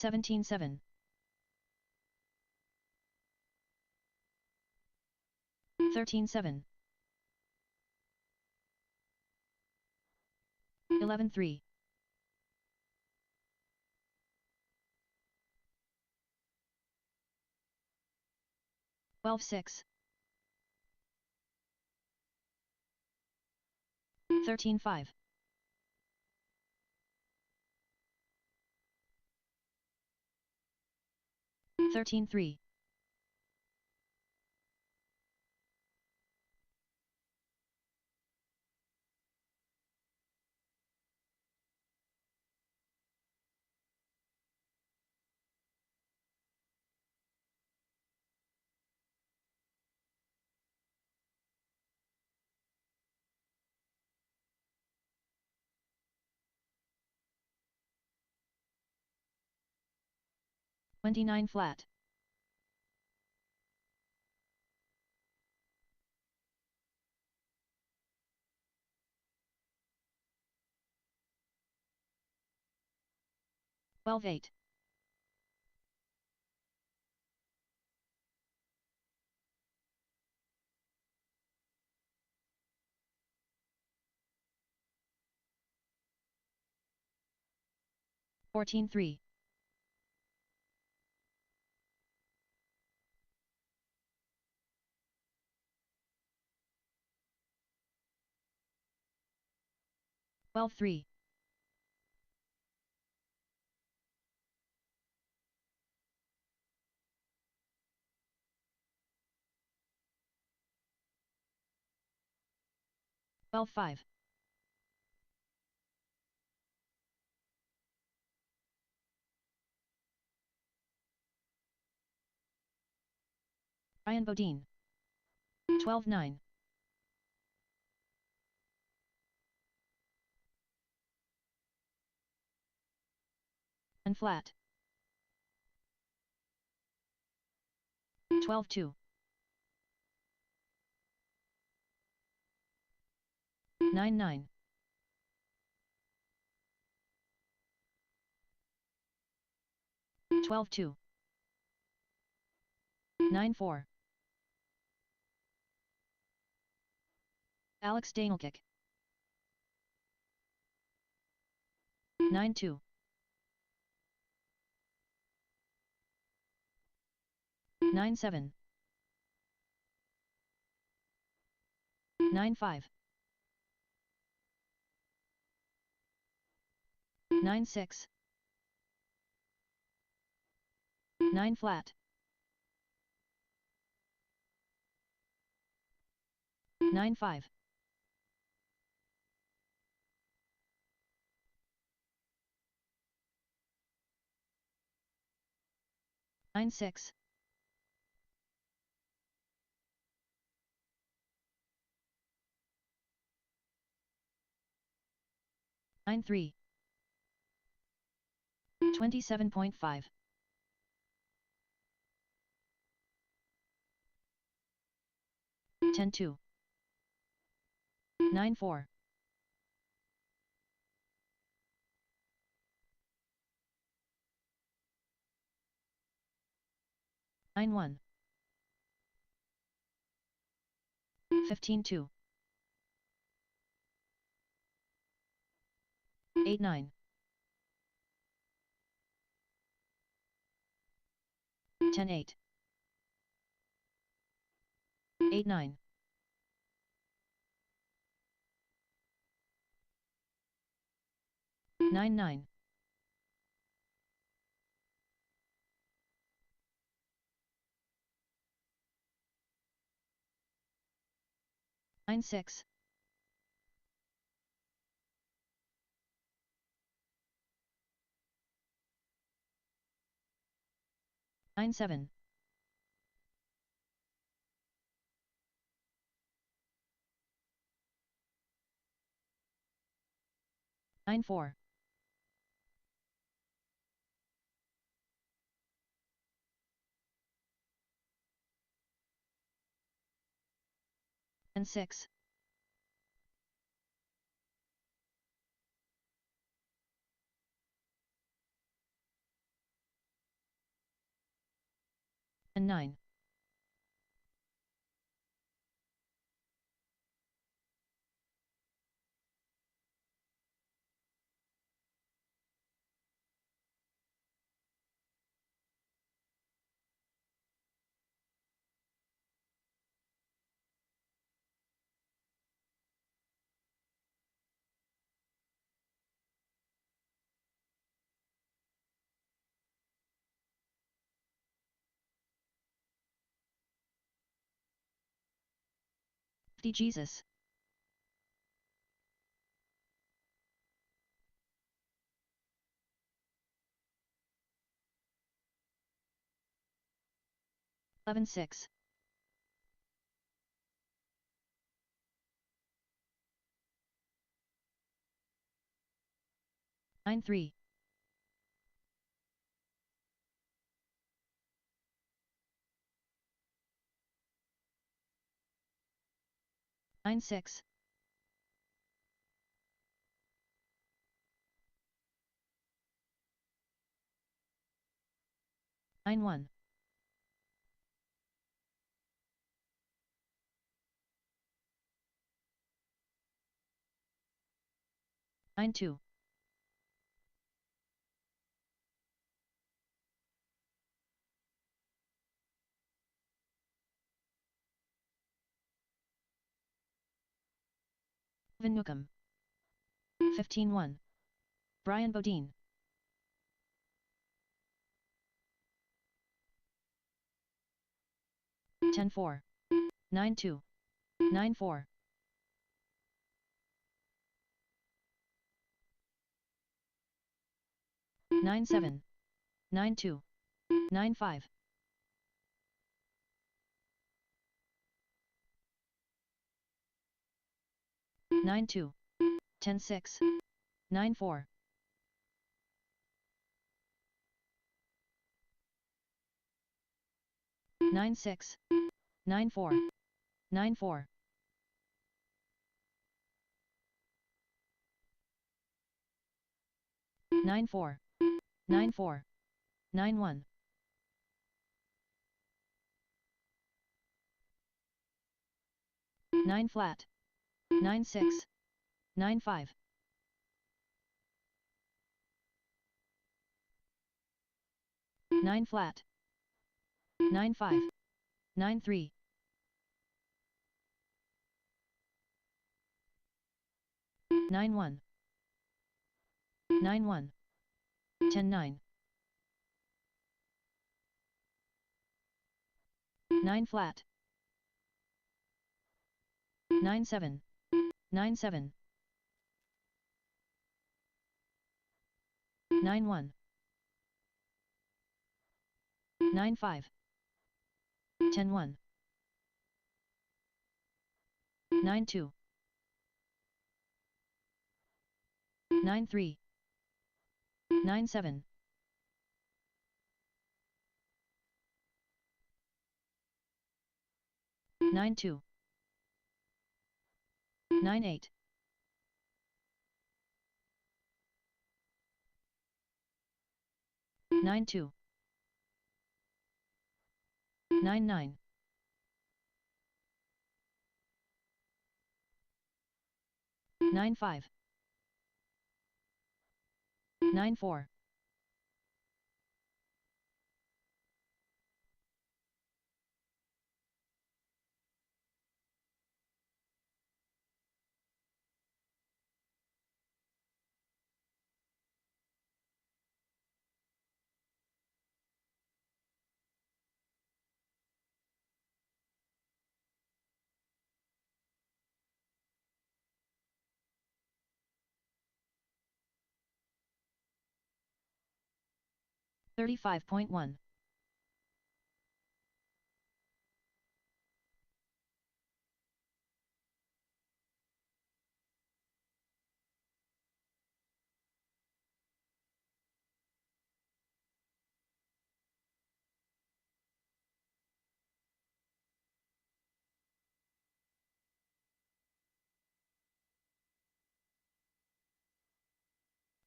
17-7. 13-7. 11-3. 12-6. 13-5. 13-3. 29 flat. 12-8. 14-3. 12-3. 12-5. 'Ryan Bodine. 12-9. 1 flat. 12-2. 9-9. 12-2. 9-4. Alex Danelkick. 9-2. 9-7. 9-5. 9-6. 9 flat. 9-5. 9-6. 9-3. 27.5. 10-2. 9-4. 9-1. 15-2. 8-9. 10-8. 8-9. 9-9. 9-6. 9-7. 9-4. 10-6. 9. 50 Jesus. 11 6. 9 3. 9 6. 9 1. 9 2. 11 Newcomb. 15 1. Brian Bodine. 10 4. 9 2. 9 4. 9 7. 9 2. 9 5. 9 2. 10 6. 9 4. 9 6. 9 4. 9 4. 9 4. 9 4. 9 1. 9 flat. 9 6. 9 5. 9 flat. 9 5. 9 3. 9 1. 9 1. 10 9. 9 flat. 9 7. 9 7. 9 1. 9 5. 10 1. 9 2. 9 3. 9 7. 9 2. 9 8. 9 2. 9 9. 9 5. 9 4. 35.1.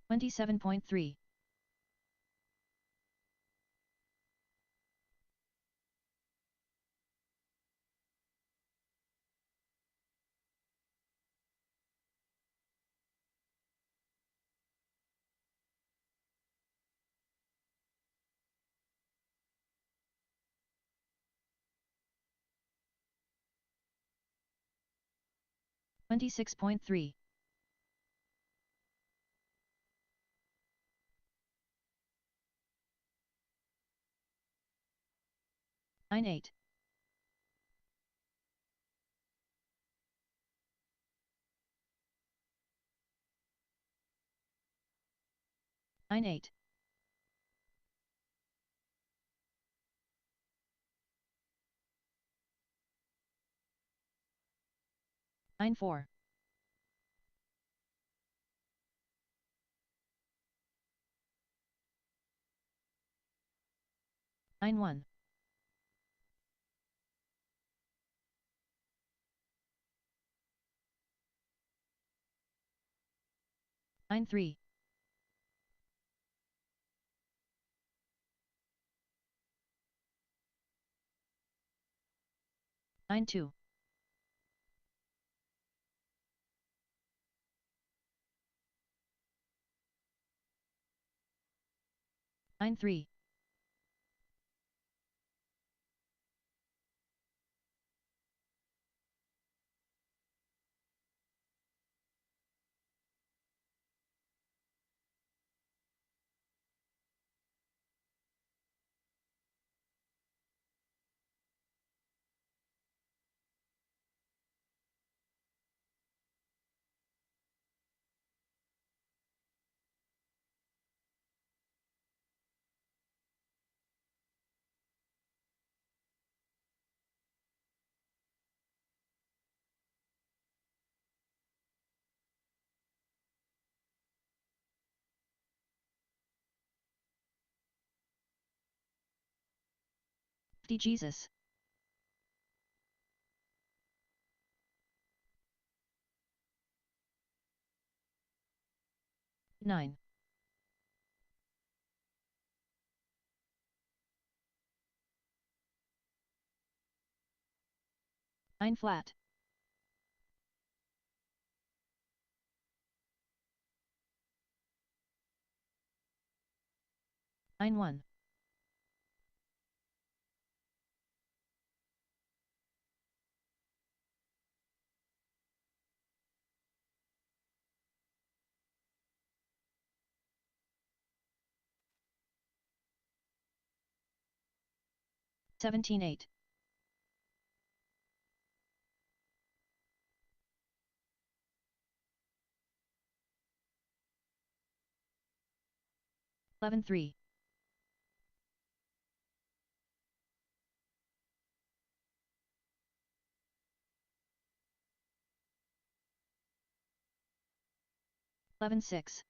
27.3. 26.3. 98. 98. 94. 91. 93. 92. 93. 50 Jesus. 9. 9 flat. 9 1. 17 8. 11 3. 11 6.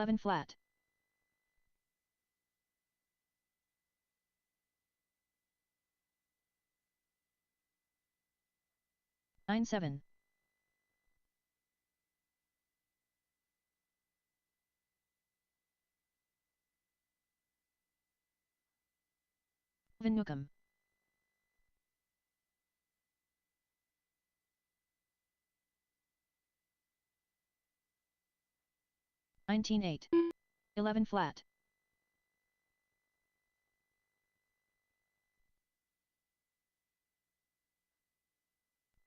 11 flat. 9 7. 11 Nukem. 19 8. 11 flat.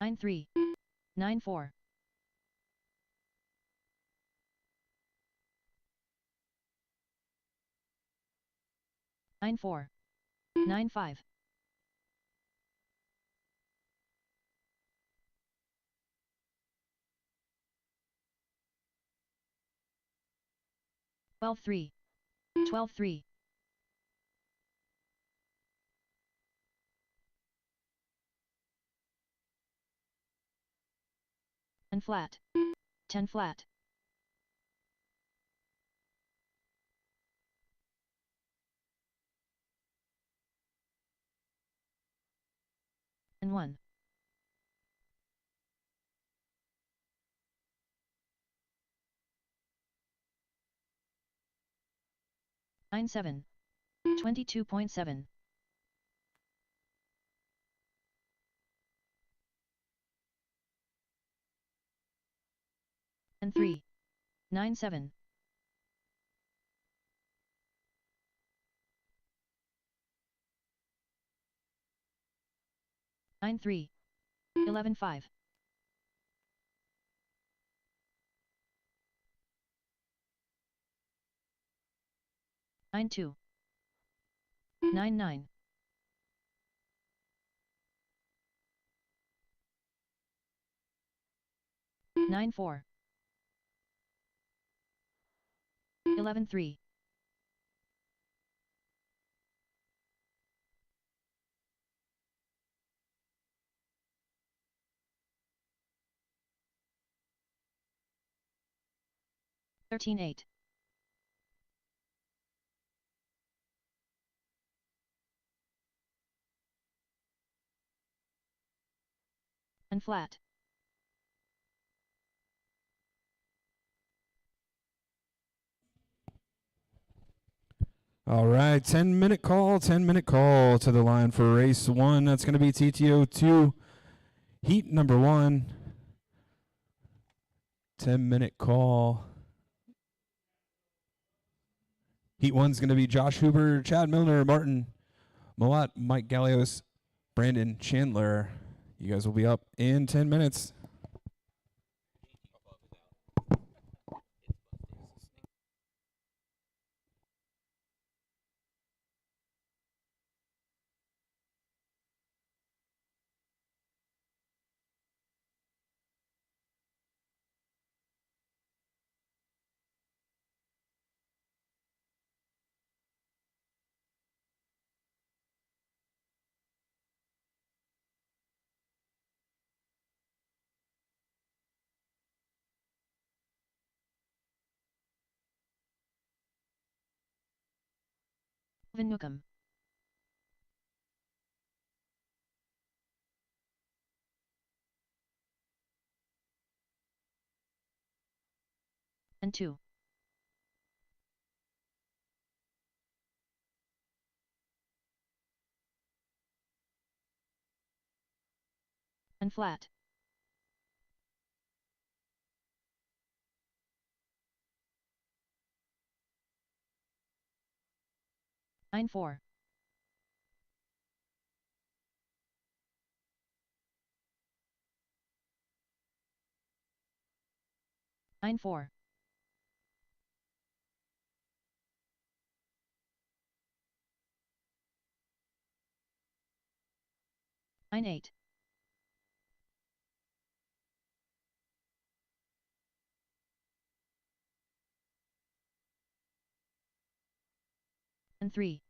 9 3. 9 4. 9 4. 9 5. 12 3. 12 3. And flat. 10 flat. 1. 9 7. 22.7. And 3. 9 7. 9-3. 11-5. 9-2. 9-9. 9-4. 11-3. 13-8. And flat. All right, 10-minute call, 10-minute call to the line for race 1. That's going to be TTO 2, heat number 1. 10-minute call. Heat 1's going to be Josh Huber, Chad Milner, Martin Moat, Mike Gallios, Brandon Chandler. You guys will be up in 10 minutes. Van Newcomb. And 2. And flat. 9-4. 9-4. 9-8. And 3.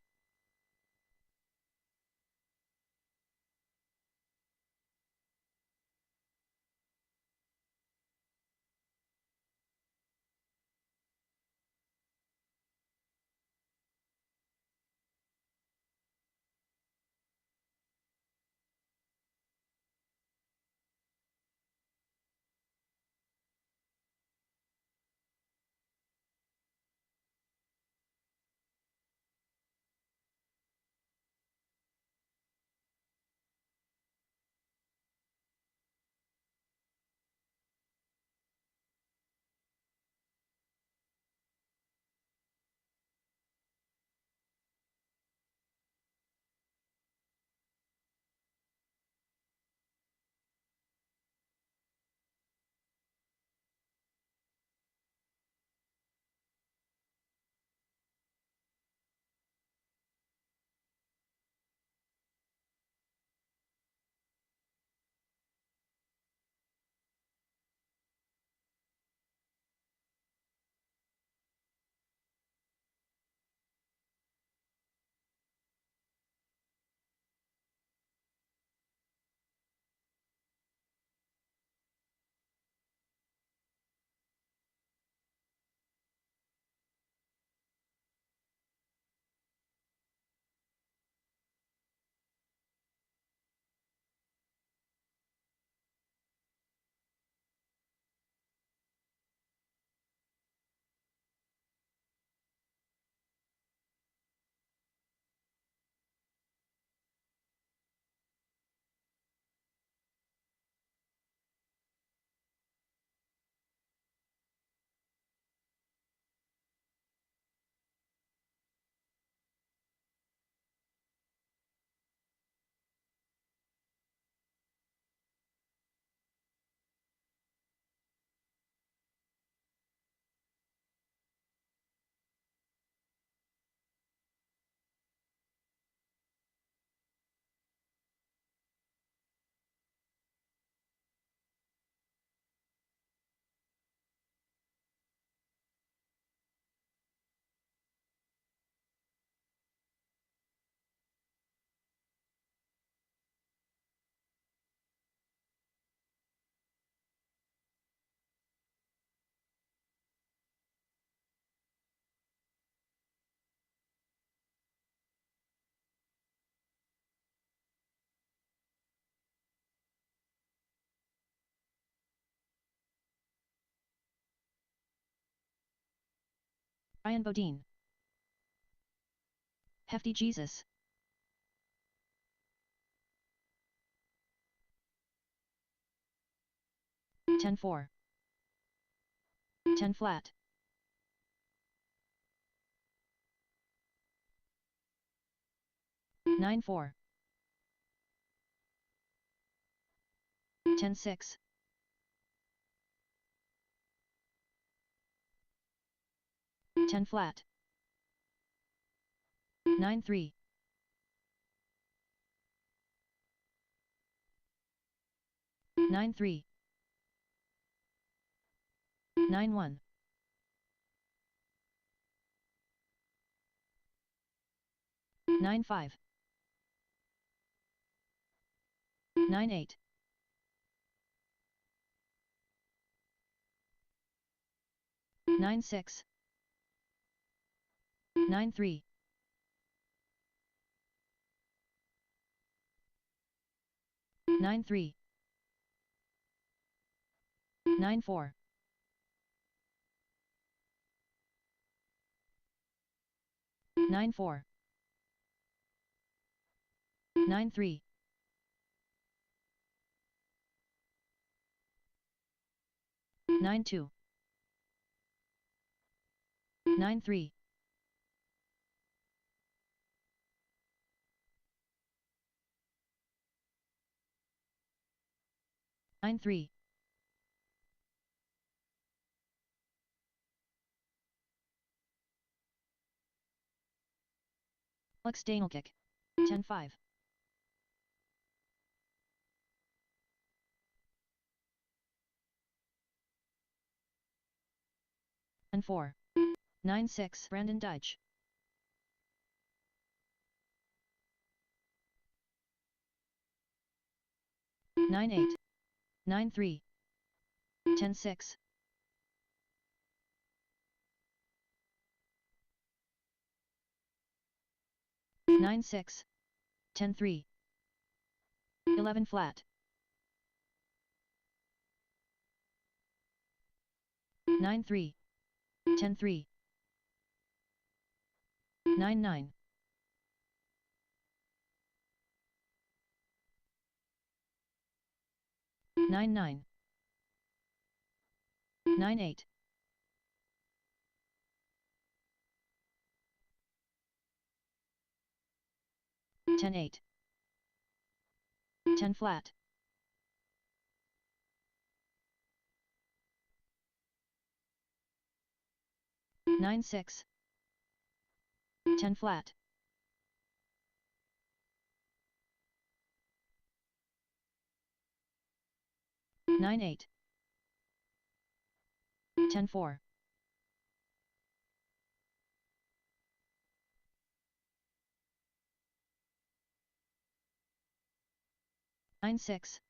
Ryan Bodine. Hefty Jesus. 10-4. 10 flat. 9-4. 10-6. 10 flat. 9-3. 9-3. 9-1. 9-5. 9-8. 9-6. 9-3. 9-3. 9-4. 9-4. 9-3. 9-2. 9-3. 9-3. Alex Danelkick. 10-5. And 4. 9-6. Brandon Deitch. 9-8. 9-3. 10-6. 9-6. 10-3. 11 flat. 9-3. 10-3. 9-9. 9-9. 9-8. 10-8. 10 flat. 9-6. 10 flat. 9-8. 10-4. 9-6.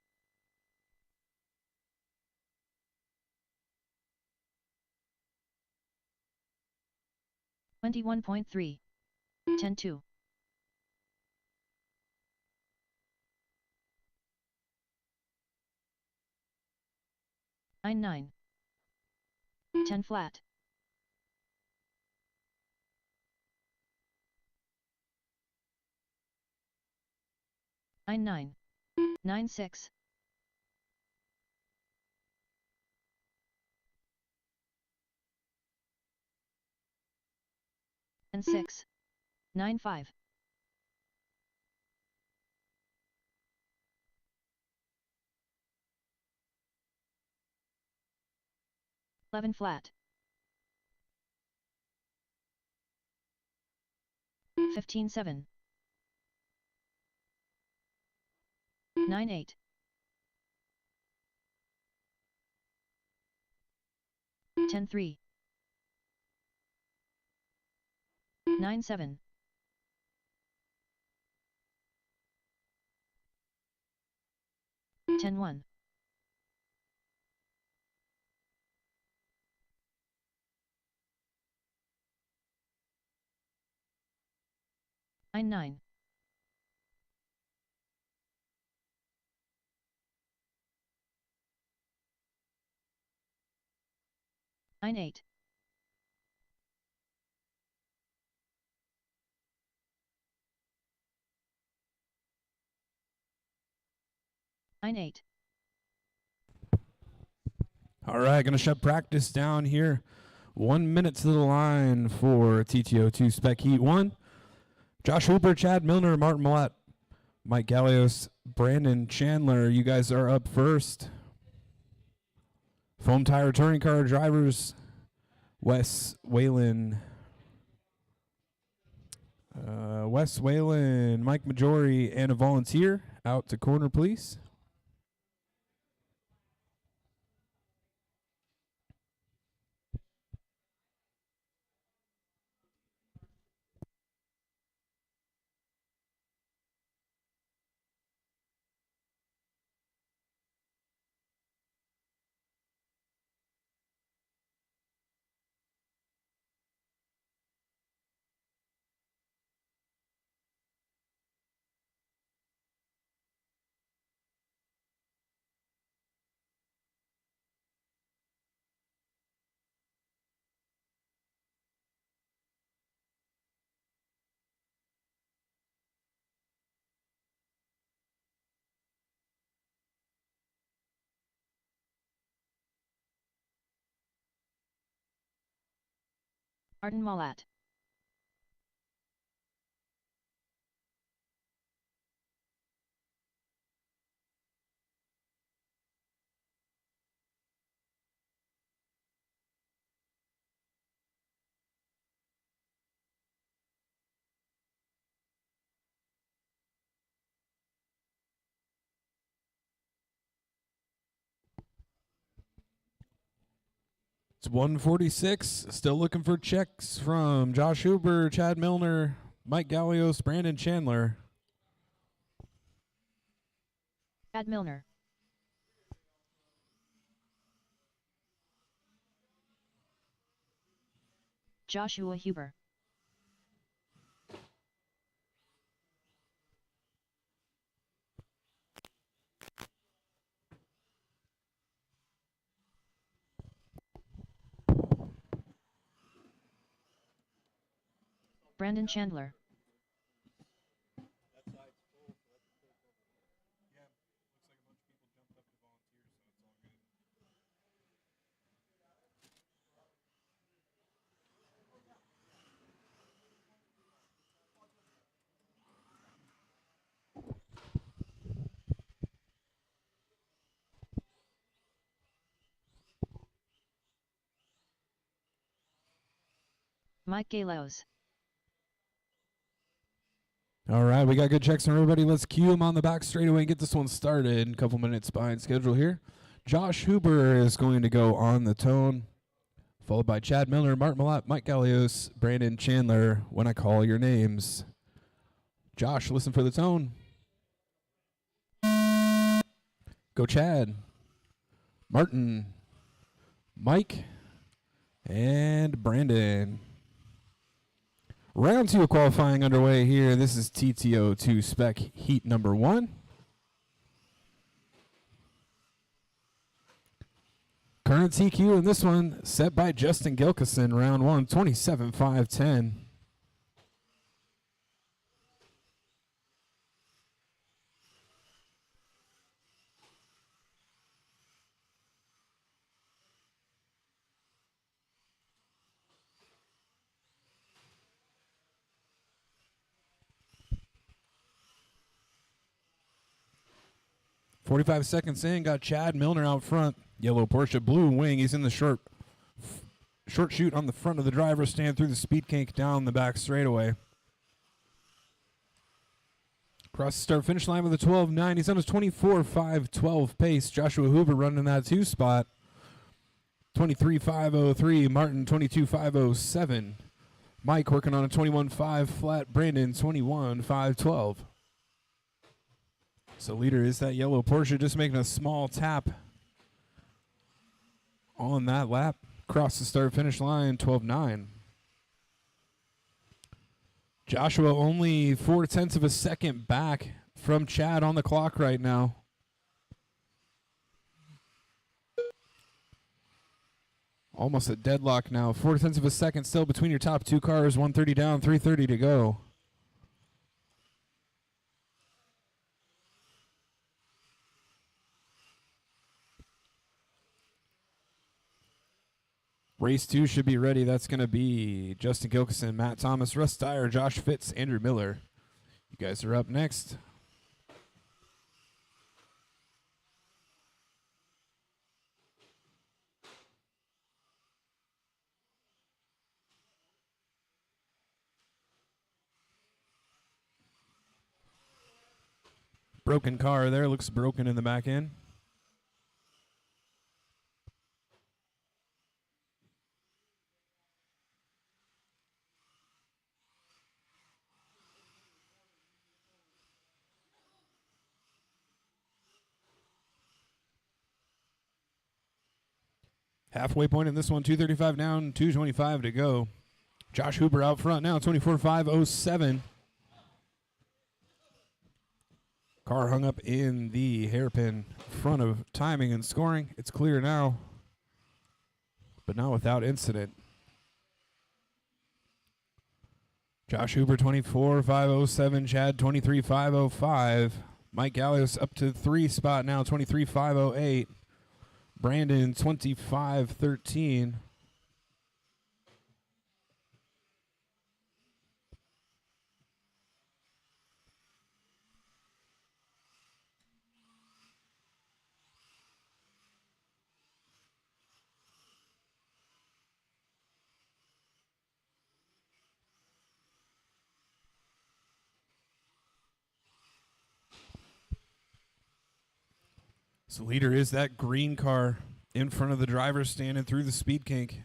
21.3. 10-2. 9-9. 10 flat. 9-9. 9-6. 10-6. 9-5. 11 flat. 15-7. 9-8. 10-3. 9-7. 10-1. 9-9. 9-8. 9-8. All right, going to shut practice down here. 1 minute to the line for TTO2 Spec Heat 1. Josh Hooper, Chad Milner, Martin Millett, Mike Gallios, Brandon Chandler, you guys are up first. Foam Tire Touring Car drivers, Wes Whalen, Mike Majori, and a volunteer out to corner, please. Arden Molat. It's 146. Still looking for checks from Josh Huber, Chad Milner, Mike Gallios, Brandon Chandler. Chad Milner. Joshua Huber. Brandon Chandler. Mike Galos. All right, we got good checks from everybody. Let's cue them on the back straightaway and get this one started. A couple minutes behind schedule here. Josh Huber is going to go on the tone, followed by Chad Milner, Martin Millett, Mike Gallios, Brandon Chandler, when I call your names. Josh, listen for the tone. Go Chad, Martin, Mike, and Brandon. Round 2 of qualifying underway here. This is TTO2 Spec Heat number 1. Current TQ in this one set by Justin Gilkison, round 1, 27-5-10. .45 seconds in, got Chad Milner out front. Yellow Porsche, blue wing. He's in the short shoot on the front of the driver's stand through the speed kink down the back straightaway. Across the start finish line with a 12.9. He's on his 24.5-12 pace. Joshua Huber running that 2 spot. 23.503. Martin 22.507. Mike working on a 21.5 flat. Brandon 21.512. So leader is that yellow Porsche, just making a small tap on that lap. Across the start finish line, 12.9. Joshua only 0.4 of a second back from Chad on the clock right now. Almost a deadlock now. 0.4 of a second still between your top 2 cars. 130 down, 330 to go. Race 2 should be ready. That's going to be Justin Gilkison, Matt Thomas, Russ Dyer, Josh Fitz, Andrew Miller. You guys are up next. Broken car there. Looks broken in the back end. Halfway point in this one, 2:35 down, 2:25 to go. Josh Huber out front now, 24.507. Car hung up in the hairpin front of timing and scoring. It's clear now, but not without incident. Josh Huber, 24.507. Chad, 23.505. Mike Gallios up to 3 spot now, 23.508. Brandon, 25.13. So leader is that green car in front of the driver standing through the speed kink.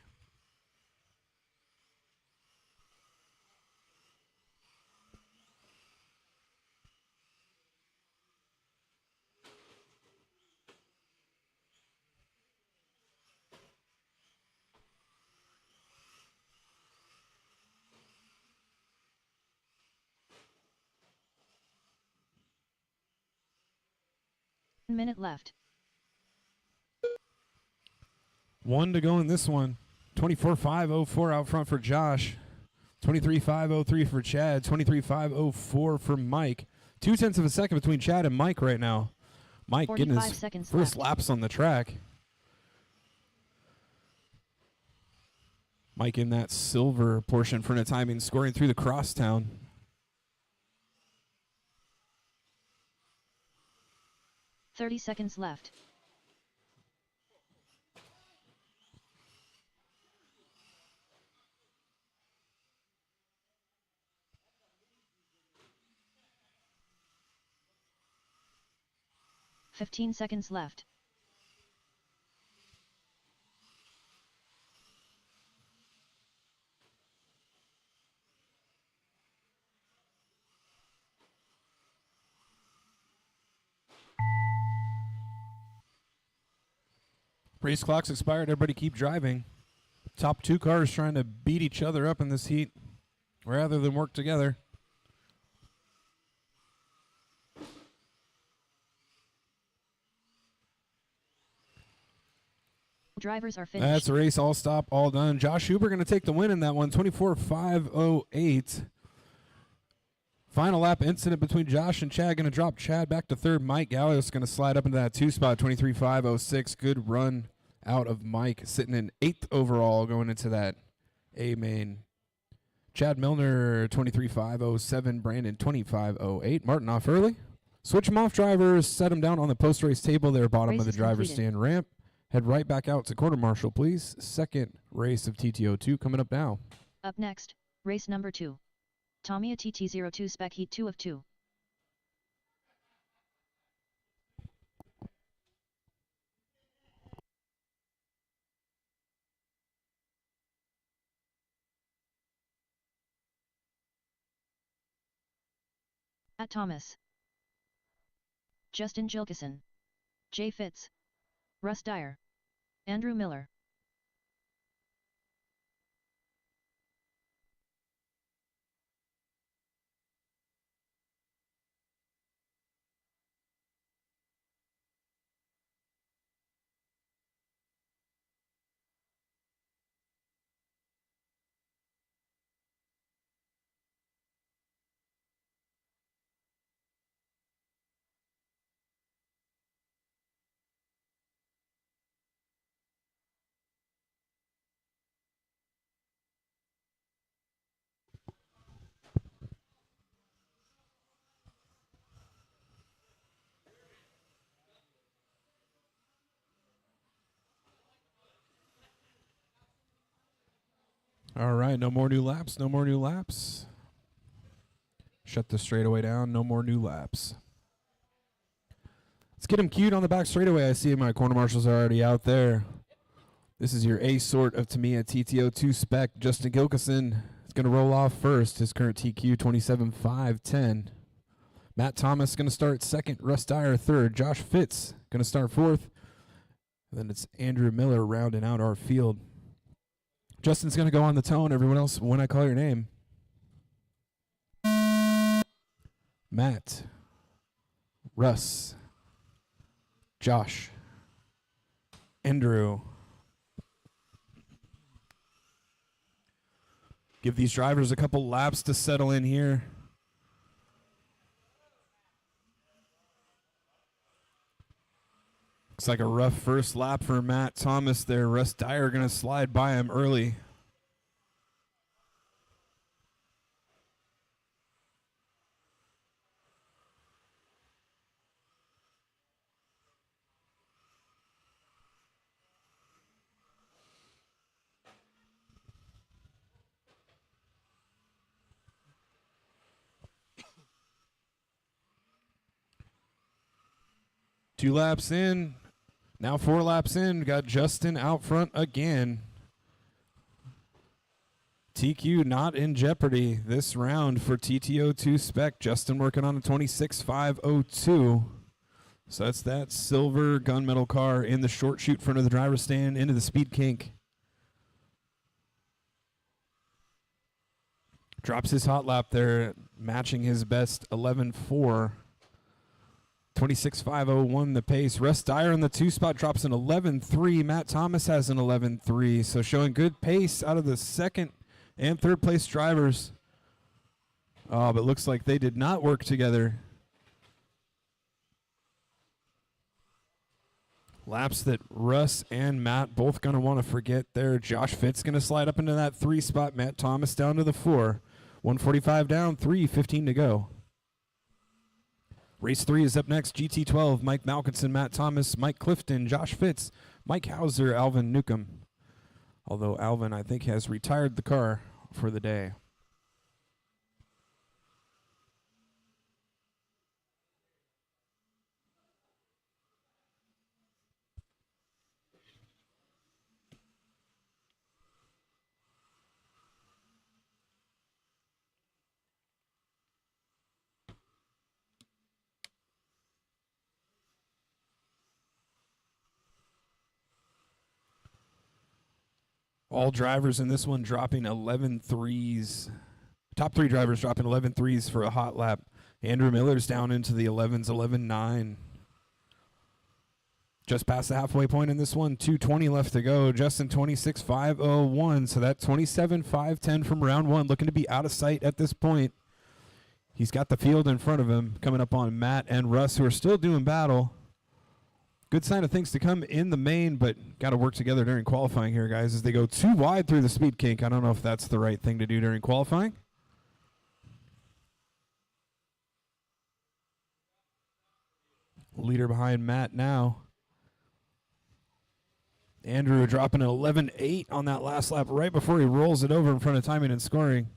Minute left. 1 to go in this one. 24.504 out front for Josh. 23.503 for Chad. 23.504 for Mike. 0.2 of a second between Chad and Mike right now. Mike getting his first left. laps on the track. Mike in that silver portion for the timing, scoring through the crosstown. $30 left. $15 left. Race clock's expired. Everybody keep driving. Top 2 cars trying to beat each other up in this heat rather than work together. Drivers are finished. That's a race, all stop, all done. Josh Huber going to take the win in that one, 24.508. Final lap incident between Josh and Chad. Going to drop Chad back to third. Mike Gallios going to slide up into that 2 spot, 23.506. Good run out of Mike, sitting in 8th overall going into that A main. Chad Milner, 23.507. Brandon, 25.08. Martin off early. Switch them off, drivers. Set them down on the post-race table there, bottom Race of the is driver's completed. stand ramp. Head right back out to quarter marshal, please. Second race of TTO2 coming up now. Up next, race number 2. Tamiya TT02 Spec Heat 2 of 2. At Thomas. Justin Gilkison. Jay Fitz. Russ Dyer. Andrew Miller. All right, no more new laps, no more new laps. Shut the straightaway down, no more new laps. Let's get him queued on the back straightaway. I see my corner marshals are already out there. This is your A sort of Tamiya TTO2 spec. Justin Gilkison is going to roll off first. His current TQ 27.510. Matt Thomas going to start second. Russ Dyer third. Josh Fitz going to start fourth. And then it's Andrew Miller rounding out our field. Justin's going to go on the tone. Everyone else, when I call your name. Matt. Russ. Josh. Andrew. Give these drivers a couple laps to settle in here. Looks like a rough first lap for Matt Thomas there. Russ Dyer going to slide by him early. Two laps in. Now 4 laps in. Got Justin out front again. TQ not in jeopardy this round for TTO2 spec. Justin working on a 26.502. So that's that silver gunmetal car in the short chute front of the driver's stand into the speed kink. Drops his hot lap there, matching his best 11.4. 26.501 the pace. Russ Dyer in the 2 spot drops an 11.3. Matt Thomas has an 11.3. So showing good pace out of the second and third place drivers. Oh, but looks like they did not work together. Laps that Russ and Matt both going to want to forget there. Josh Fitz going to slide up into that 3 spot. Matt Thomas down to the 4. 145 down, 3:15 to go. Race 3 is up next. GT12, Mike Malkinson, Matt Thomas, Mike Clifton, Josh Fitz, Mike Hauser, Alvin Newcomb. Although Alvin, I think, has retired the car for the day. All drivers in this one dropping 11.3s. Top 3 drivers dropping 11.3s for a hot lap. Andrew Miller's down into the 11s, 11.9. Just past the halfway point in this one. 2:20 left to go. Justin 26.501. So that 27.510 from round 1. Looking to be out of sight at this point. He's got the field in front of him. Coming up on Matt and Russ, who are still doing battle. Good sign of things to come in the main, but got to work together during qualifying here, guys, as they go too wide through the speed kink. I don't know if that's the right thing to do during qualifying. Leader behind Matt now. Andrew dropping an 11.8 on that last lap right before he rolls it over in front of timing and scoring.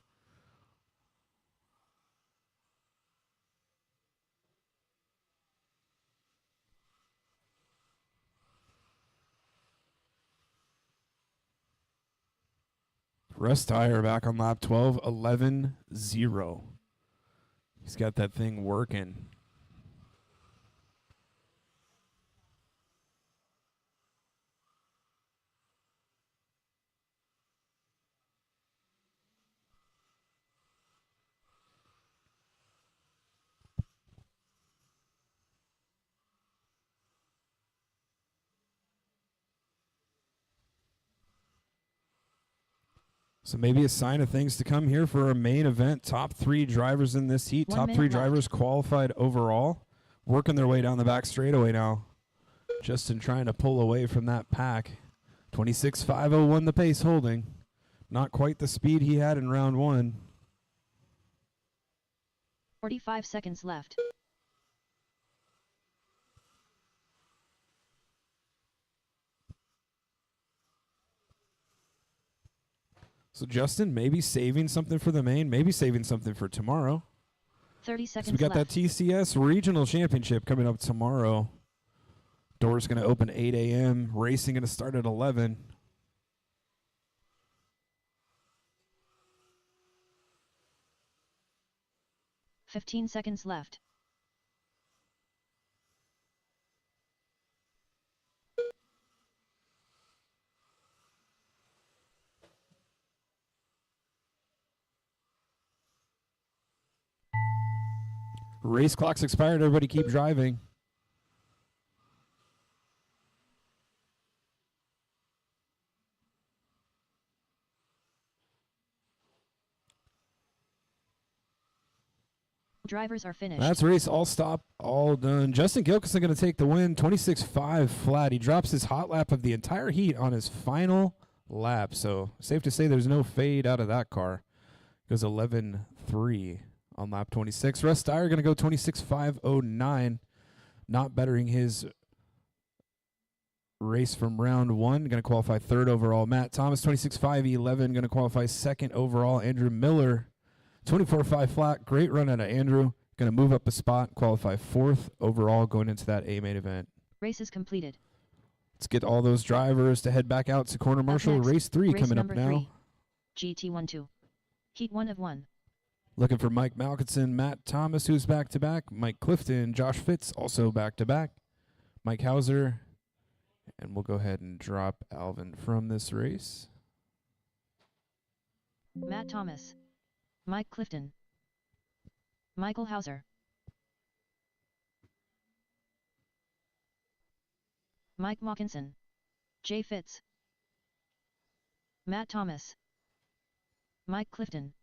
Russ Dyer back on lap 12, 11.0. He's got that thing working. So maybe a sign of things to come here for our main event. Top 3 drivers in this heat. Top 3 drivers qualified overall. Working their way down the back straightaway now. Justin trying to pull away from that pack. 26.501 the pace holding. Not quite the speed he had in round 1. 45 seconds left. So Justin, maybe saving something for the main, maybe saving something for tomorrow. 30 seconds So we got left. that TCS Regional Championship coming up tomorrow. Doors going to open 8 a.m. Racing going to start at 11. $15 seconds left. Race clock's expired. Everybody keep driving. Drivers are finished. That's race all stop, all done. Justin Gilkison going to take the win, 26.5 flat. He drops his hot lap of the entire heat on his final lap. So safe to say there's no fade out of that car. Goes 11.3 on lap 26. Russ Dyer going to go 26.509, not bettering his race from round one. Going to qualify third overall. Matt Thomas 26.511, going to qualify second overall. Andrew Miller 24.5 flat. Great run out of Andrew. Going to move up a spot, qualify fourth overall going into that A main event. Race is completed. Let's get all those drivers to head back out to Corner Marshall. next, Race 3 race coming up number now. 3. GT12. Heat 1 of 1. Looking for Mike Malkinson, Matt Thomas, who's back-to-back. Mike Clifton, Josh Fitz, also back-to-back. Mike Hauser. And we'll go ahead and drop Alvin from this race. Matt Thomas. Mike Clifton. Michael Hauser. Mike Malkinson. Jay Fitz. Matt Thomas. Mike Clifton.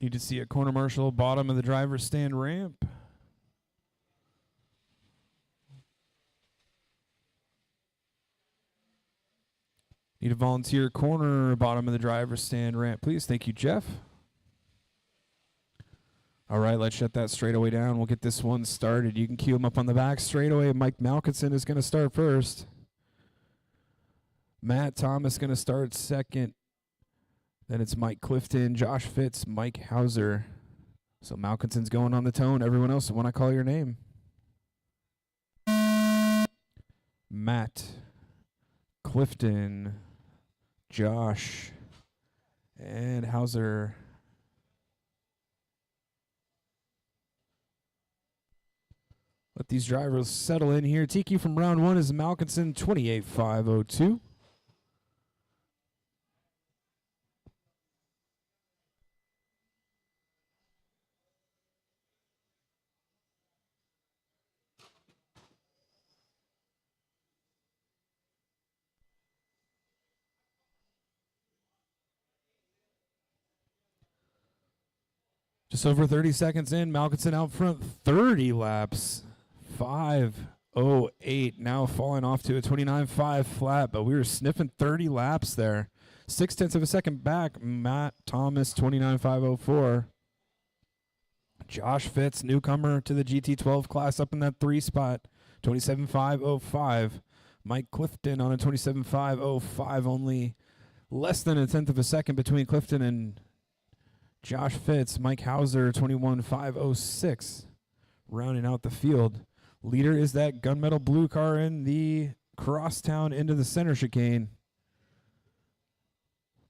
Need to see a Corner Marshall bottom of the driver's stand ramp. Need a volunteer corner bottom of the driver's stand ramp, please. Thank you, Jeff. All right, let's shut that straightaway down. We'll get this one started. You can cue him up on the back straightaway. Mike Malkinson is going to start first. Matt Thomas going to start second. Then it's Mike Clifton, Josh Fitz, Mike Hauser. So Malkinson's going on the tone. Everyone else, when I call your name. Matt, Clifton, Josh, and Hauser. Let these drivers settle in here. Tiki from round one is Malkinson, 28.502. Just over 30 seconds in, Malkinson out front, 30 laps, 5:08. Now falling off to a 29.5 flat, but we were sniffing 30 laps there. 0.6 of a second back, Matt Thomas, 29.504. Josh Fitz, newcomer to the GT12 class, up in that 3 spot, 27.505. Mike Clifton on a 27.505, only less than 1/10 of a second between Clifton and Josh Fitz. Mike Hauser, 21.506, rounding out the field. Leader is that gunmetal blue car in the crosstown into the center chicane.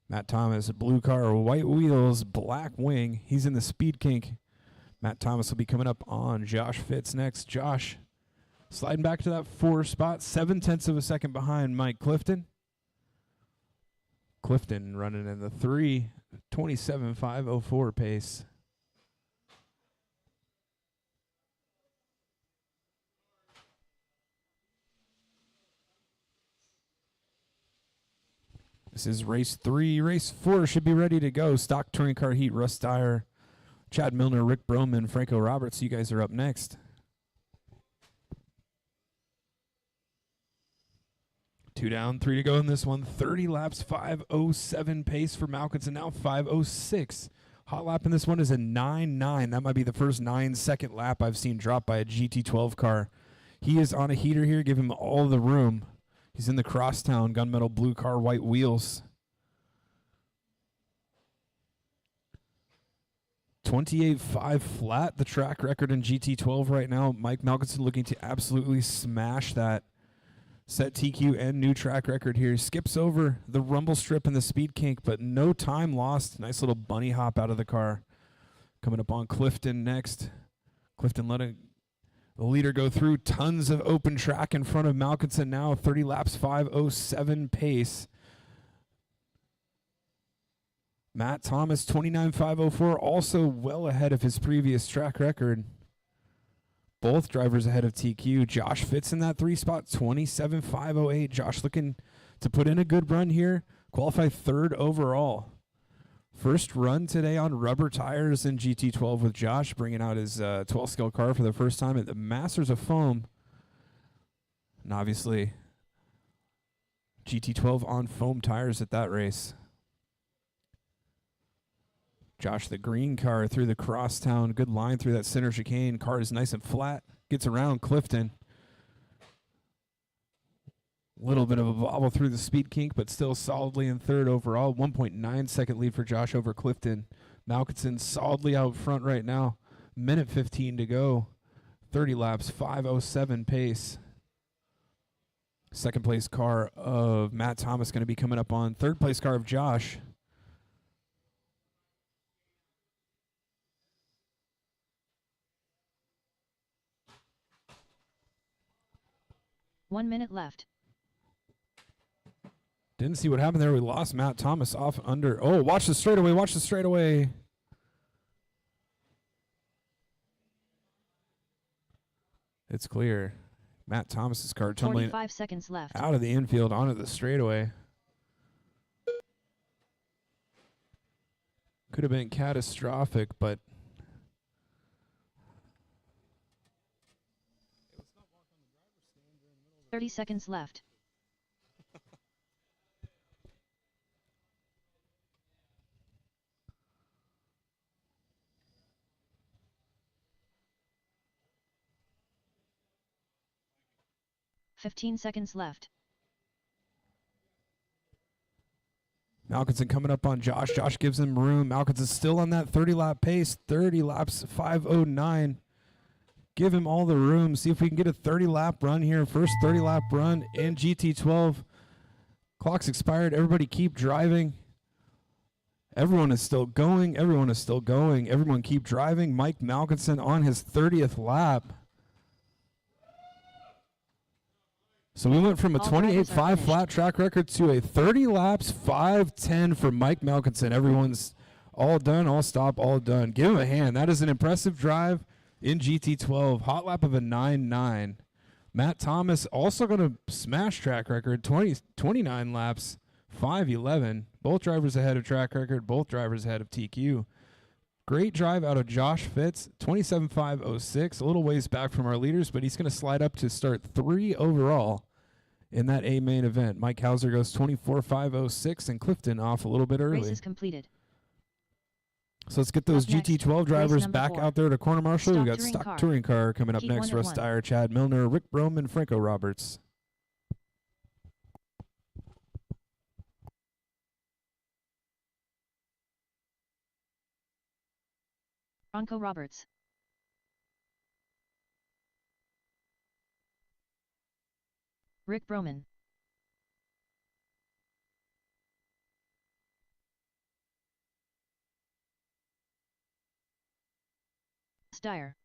Matt Thomas, blue car, white wheels, black wing. He's in the speed kink. Matt Thomas will be coming up on Josh Fitz next. Josh sliding back to that 4 spot, 0.7 of a second behind Mike Clifton. Clifton running in the 3, 27.504 pace. This is race 3. Race 4 should be ready to go. Stock touring car heat, Russ Dyer, Chad Milner, Rick Broman, Franco Roberts. You guys are up next. 2 down, 3 to go in this one. 30 laps, 5:07 pace for Malkinson. Now 5:06. Hot lap in this one is a 9.9. That might be the first 9-second lap I've seen dropped by a GT12 car. He is on a heater here. Give him all the room. He's in the Crosstown gunmetal blue car, white wheels. 28.5 flat, the track record in GT12 right now. Mike Malkinson looking to absolutely smash that. Set TQ and new track record here. Skips over the rumble strip and the speed kink, but no time lost. Nice little bunny hop out of the car. Coming up on Clifton next. Clifton letting the leader go through. Tons of open track in front of Malkinson now. 30 laps, 5:07 pace. Matt Thomas, 29.504, also well ahead of his previous track record. Both drivers ahead of TQ. Josh fits in that 3 spot, 27.508. Josh looking to put in a good run here. Qualify 3rd overall. First run today on rubber tires in GT12 with Josh, bringing out his 12-scale car for the first time at the Masters of Foam. And obviously, GT12 on foam tires at that race. Josh, the green car through the Crosstown. Good line through that center chicane. Car is nice and flat. Gets around Clifton. Little bit of a bobble through the speed kink, but still solidly in 3rd overall. 1.9 second lead for Josh over Clifton. Malkinson solidly out front right now. Minute 15 to go. 30 laps, 5:07 pace. Second place car of Matt Thomas going to be coming up on third place car of Josh. One minute left. Didn't see what happened there. We lost Matt Thomas off under. Oh, watch the straightaway. Watch the straightaway. It's clear. Matt Thomas's car tumbling 45 seconds left. out of the infield onto the straightaway. Could have been catastrophic, but 30 seconds left. Fifteen seconds left. Malkinson coming up on Josh. Josh gives him room. Malkinson's still on that 30-lap pace. 30 laps, 5:09. Give him all the room. See if we can get a 30-lap run here. First 30-lap run in GT12. Clock's expired. Everybody keep driving. Everyone is still going. Everyone is still going. Everyone keep driving. Mike Malkinson on his 30th lap. So we went from a 28.5 flat track record to a 30 laps, 5:10 for Mike Malkinson. Everyone's all done, all stop, all done. Give him a hand. That is an impressive drive in GT12. Hot lap of a 9.9. Matt Thomas also going to smash track record, 29 laps, 5:11. Both drivers ahead of track record, both drivers ahead of TQ. Great drive out of Josh Fitz, 27.506. A little ways back from our leaders, but he's going to slide up to start 3 overall in that A main event. Mike Hauser goes 24.506, and Clifton off a little bit early. Race is completed. So let's get those Up next, GT12 drivers number back 4. out there to corner marshal. We Stock got touring stock car. touring car coming up Heat next. 1 of Russ 1. Dyer, Chad Milner, Rick Brome, and Franco Roberts. Franco Roberts. Rick Broman. Steyer.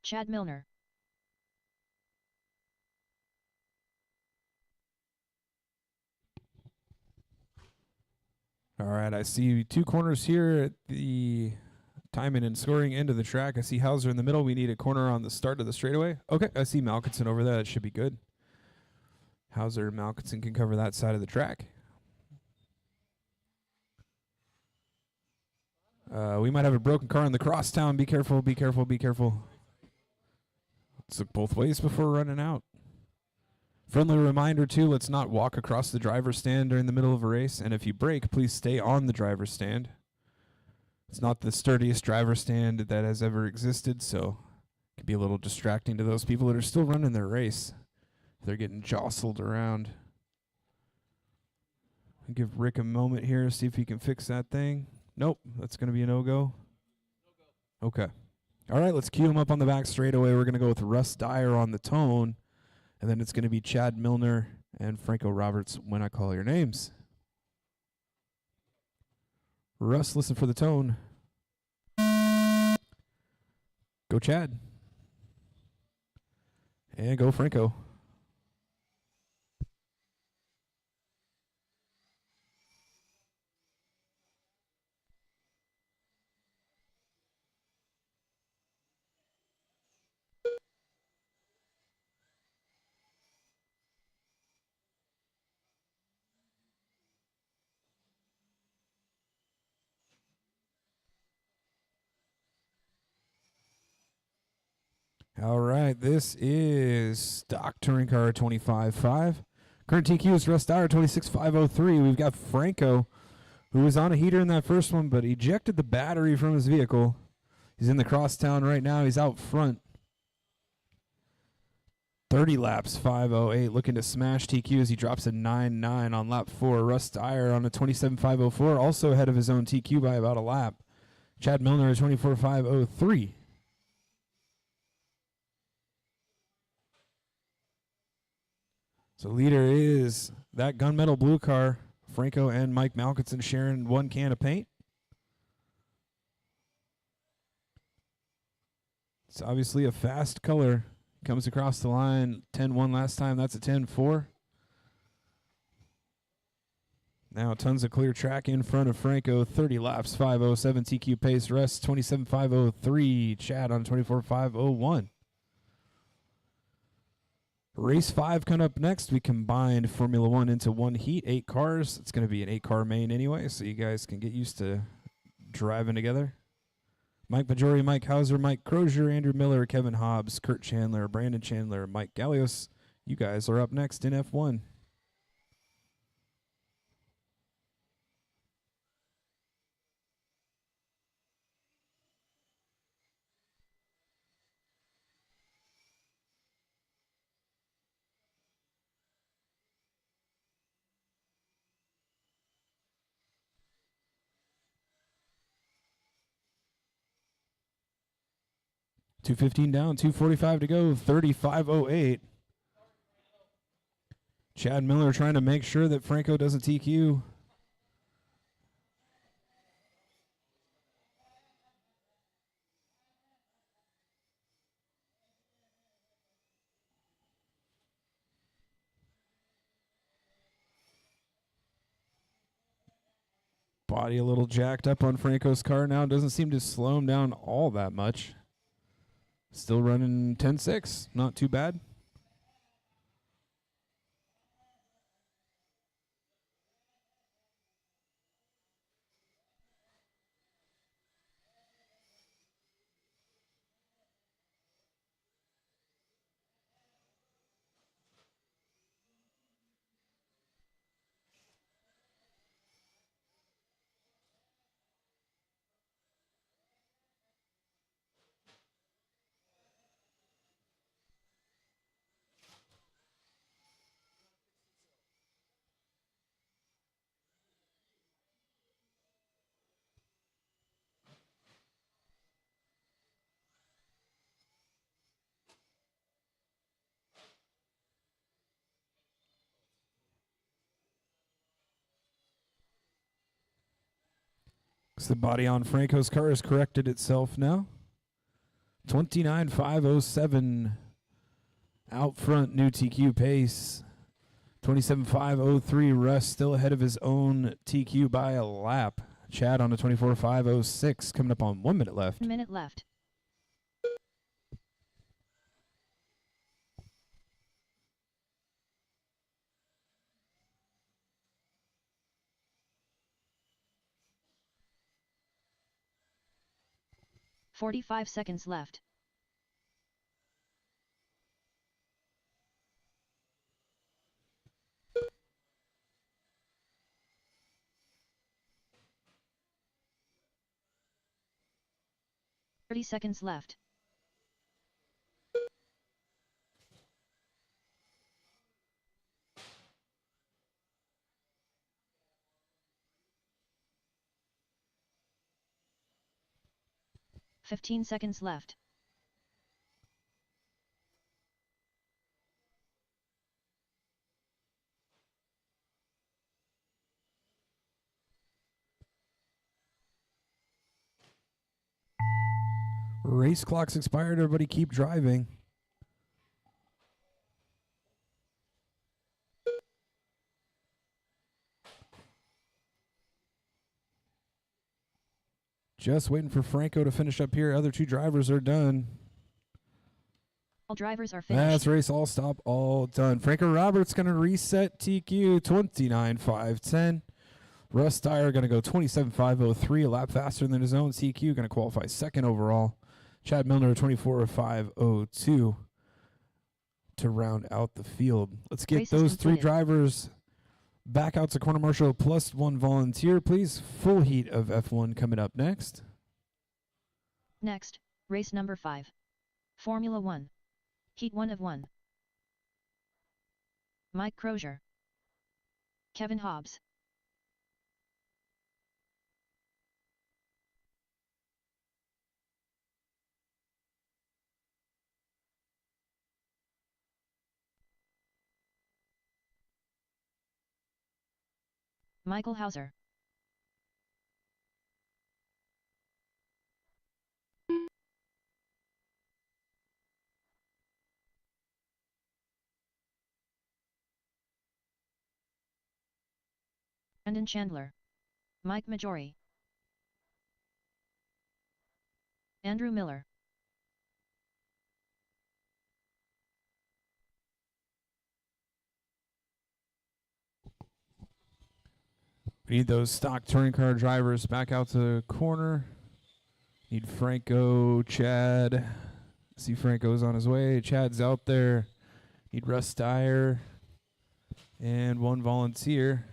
Chad Milner. All right, I see 2 corners here at the timing and scoring end of the track. I see Hauser in the middle. We need a corner on the start of the straightaway. Okay, I see Malkinson over there. That should be good. Hauser and Malkinson can cover that side of the track. We might have a broken car in the Crosstown. Be careful, be careful, be careful. Let's look both ways before running out. Friendly reminder too, let's not walk across the driver's stand during the middle of a race, and if you brake, please stay on the driver's stand. It's not the sturdiest driver's stand that has ever existed, so it can be a little distracting to those people that are still running their race. They're getting jostled around. I'll give Rick a moment here to see if he can fix that thing. Nope, that's going to be a no-go. Okay. All right, let's cue him up on the back straightaway. We're going to go with Russ Dyer on the tone, and then it's going to be Chad Milner and Franco Roberts when I call your names. Russ, listen for the tone. Go Chad. And go Franco. All right, this is stock touring car 25.5. Current TQ is Russ Dyer 26.503. We've got Franco, who was on a heater in that first one, but ejected the battery from his vehicle. He's in the crosstown right now. He's out front. 30 laps, 5.08. Looking to smash TQ as he drops a 9.9 on lap 4. Russ Dyer on a 27.504, also ahead of his own TQ by about a lap. Chad Milner at 24.503. So leader is that gunmetal blue car. Franco and Mike Malkinson sharing one can of paint. It's obviously a fast color. Comes across the line. 10-1 last time. That's a 10-4. Now tons of clear track in front of Franco. 30 laps, 5.07 TQ pace. Russ 27.503. Chad on 24.501. Race 5 coming up next. We combined Formula 1 into one heat, 8 cars. It's going to be an 8-car main anyway, so you guys can get used to driving together. Mike Majori, Mike Hauser, Mike Crozier, Andrew Miller, Kevin Hobbs, Kurt Chandler, Brandon Chandler, Mike Gallios. You guys are up next in F1. .215 down, 2:45 to go, 35.08. Chad Miller trying to make sure that Franco doesn't TQ. Body a little jacked up on Franco's car now. Doesn't seem to slow him down all that much. Still running 10.6. Not too bad. The body on Franco's car has corrected itself now. 29.507 out front, new TQ pace. 27.503. Russ still ahead of his own TQ by a lap. Chad on a 24.506, coming up on 1 minute left. 1 minute left. .45 seconds left. 30 seconds left. Fifteen seconds left. Race clock's expired. Everybody keep driving. Just waiting for Franco to finish up here. Other two drivers are done. All drivers are finished. That's race all stop all done. Franco Roberts going to reset TQ 29.510. Russ Dyer going to go 27.503, a lap faster than his own. TQ going to qualify second overall. Chad Milner 24.502 to round out the field. Let's get Race is those three completed. drivers back out to corner marshal plus one volunteer, please. Full heat of F1 coming up next. Next, race number 5. Formula 1. Heat 1 of 1. Mike Crozier. Kevin Hobbs. Michael Hauser. Brendan Chandler. Mike Majori. Andrew Miller. We need those stock touring car drivers back out to the corner. Need Franco, Chad. See Franco's on his way. Chad's out there. Need Russ Dyer. And one volunteer.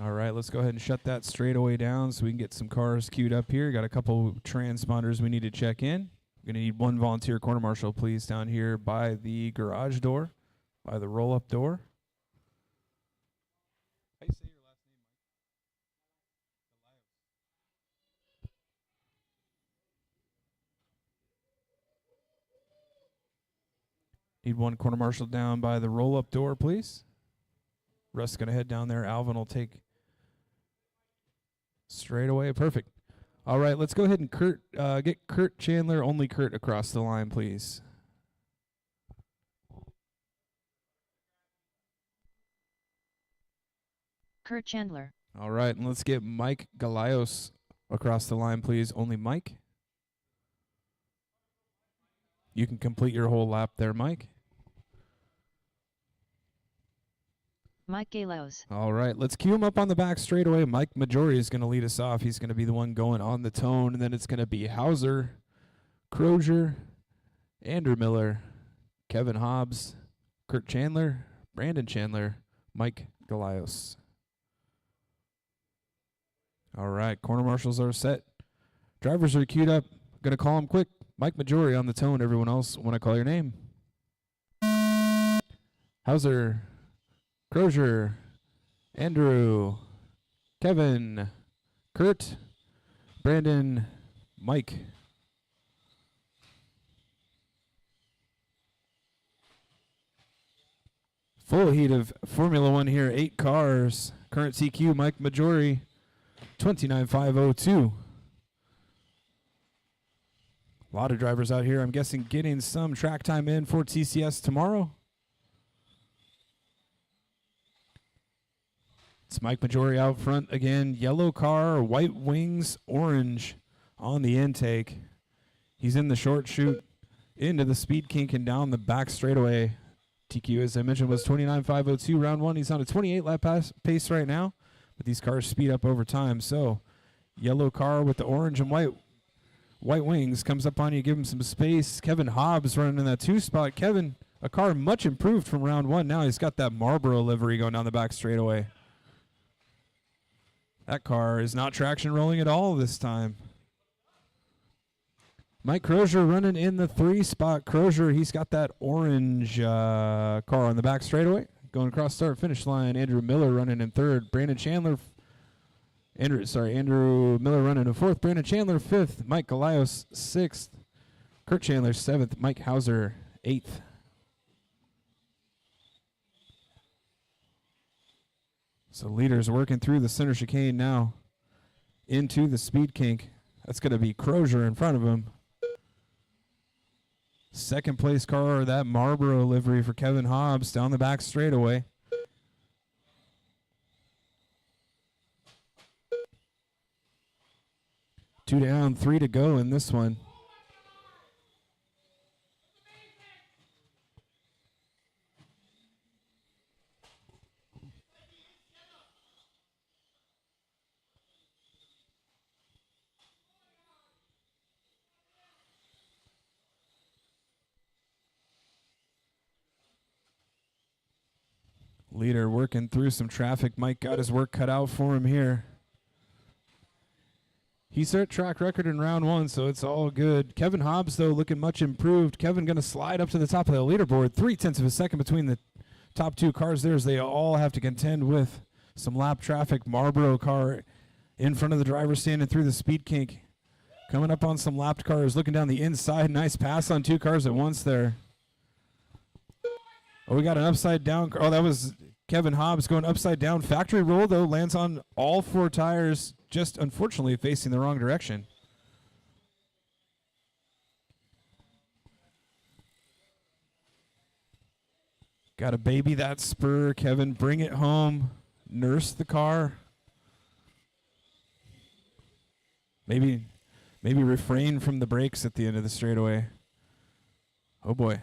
All right, let's go ahead and shut that straightaway down so we can get some cars queued up here. Got a couple transponders we need to check in. We're going to need one volunteer corner marshal, please, down here by the garage door, by the roll-up door. How you say your last name, Mike? Need one corner marshal down by the roll-up door, please. Russ going to head down there. Alvin will take straight away. Perfect. All right, let's go ahead and get Kurt Chandler, only Kurt, across the line, please. Kurt Chandler. All right, and let's get Mike Galayos across the line, please. Only Mike. You can complete your whole lap there, Mike. Mike Galos. All right, let's cue him up on the back straightaway. Mike Majori is going to lead us off. He's going to be the one going on the tone, and then it's going to be Hauser, Crozier, Andrew Miller, Kevin Hobbs, Kurt Chandler, Brandon Chandler, Mike Galayos. All right, corner marshals are set. Drivers are queued up. Going to call them quick. Mike Majori on the tone. Everyone else, when I call your name. Hauser, Crozier, Andrew, Kevin, Kurt, Brandon, Mike. Full heat of Formula One here, 8 cars. Current CQ, Mike Majori, 29.502. A lot of drivers out here. I'm guessing getting some track time in for TCS tomorrow. It's Mike Majori out front again. Yellow car, white wings, orange on the intake. He's in the short chute into the speed kink and down the back straightaway. TQ, as I mentioned, was 29.502 round one. He's on a 28 lap pace right now, but these cars speed up over time. So yellow car with the orange and white wings comes up on you, give him some space. Kevin Hobbs running in that 2 spot. Kevin, a car much improved from round one. Now he's got that Marlboro livery going down the back straightaway. That car is not traction rolling at all this time. Mike Crozier running in the 3 spot. Crozier, he's got that orange car on the back straightaway. Going across start finish line. Andrew Miller running in 3rd. Brandon Chandler. Andrew Miller running in 4th. Brandon Chandler 5th. Mike Galios 6th. Kirk Chandler 7th. Mike Hauser 8th. So leaders working through the center chicane now into the speed kink. That's going to be Crozier in front of him. Second place car, that Marlboro livery for Kevin Hobbs down the back straightaway. Two down, 3 to go in this one. Leader working through some traffic. Mike got his work cut out for him here. He set track record in round 1, so it's all good. Kevin Hobbs, though, looking much improved. Kevin going to slide up to the top of the leaderboard. 0.3 of a second between the top 2 cars there as they all have to contend with some lap traffic. Marlboro car in front of the driver standing through the speed kink. Coming up on some lapped cars, looking down the inside. Nice pass on 2 cars at once there. Oh, we got an upside down. Oh, that was Kevin Hobbs going upside down. Factory roll, though, lands on all 4 tires, just unfortunately facing the wrong direction. Got to baby that spur, Kevin. Bring it home. Nurse the car. Maybe refrain from the brakes at the end of the straightaway. Oh, boy.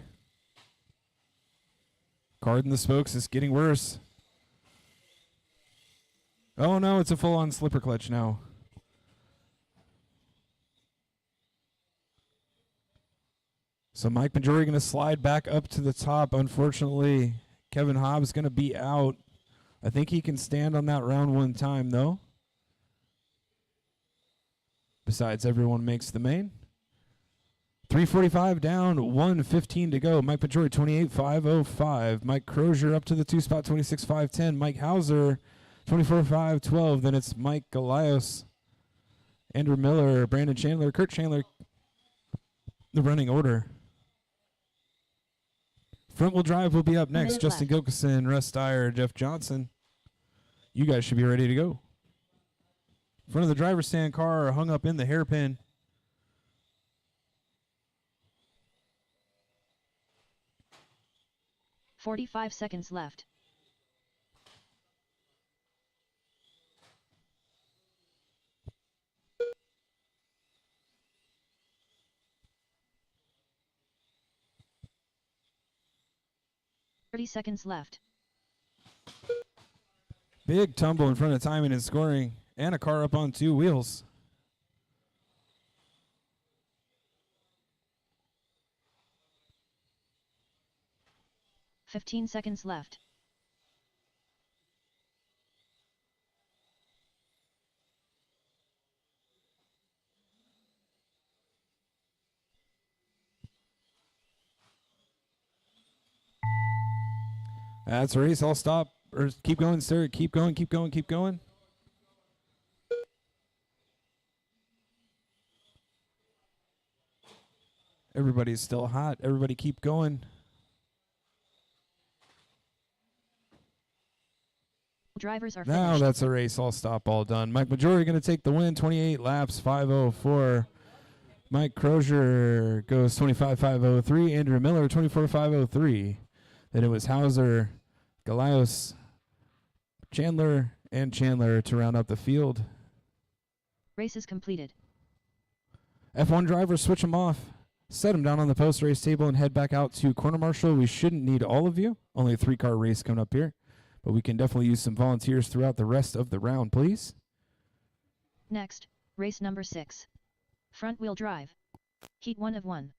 Card in the spokes is getting worse. Oh, no, it's a full-on slipper clutch now. So Mike Majori going to slide back up to the top. Unfortunately, Kevin Hobbs going to be out. I think he can stand on that round 1 time, though. Besides, everyone makes the main. 3:45 down, 1:15 to go. Mike Majori, 28.505. Mike Crozier up to the 2 spot, 26.510. Mike Hauser, 24.512. Then it's Mike Galios, Andrew Miller, Brandon Chandler, Kurt Chandler. The running order. Front wheel drive will be up next. Justin Gilkison, Russ Dyer, Jeff Johnson. You guys should be ready to go. Front of the driver's stand car hung up in the hairpin. "45 seconds left. "30 seconds left. Big tumble in front of timing and scoring, and a car up on 2 wheels. "15 seconds left. That's a race. I'll stop. Or keep going, sir. Keep going, keep going, keep going. Everybody's still hot. Everybody keep going. Drivers are Now finished. that's a race. I'll stop. All done. Mike Majori going to take the win. 28 laps, 5:04. Mike Crozier goes 25.503. Andrew Miller, 24.503. Then it was Hauser, Galios, Chandler, and Chandler to round up the field. Race is completed. F1 drivers, switch them off. Set them down on the post-race table and head back out to Corner Marshal. We shouldn't need all of you. Only a 3-car race coming up here. But we can definitely use some volunteers throughout the rest of the round, please. Next, race number 6. Front-wheel drive. Heat 1 of 1.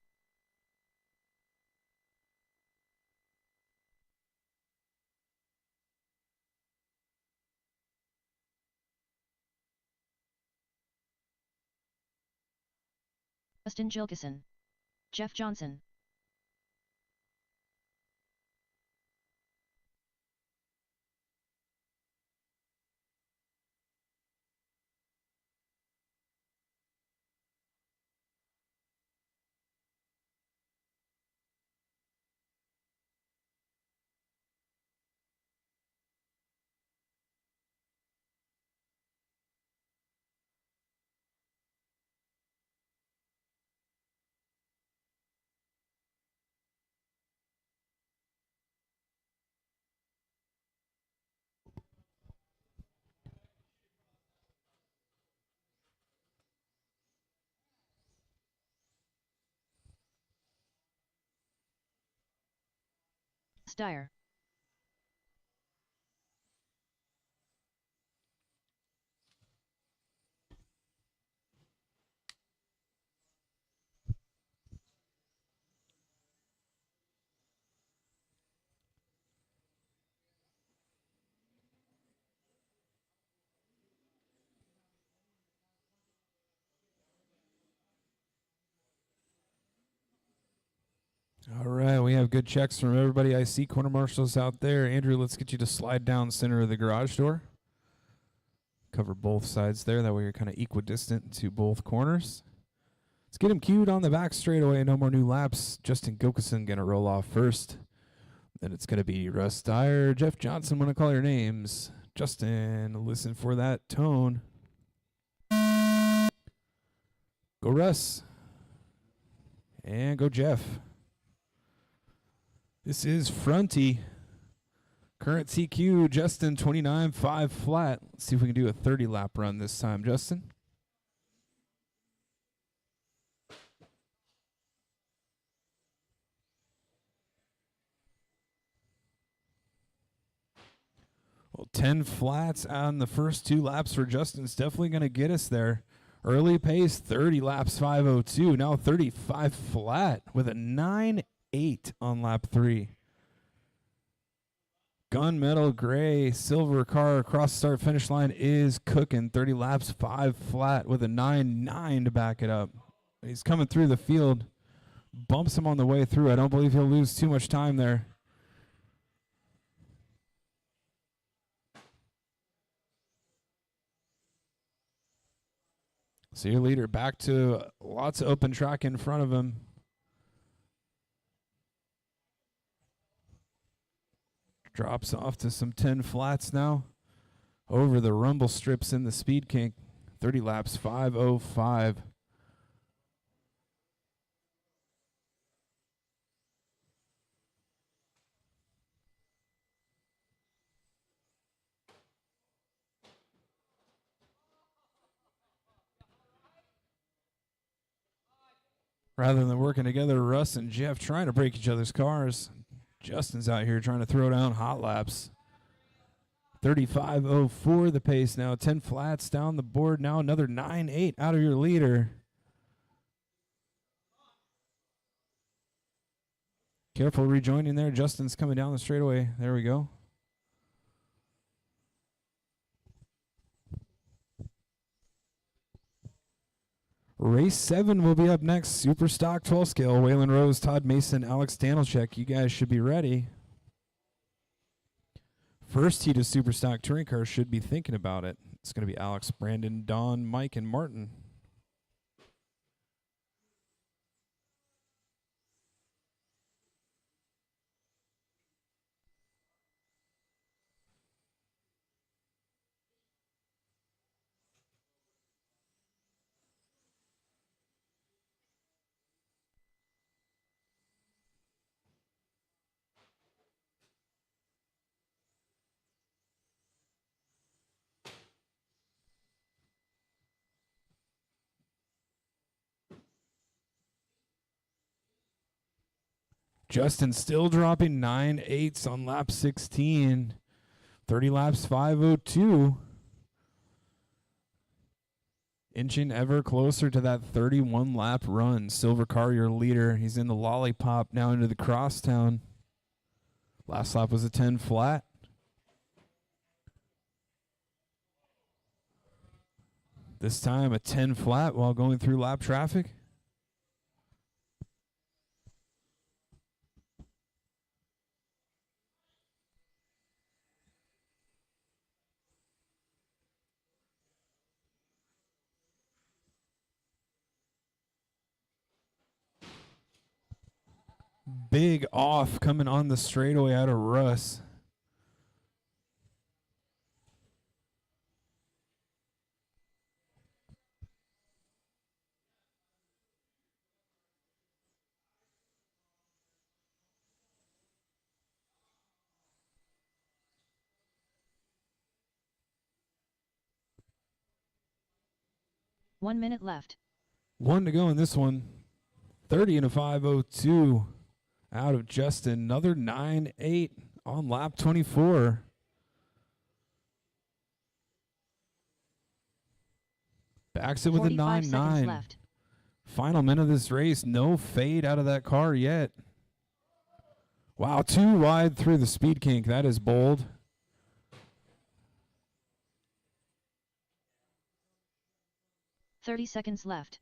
Justin Gilkison, Jeff Johnson. Steyer. All right, we have good checks from everybody. I see corner marshals out there. Andrew, let's get you to slide down center of the garage door. Cover both sides there. That way you're kind of equidistant to both corners. Let's get him cued on the back straightaway. No more new laps. Justin Gilkison going to roll off first. Then it's going to be Russ Dyer, Jeff Johnson. Want to call your names. Justin, listen for that tone. Go Russ. And go Jeff. This is Fronty. Current TQ, Justin, 29.5 flat. Let's see if we can do a 30-lap run this time, Justin. Well, 10 flats on the first 2 laps for Justin's definitely going to get us there. Early pace, 30 laps, 5:02. Now 35 flat with a 9.8 on lap 3. Gunmetal gray silver car across start finish line is cooking. 30 laps, 5 flat with a 9.9 to back it up. He's coming through the field. Bumps him on the way through. I don't believe he'll lose too much time there. So your leader back to lots of open track in front of him. Drops off to some 10 flats now. Over the rumble strips in the Speed King. 30 laps, 5:05. Rather than working together, Russ and Jeff trying to break each other's cars. Justin's out here trying to throw down hot laps. 35.04 the pace now. 10 flats down the board now. Another 9.8 out of your leader. Careful rejoining there. Justin's coming down the straightaway. There we go. Race 7 will be up next. Super Stock 12 scale. Waylon Rose, Todd Mason, Alex Danilchek. You guys should be ready. First heat of Super Stock touring cars should be thinking about it. It's going to be Alex, Brandon, Don, Mike, and Martin. Justin still dropping 9.8s on lap 16. 30 laps, 5:02. Inching ever closer to that 31 lap run. Silver car, your leader. He's in the lollipop now into the crosstown. Last lap was a 10 flat. This time a 10 flat while going through lap traffic. Big off coming on the straightaway out of Russ. One minute left. One to go in this one. 30 and a 5:02 out of Justin. Another 9-8 on lap 24. Backs it with a 9-9. Left. Final minute of this race. No fade out of that car yet. Wow, too wide through the speed kink. That is bold. $30 left.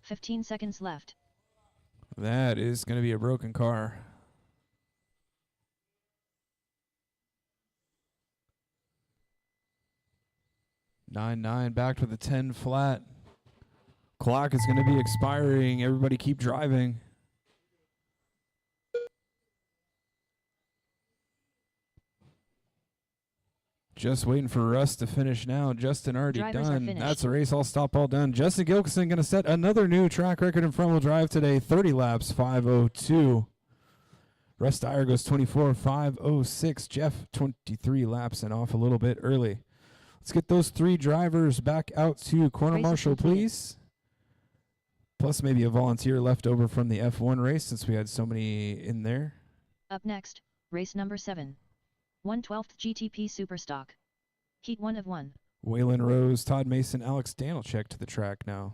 $15 left. That is going to be a broken car. Nine backed with a 10 flat. Clock is going to be expiring. Everybody keep driving. Just waiting for Russ to finish now. Justin already done. That's a race all stop all done. Justin Gilkison going to set another new track record in front wheel drive today. 30 laps, 5:02. Russ Dyer goes 24, 5:06. Jeff 23 laps and off a little bit early. Let's get those three drivers back out to corner marshal, please. Plus maybe a volunteer left over from the F1 race since we had so many in there. Up next, race number 7. 1/12th GTP Superstock. Heat 1 of 1. Waylon Rose, Todd Mason, Alex Danilchek to the track now.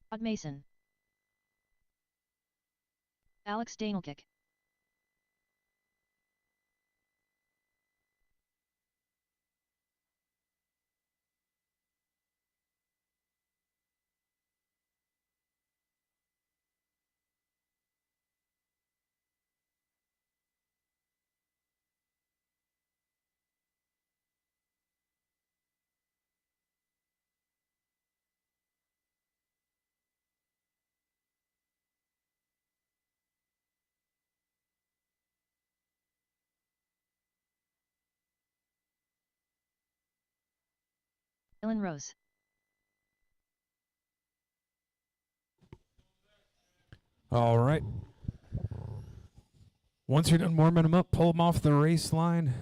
Todd Mason. Alex Danilchek. Waylon Rose. All right. Once you're done warming them up, pull them off the race line.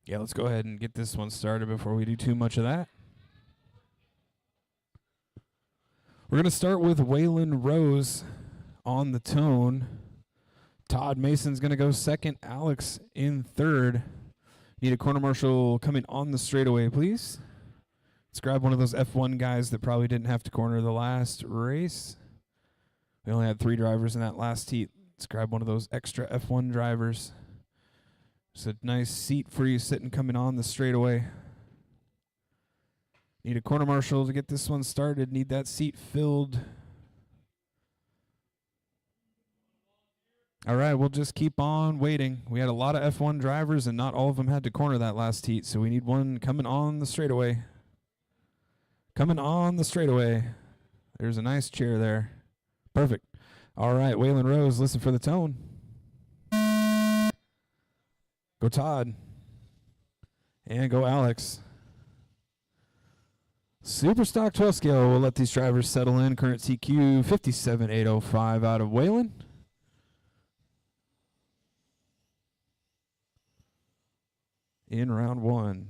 Yeah, let's go ahead and get this one started before we do too much of that. We're going to start with Waylon Rose on the tone. Todd Mason's going to go second. Alex in third. Need a corner marshal coming on the straightaway, please. Let's grab one of those F1 guys that probably didn't have to corner the last race. We only had 3 drivers in that last heat. Let's grab one of those extra F1 drivers. It's a nice seat for you sitting coming on the straightaway. Need a corner marshal to get this one started. Need that seat filled. All right, we'll just keep on waiting. We had a lot of F1 drivers, and not all of them had to corner that last heat, so we need one coming on the straightaway. Coming on the straightaway. There's a nice chair there. Perfect. All right, Waylon Rose, listen for the tone. Go Todd. And go Alex. Superstock 12 scale. We'll let these drivers settle in. Current TQ 57,805 out of Whalen. In round one.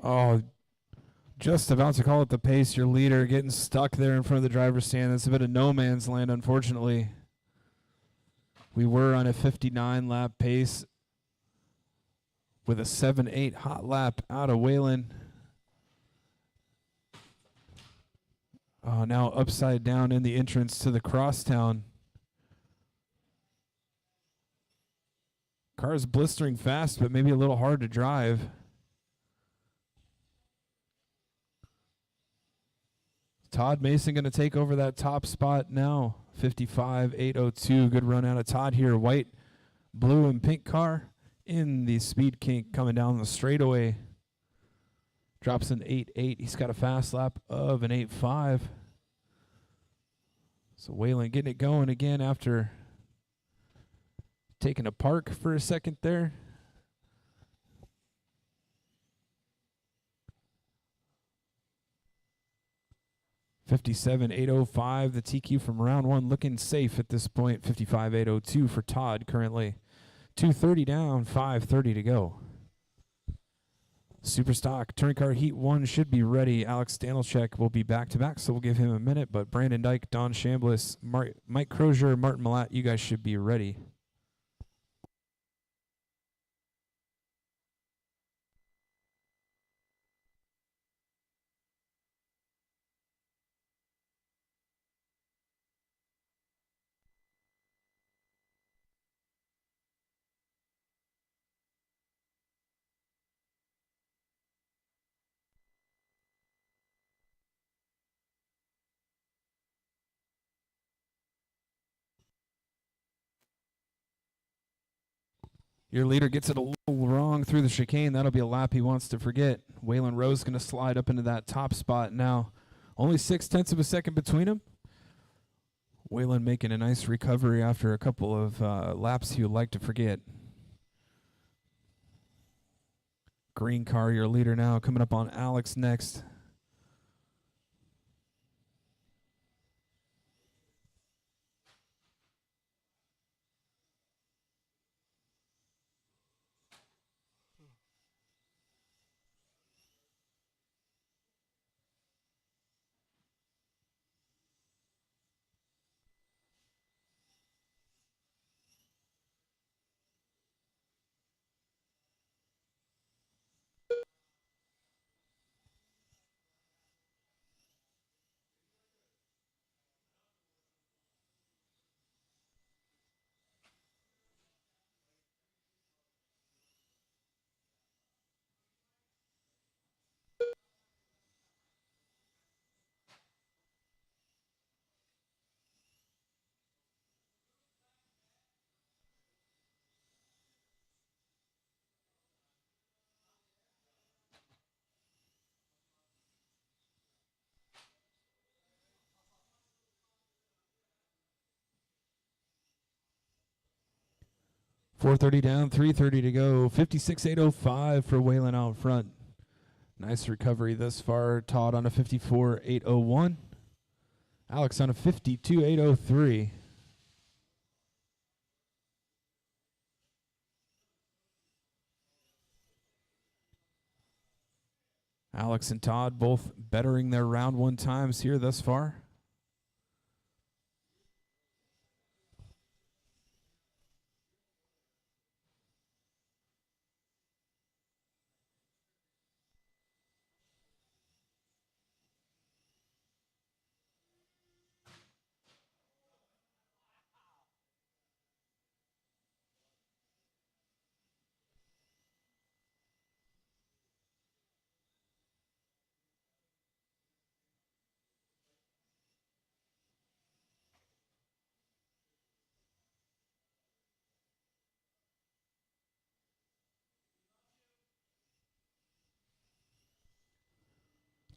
Oh, just about to call it the pace. Your leader getting stuck there in front of the driver's stand. That's a bit of no man's land, unfortunately. We were on a 59 lap pace with a 7-8 hot lap out of Whalen. Oh, now upside down in the entrance to the crosstown. Car's blistering fast, but maybe a little hard to drive. Todd Mason going to take over that top spot now. 55,802. Good run out of Todd here. White, blue, and pink car in the speed kink coming down the straightaway. Drops an 8.8. He's got a fast lap of an 8.5. So Whalen getting it going again after taking a park for a second there. $57,805, the TQ from round one, looking safe at this point. $55,802 for Todd currently. 2:30 down, 5:30 to go. Superstock touring car heat one should be ready. Alex Stanilchek will be back to back, so we'll give him a minute. But Brandon Dyke, Don Chambliss, Mike Crozier, Martin Malat, you guys should be ready. Your leader gets it a little wrong through the chicane. That'll be a lap he wants to forget. Waylon Rose going to slide up into that top spot now. Only 0.6 of a second between them. Waylon making a nice recovery after a couple of laps he would like to forget. Green car, your leader now, coming up on Alex next. .430 down, 3:30 to go. 56,805 for Waylon out front. Nice recovery thus far. Todd on a 54,801. Alex on a 52,803. Alex and Todd both bettering their round one times here thus far.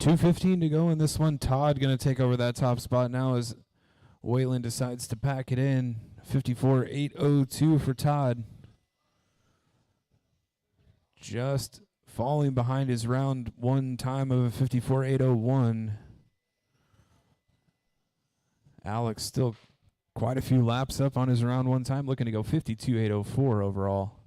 2:15 to go in this one. Todd going to take over that top spot now as Waylon decides to pack it in. 54.802 for Todd. Just falling behind his round one time of 54.801. Alex still quite a few laps up on his round one time, looking to go 52.804 overall.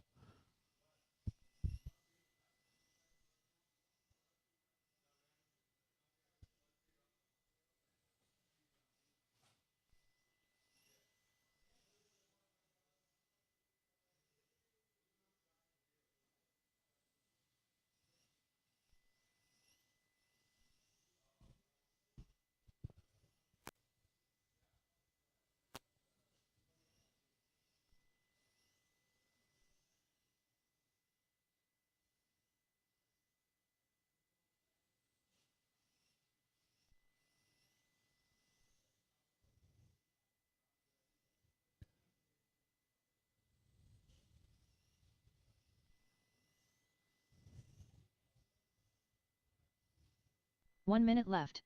One minute left.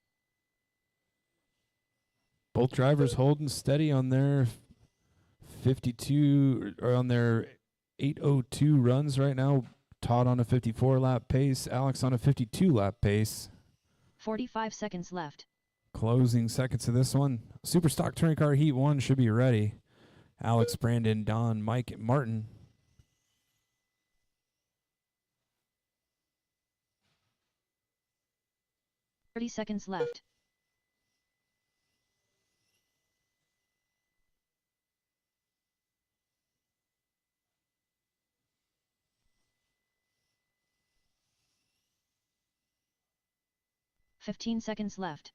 Both drivers holding steady on their 52 or on their 802 runs right now. Todd on a 54 lap pace, Alex on a 52 lap pace. 45 seconds left. Closing seconds of this one. Superstock Touring Car Heat 1 should be ready. Alex, Brandon, Don, Mike, Martin. Seconds left. Fifteen seconds left.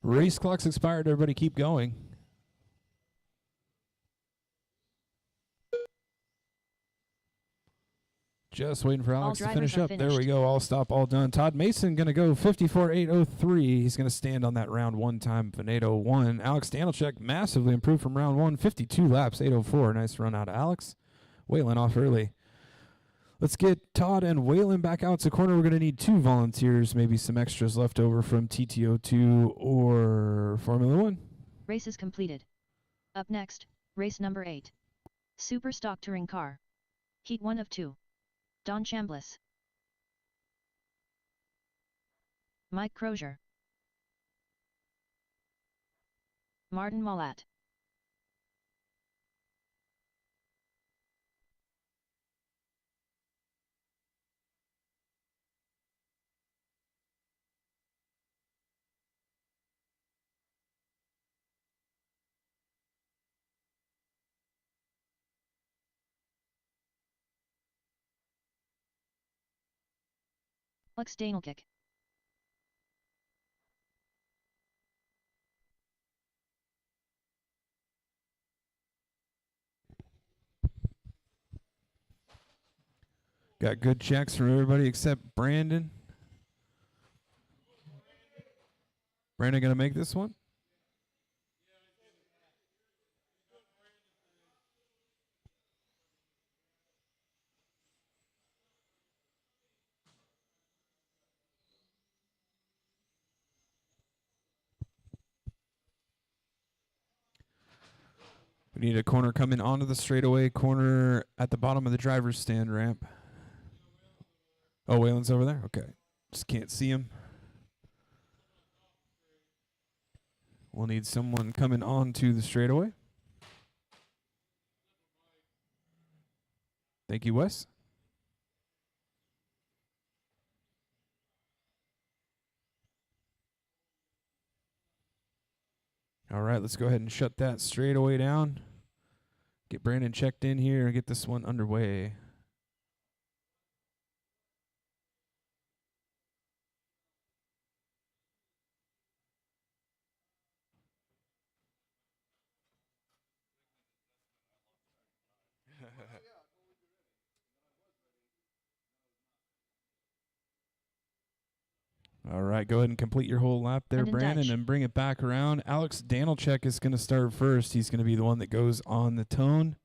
Race clock's expired. Everybody keep going. Just waiting for Alex to finish up. There we go. All stop, all done. Todd Mason going to go 54.803. He's going to stand on that round one time of an 801. Alex Danilchuk massively improved from round one. 52 laps, 804. Nice run out of Alex. Waylon off early. Let's get Todd and Waylon back out to corner. We're going to need 2 volunteers, maybe some extras left over from TTO2 or Formula 1. Race is completed. Up next, race number 8. Super Stock Touring Car. Heat 1 of 2. Don Chambliss, Mike Crozier, Martin Mallat. Alex Danilchuk. Got good checks from everybody except Brandon. Brandon going to make this one? We need a corner coming onto the straightaway, corner at the bottom of the driver's stand ramp. Oh, Waylon's over there? Okay. Just can't see him. We'll need someone coming onto the straightaway. Thank you, Wes. All right, let's go ahead and shut that straightaway down. Get Brandon checked in here and get this one underway. All right, go ahead and complete your whole lap there, Brandon, Deitch. and bring it back around. Alex Danilchek is going to start first. He's going to be the one that goes on the tone.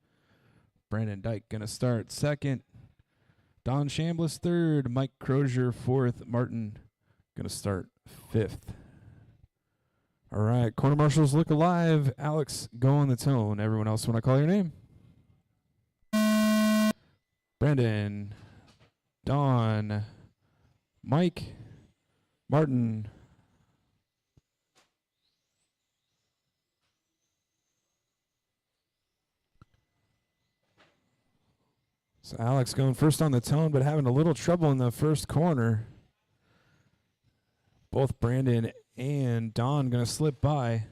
Brandon Dyke going to start second. Don Chambliss third. Mike Crozier fourth. Martin going to start fifth. All right, corner marshals look alive. Alex, go on the tone. Everyone else, when I call your name. Brandon, Don, Mike, Martin. So Alex going first on the tone, but having a little trouble in the first corner. Both Brandon and Don going to slip by.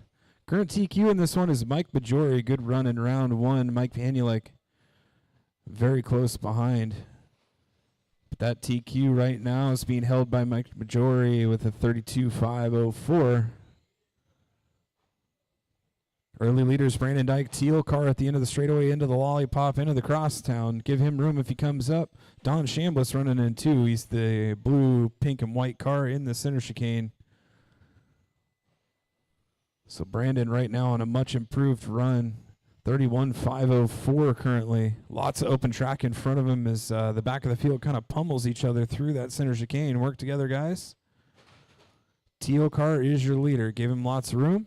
Current TQ in this one is Mike Bajori. Good run in round one. Mike Panulik very close behind. But that TQ right now is being held by Mike Bajori with a 32.504. Early leaders, Brandon Dyke, teal car at the end of the straightaway, into the lollipop, into the crosstown. Give him room if he comes up. Don Chambliss running in two. He's the blue, pink, and white car in the center chicane. So Brandon right now on a much improved run. 31.504 currently. Lots of open track in front of him as the back of the field kind of pummels each other through that center chicane. Work together, guys. Teal car is your leader. Give him lots of room.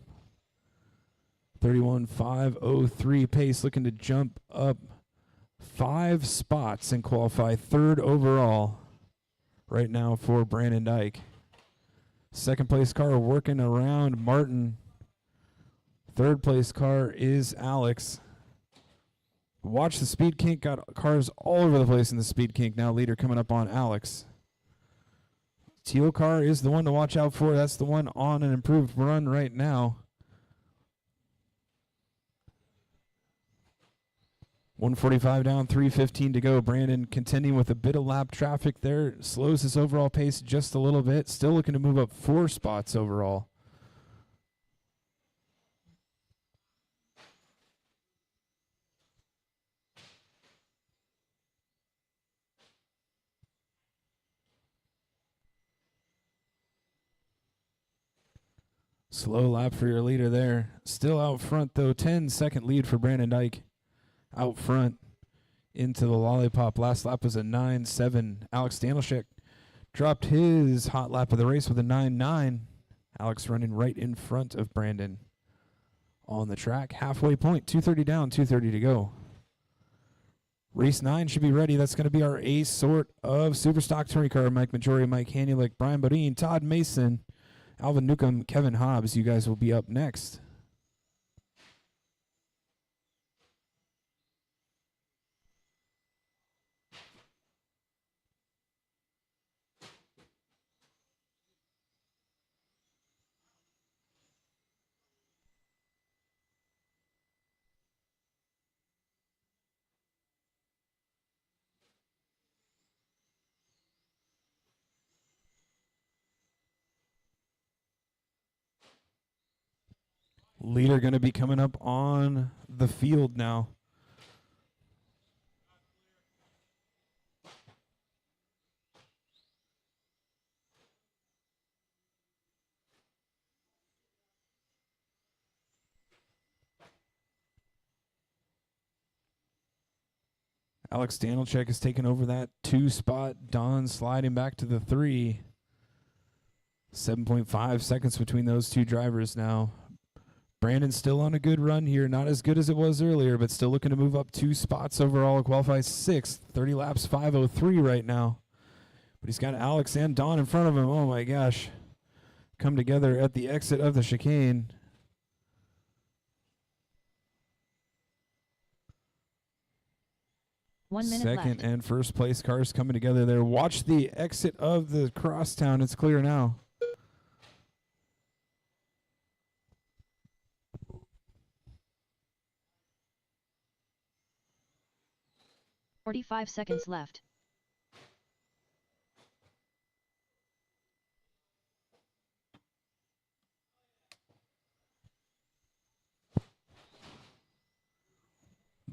31.503 pace, looking to jump up 5 spots and qualify third overall right now for Brandon Dyke. Second place car working around Martin. Third place car is Alex. Watch the Speed Kink, got cars all over the place in the Speed Kink. Now leader coming up on Alex. Teal car is the one to watch out for. That's the one on an improved run right now. 145 down, 3:15 to go. Brandon contending with a bit of lap traffic there. Slows his overall pace just a little bit. Still looking to move up 4 spots overall. Slow lap for your leader there. Still out front, though. 10-second lead for Brandon Dyke. Out front into the lollipop. Last lap was a 9.7. Alex Danilchek dropped his hot lap of the race with a 9.9. Alex running right in front of Brandon on the track. Halfway point, 2:30 down, 2:30 to go. Race 9 should be ready. That's going to be our A sort of super stock touring car. Mike Bajori, Mike Hanulik, Brian Bodine, Todd Mason, Alvin Newcomb, Kevin Hobbs. You guys will be up next. Leader going to be coming up on the field now. Alex Danilchek has taken over that 2 spot. Don sliding back to the 3. 7.5 seconds between those two drivers now. Brandon's still on a good run here. Not as good as it was earlier, but still looking to move up 2 spots overall. Qualifies 6th. 30 laps, 5:03 right now. But he's got Alex and Don in front of him. Oh, my gosh. Come together at the exit of the chicane. Second and first place cars coming together there. Watch the exit of the crosstown. It's clear now. "45 seconds left.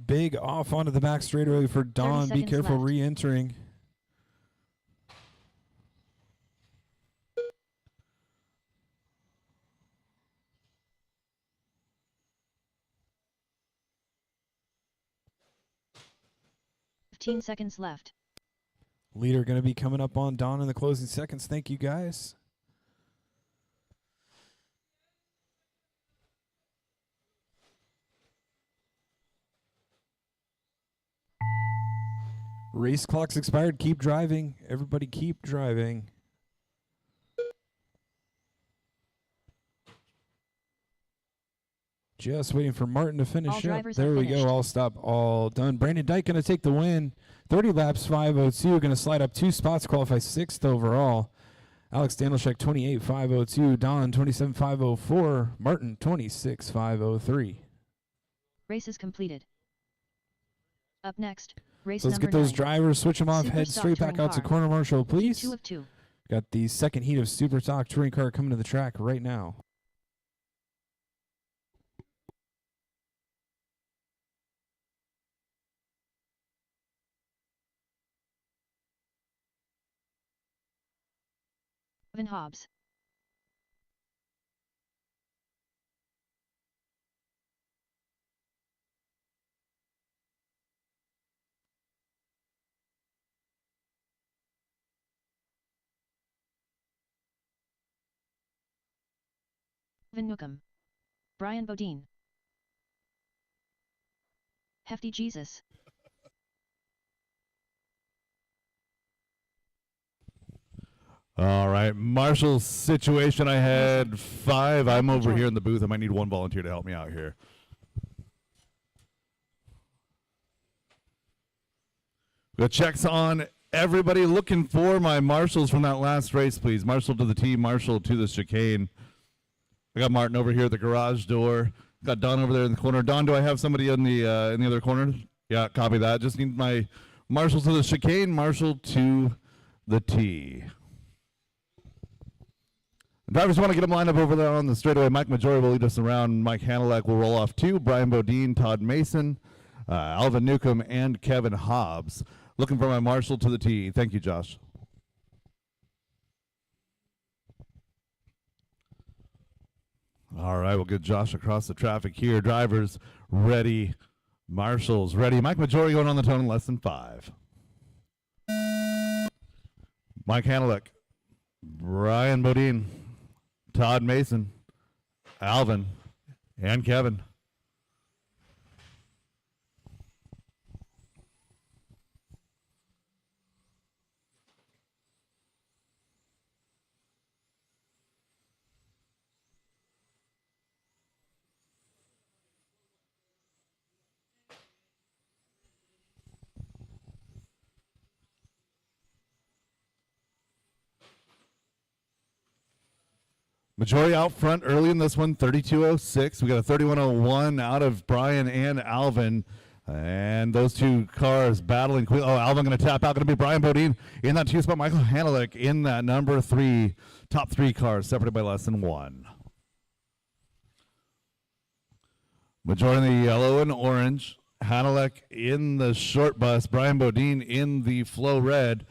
Big off onto the back straightaway for Don. Be careful re-entering. 15 seconds left. Leader going to be coming up on Don in the closing seconds. Thank you, guys. Race clock's expired. Keep driving. Everybody keep driving. Just waiting for Martin to finish up. There we go. All stop, all done. Brandon Dyke going to take the win. 30 laps, 5:02. Going to slide up 2 spots, qualify 6th overall. Alex Danilchek, 28.502. Don, 27.504. Martin, 26.503. Race is completed. Up next, race so let's number get those 9. drivers, switch them off, Super head Stock straight back Touring out to Car. corner marshal, please. 2 of 2. Got the second heat of Super Stock Touring Car coming to the track right now. Kevin Hobbs. Van Newcomb. Brian Bodine. Hefty Jesus. All right, Marshall's situation. I had 5. I'm over here in the booth. I might need 1 volunteer to help me out here. The checks on everybody. Looking for my marshals from that last race, please. Marshall to the team, Marshall to the chicane. I got Martin over here at the garage door. Got Don over there in the corner. Don, do I have somebody in the other corner? Yeah, copy that. Just need my marshal to the chicane, Marshall to the tee. Drivers want to get them lined up over there on the straightaway. Mike Majori will lead us around. Mike Hanelek will roll off 2. Brian Bodine, Todd Mason, Alvin Newcomb, and Kevin Hobbs. Looking for my marshal to the tee. Thank you, Josh. All right, we'll get Josh across the traffic here. Drivers ready. Marshals ready. Mike Majori going on the tone in less than 5. Mike Hanelek, Brian Bodine, Todd Mason, Alvin, and Kevin. Majori out front early in this one, 32.06. We got a 31.01 out of Brian and Alvin. And those 2 cars battling. Oh, Alvin going to tap out. Going to be Brian Bodine in that 2 spot. Michael Hanelek in that number 3. Top 3 cars separated by less than 1. Majori in the yellow and orange. Hanelek in the short bus. Brian Bodine in the flow red.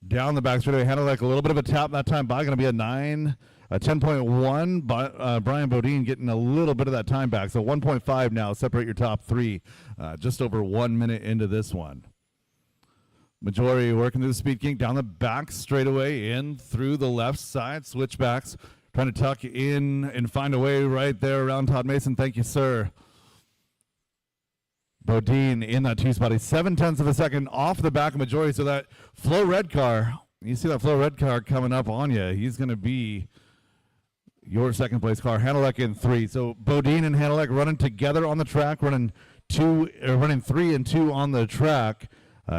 Down the back straightaway. Hanelek a little bit of a tap that time by. Going to be a 10.1. Brian Bodine getting a little bit of that time back. So 1.5 now. Separate your top 3. Just over 1 minute into this one. Majori working through the speed kink down the back straightaway in through the left side. Switchbacks. Trying to tuck in and find a way right there around Todd Mason. Thank you, sir. Bodine in that 2 spot. He's 7/10 of a second off the back of Majori. So that Flow Red car, you see that Flow Red car coming up on you. He's going to be your second place car. Hanelek in 3. So Bodine and Hanelek running together on the track, running 3 and 2 on the track,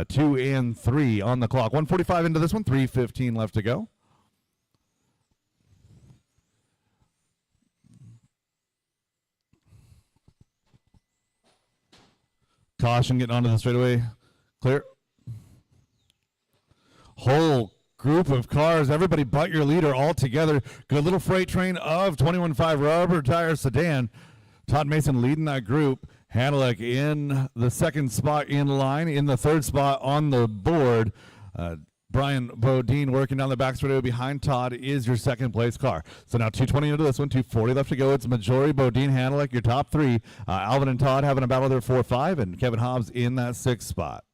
2 and 3 on the clock. 1:45 into this one, 3:15 left to go. Caution getting onto the straightaway. Clear. Whole group of cars, everybody but your leader all together. Good little freight train of 21.5 rubber tire sedan. Todd Mason leading that group. Hanelek in the 2nd spot in line. In the 3rd spot on the board, Brian Bodine working down the back straightaway behind Todd is your 2nd place car. So now 2:20 into this one, 2:40 left to go. It's Majori, Bodine, Hanelek, your top 3. Alvin and Todd having a battle there 4-5, and Kevin Hobbs in that 6th spot.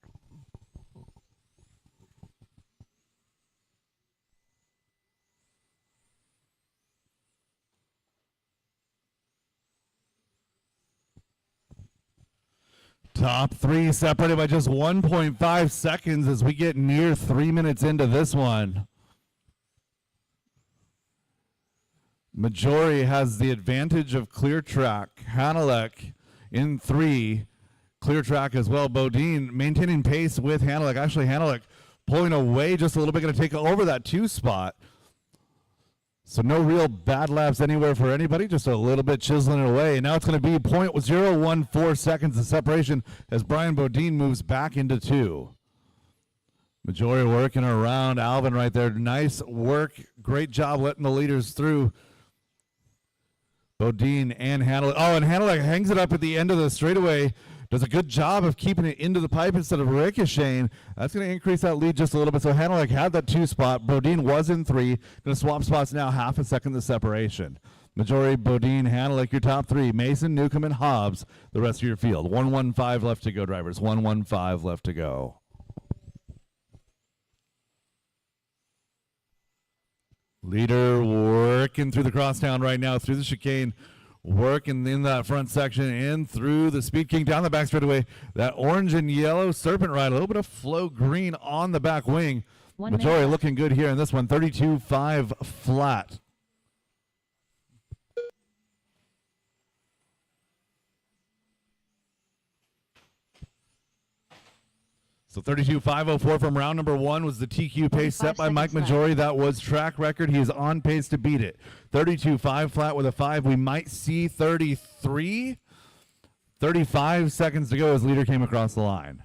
Top three separated by just 1.5 seconds as we get near 3 minutes into this one. Majori has the advantage of clear track. Hanalek in 3. Clear track as well. Bodine maintaining pace with Hanalek. Actually, Hanalek pulling away just a little bit, going to take over that 2 spot. So no real bad laps anywhere for anybody, just a little bit chiseling it away. Now it's going to be 0.014 seconds of separation as Brian Bodine moves back into 2. Majori working around Alvin right there. Nice work. Great job letting the leaders through. Bodine and Hanalek. Oh, and Hanalek hangs it up at the end of the straightaway. Does a good job of keeping it into the pipe instead of ricocheting. That's going to increase that lead just a little bit. So Hanalek had that 2 spot. Bodine was in 3. Going to swap spots now, half a second the separation. Majori, Bodine, Hanalek, your top 3. Mason, Newcomb, and Hobbs, the rest of your field. 1:15 left to go, drivers. 1:15 left to go. Leader working through the crosstown right now, through the chicane, working in that front section and through the Speed King down the back straightaway. That orange and yellow Serpent Ride, a little bit of flow green on the back wing. Majori looking good here in this one, 32.5 flat. So 32.504 from round number 1 was the TQ pace set by Mike Majori. That was track record. He is on pace to beat it. 32.5 flat with a 5. We might see 33. 35 seconds to go as leader came across the line.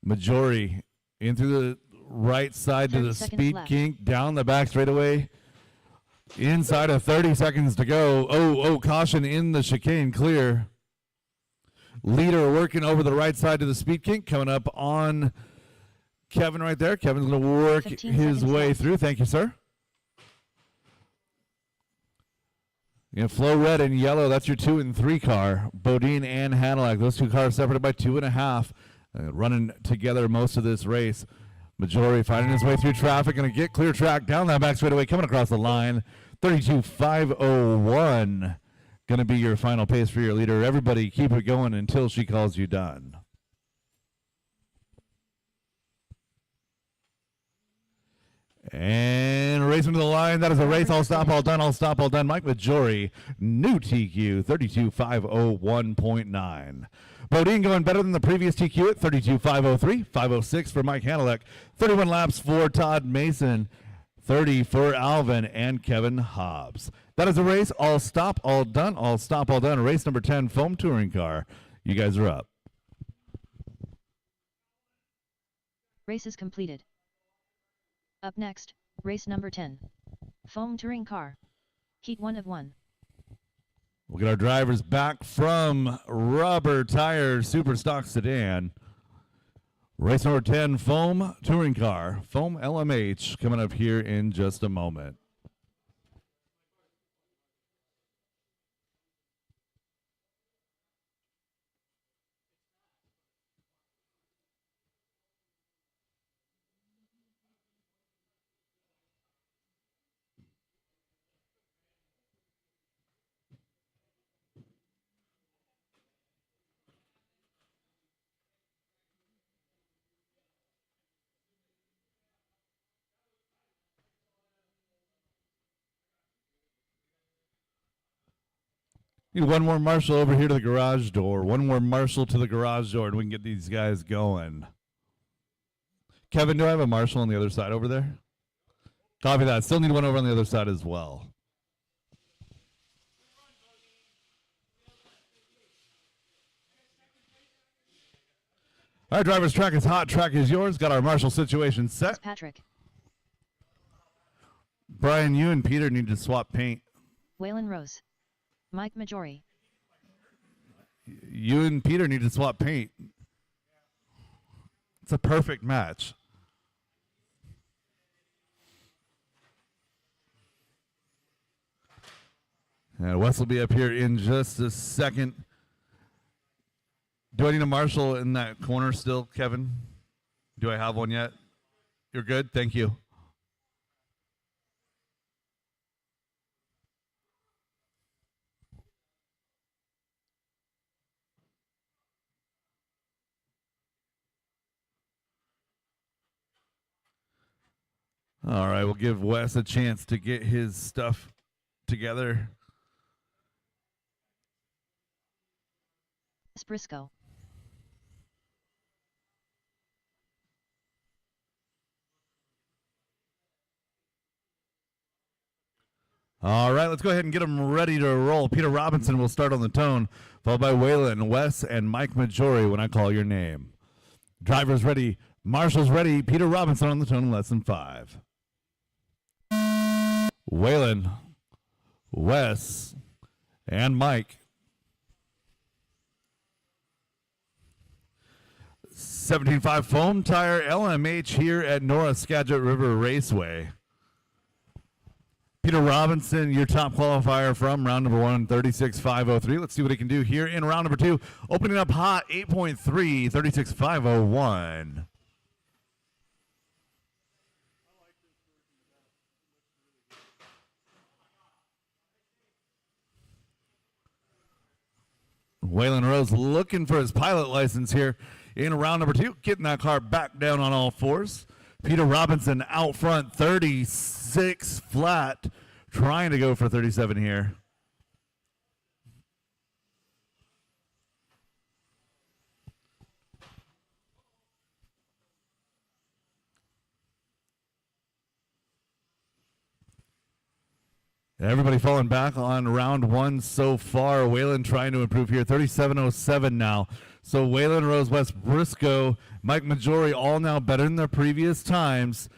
Majori in through the right side to the Speed King, down the back straightaway. Inside of 30 seconds to go. Oh, caution in the chicane, clear. Leader working over the right side to the Speed King, coming up on Kevin right there. Kevin's going to work his way through. Thank you, sir. Flow red and yellow, that's your 2 and 3 car. Bodine and Hanalek, those 2 cars separated by 2.5. Running together most of this race. Majori finding his way through traffic, going to get clear track down that back straightaway, coming across the line. 32.501. Going to be your final pace for your leader. Everybody keep it going until she calls you done. And racing to the line. That is a race. All stop, all done, all stop, all done. Mike Majori, new TQ, 32.501.9. Bodine going better than the previous TQ at 32.503. 506 for Mike Hanalek. 31 laps for Todd Mason. 30 for Alvin and Kevin Hobbs. That is a race. All stop, all done, all stop, all done. Race number 10, Foam Touring Car. You guys are up. Race is completed. Up next, race number 10. Foam Touring Car. Heat 1 of 1. We'll get our drivers back from Rubber Tire Super Stock Sedan. Race number 10, Foam Touring Car. Foam LMH coming up here in just a moment. Need one more marshal over here to the garage door. One more marshal to the garage door, and we can get these guys going. Kevin, do I have a marshal on the other side over there? Copy that. Still need one over on the other side as well. All right, drivers, track is hot. Track is yours. Got our marshal situation set. Patrick. Brian, you and Peter need to swap paint. Waylon Rose. Mike Majori. You and Peter need to swap paint. It's a perfect match. And Wes will be up here in just a second. Do I need a marshal in that corner still, Kevin? Do I have one yet? You're good? Thank you. All right, we'll give Wes a chance to get his stuff together. Briscoe. All right, let's go ahead and get them ready to roll. Peter Robinson will start on the tone, followed by Waylon, Wes, and Mike Majori when I call your name. Drivers ready, marshals ready, Peter Robinson on the tone in lesson 5. Waylon, Wes, and Mike. 17.5 foam tire LMH here at North Skagit River Raceway. Peter Robinson, your top qualifier from round number 1, 36.503. Let's see what he can do here in round number 2. Opening up hot, 8.3, 36.501. Waylon Rose looking for his pilot license here in round number 2. Getting that car back down on all fours. Peter Robinson out front, 36 flat, trying to go for 37 here. Everybody falling back on round 1 so far. Waylon trying to improve here, 37.07 now. So Waylon Rose, Wes Briscoe, Mike Majori, all now better than their previous times.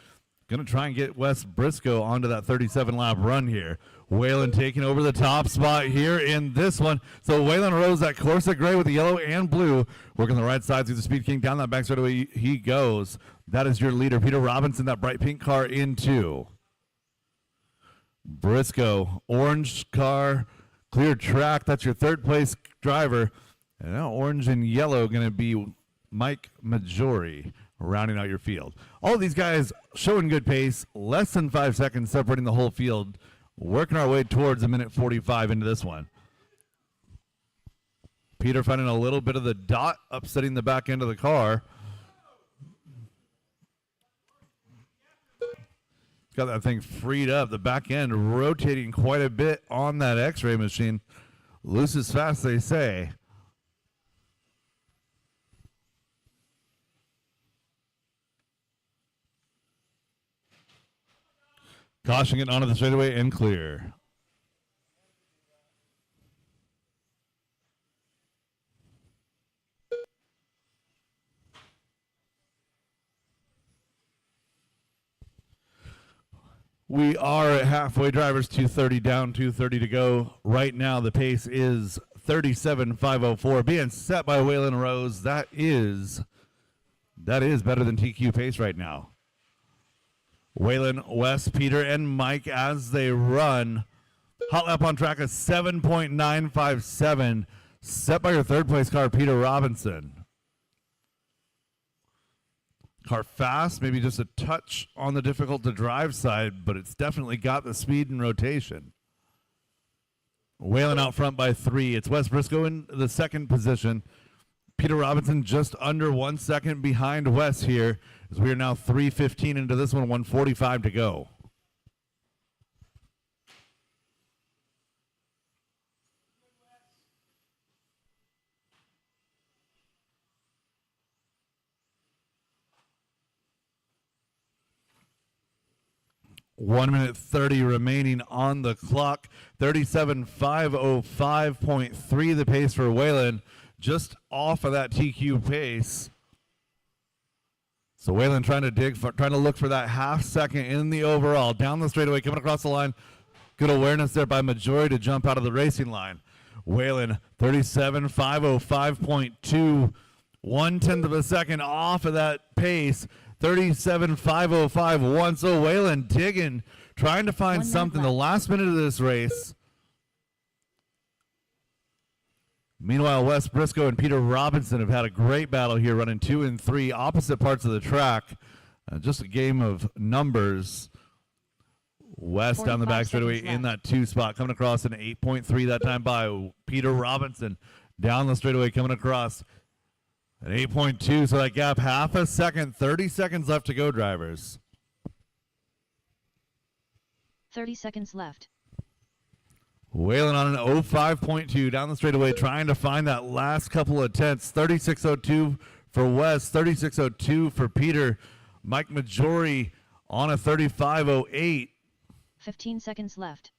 Going to try and get Wes Briscoe onto that 37-lap run here. Waylon taking over the top spot here in this one. So Waylon Rose, that Corsa gray with the yellow and blue, working the right side through the Speed King. Down that back straightaway he goes. That is your leader, Peter Robinson, that bright pink car in 2. Briscoe, orange car, clear track. That's your third place driver. And now orange and yellow going to be Mike Majori rounding out your field. All of these guys showing good pace, less than 5 seconds separating the whole field. Working our way towards a minute 45 into this one. Peter finding a little bit of the dot, upsetting the back end of the car. Got that thing freed up. The back end rotating quite a bit on that X-ray machine. Loose as fast, they say. Caution getting onto the straightaway and clear. We are at halfway, drivers. 2:30 down, 2:30 to go. Right now, the pace is 37.504, being set by Waylon Rose. That is better than TQ pace right now. Waylon, Wes, Peter, and Mike as they run. Hot lap on track is 7.957, set by your third place car, Peter Robinson. Car fast, maybe just a touch on the difficult to drive side, but it's definitely got the speed and rotation. Waylon out front by 3. It's Wes Briscoe in the second position. Peter Robinson just under 1 second behind Wes here, as we are now 3:15 into this one, 1:45 to go. One minute 30 remaining on the clock. 37.505.3 the pace for Waylon, just off of that TQ pace. So Waylon trying to look for that half second in the overall. Down the straightaway, coming across the line. Good awareness there by Majori to jump out of the racing line. Waylon, 37.505.2, 1/10 of a second off of that pace. 37.505.1. So Waylon digging, trying to find something the last minute of this race. Meanwhile, Wes Briscoe and Peter Robinson have had a great battle here, running 2 and 3, opposite parts of the track. Just a game of numbers. Wes down the back straightaway in that 2 spot, coming across an 8.3 that time by Peter Robinson. Down the straightaway, coming across an 8.2, so that gap half a second, 30 seconds left to go, drivers. 30 seconds left. Whalen on an 05.2 down the straightaway, trying to find that last couple of tenths. 36.02 for Wes, 36.02 for Peter. Mike Majori on a 35.08. 15 seconds left.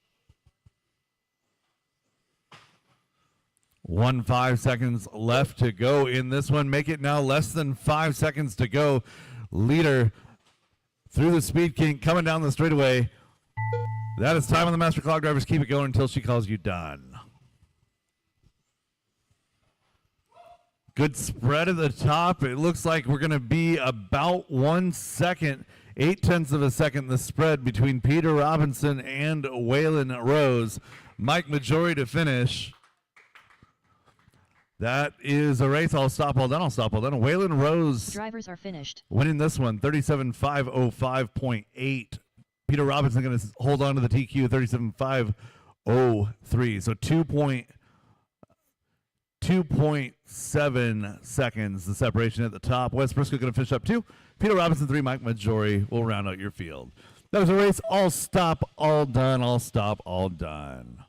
5 seconds left to go in this one. Make it now less than 5 seconds to go. Leader through the speed kink, coming down the straightaway. That is time on the master clock. Drivers, keep it going until she calls you done. Good spread at the top. It looks like we're going to be about 1 second, 0.8 of a second, the spread between Peter Robinson and Whalen Rose. Mike Majori to finish. That is a race. I'll stop all done. I'll stop all done. Whalen Rose. Drivers are finished. Winning this one, 37.505.8. Peter Robinson going to hold on to the TQ, 37.503. So 2.7 seconds, the separation at the top. Wes Briscoe going to finish up 2. Peter Robinson 3. Mike Majori will round out your field. That was a race. All stop, all done. All stop, all done.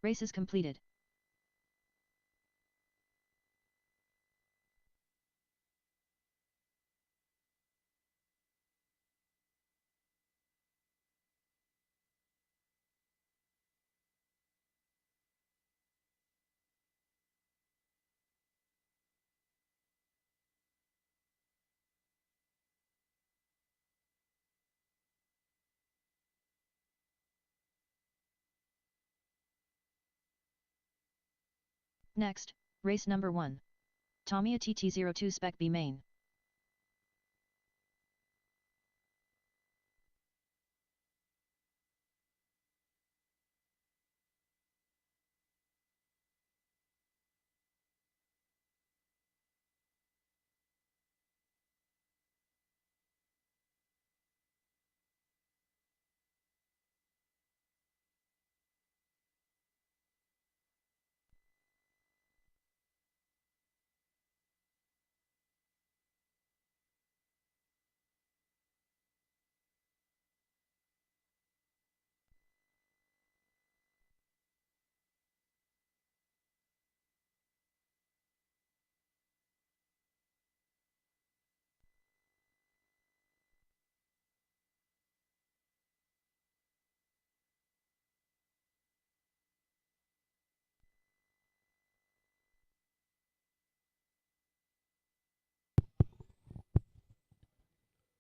Race is completed. Next, race number 1. Tamiya TT02 Spec B main.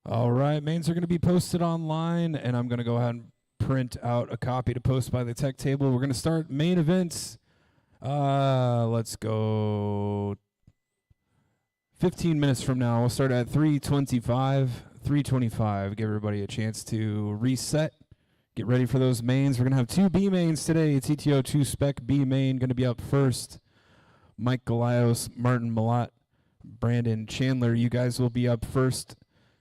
All right, mains are going to be posted online, and I'm going to go ahead and print out a copy to post by the tech table. We're going to start main events. Let's go 15 minutes from now. We'll start at 3:25. 3:25. Give everybody a chance to reset. Get ready for those mains. We're going to have 2 B mains today. TT02 Spec B main going to be up first. Mike Golios, Martin Malott, Brandon Chandler. You guys will be up first.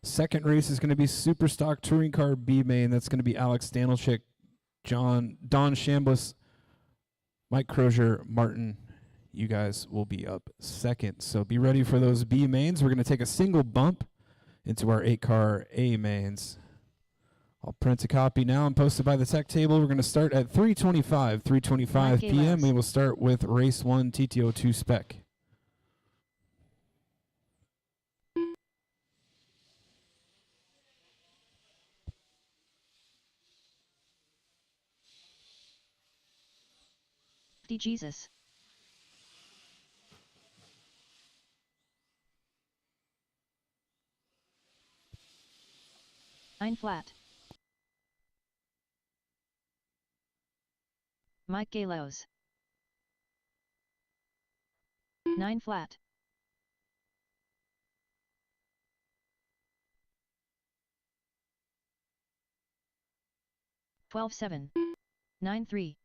Second race is going to be Super Stock Touring Car B main. That's going to be Alex Stanilchik, Don Chambliss, Mike Crozier, Martin. You guys will be up second. So be ready for those B mains. We're going to take a single bump into our 8-car A mains. I'll print a copy now and post it by the tech table. We're going to start at 3:25 p.m. We will start with race 1 TT02 Spec. 50 Jesus. 9 flat. Mike Galos. 9 flat. 12-7. 9-3.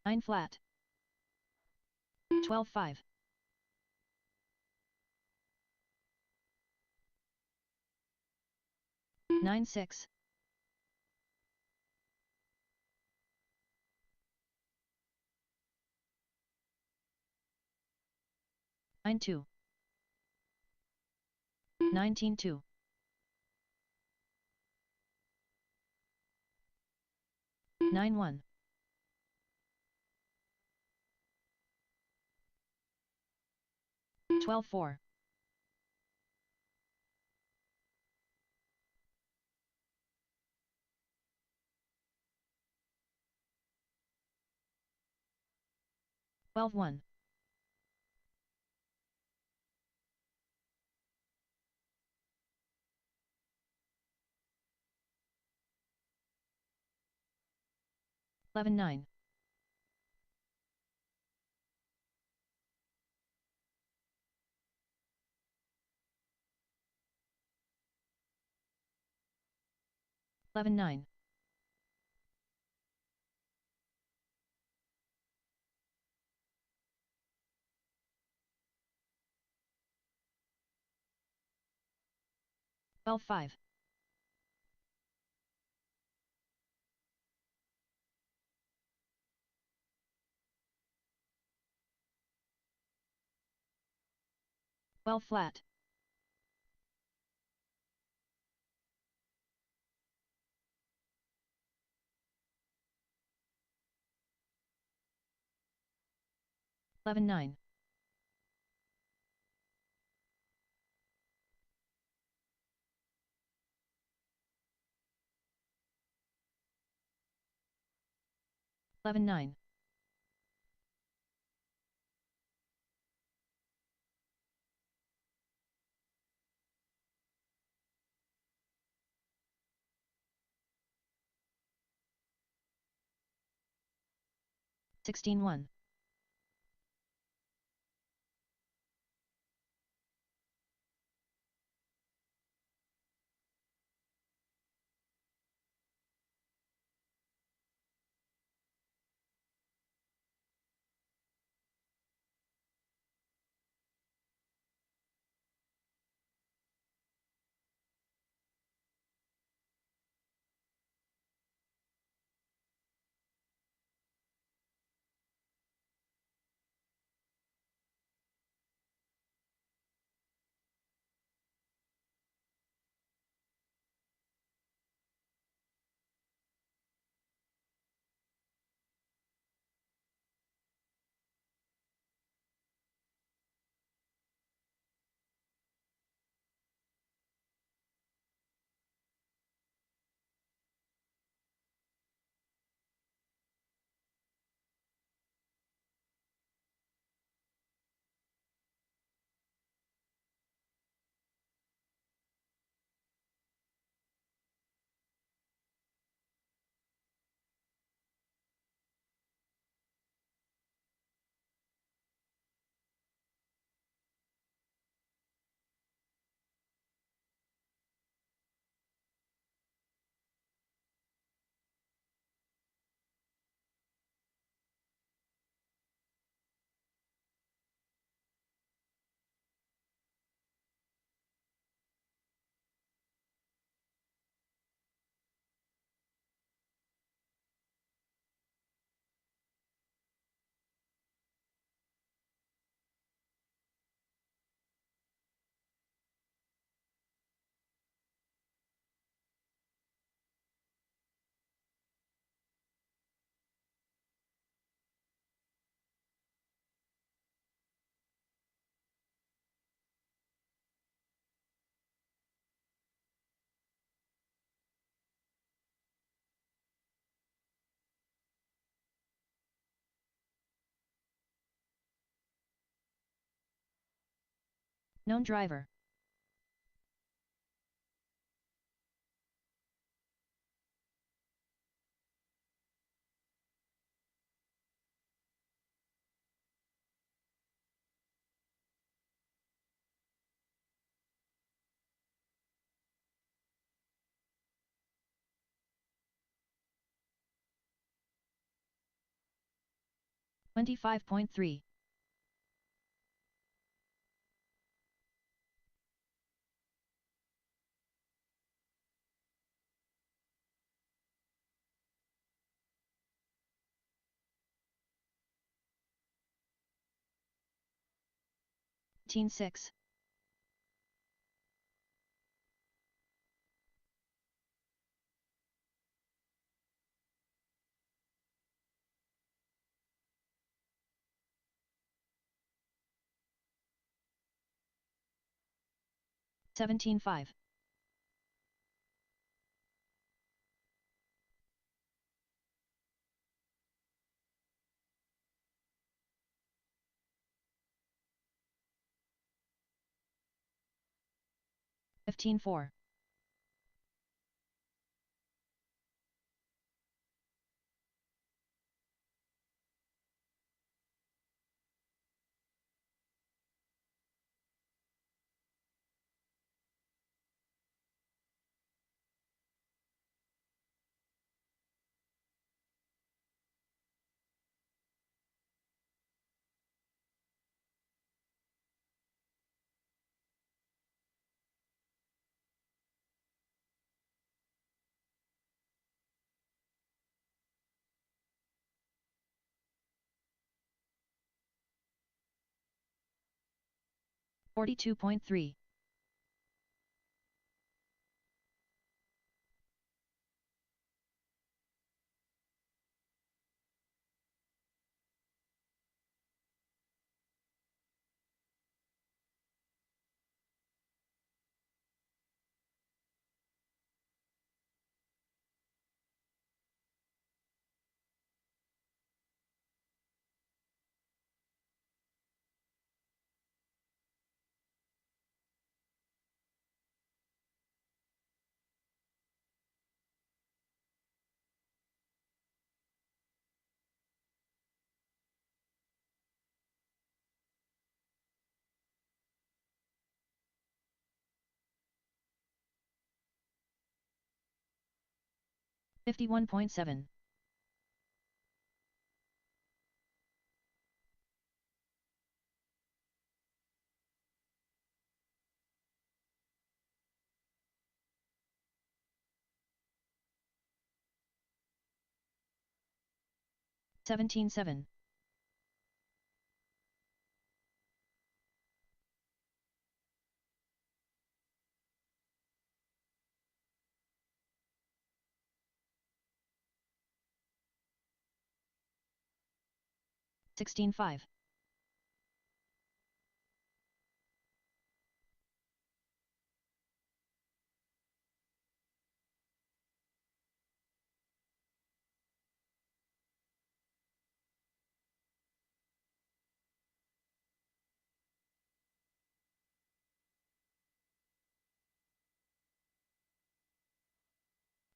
9 flat. 12-5. 9-6. 9-2. 19-2. 9-1. 12-4. 12-1. 11-9. 11-9. 12-5. 12 flat. 11-9. 11-9. 16-1. Known driver. $25.3. Teen 6. $17.5. $15.4. $42.3. $51.7. $17.7. $16.5.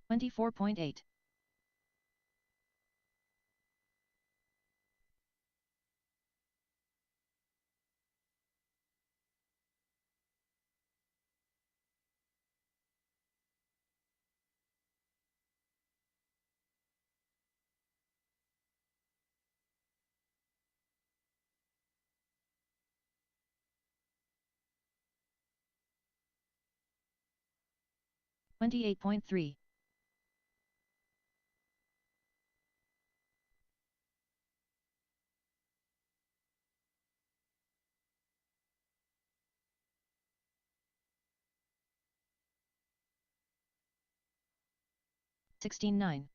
$24.8. $28.3. $16.9.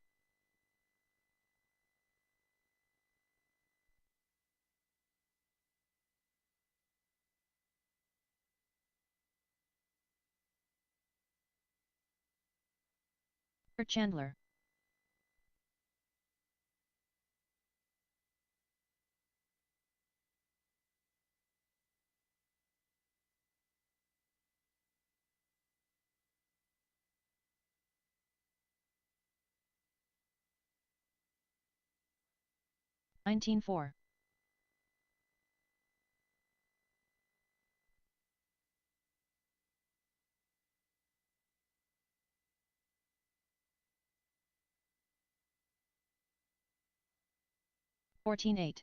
Kurt Chandler. 19-4. 14-8.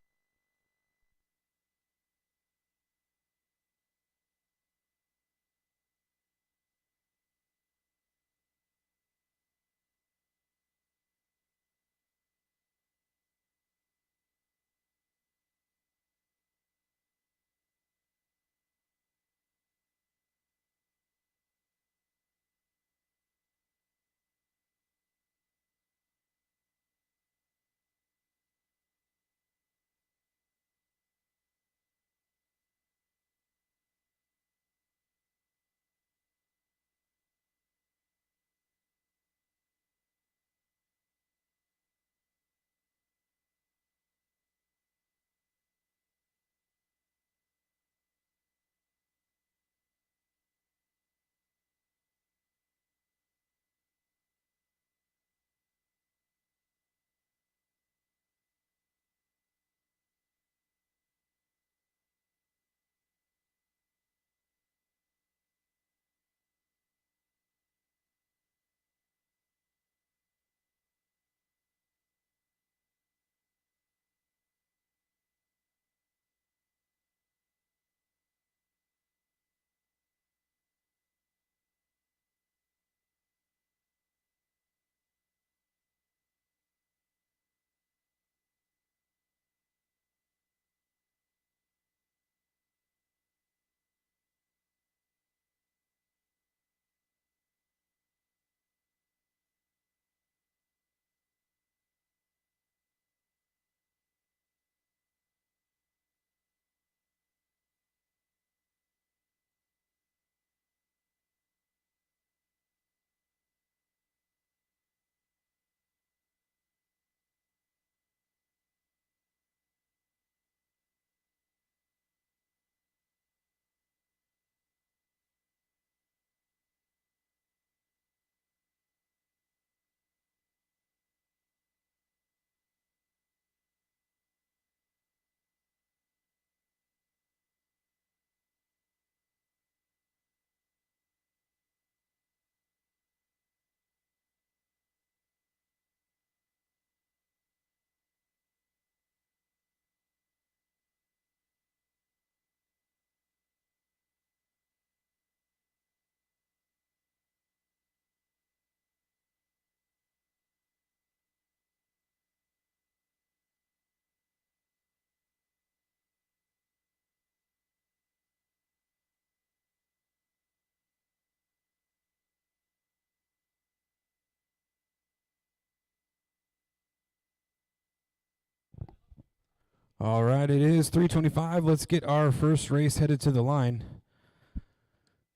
All right, it is 3:25. Let's get our first race headed to the line.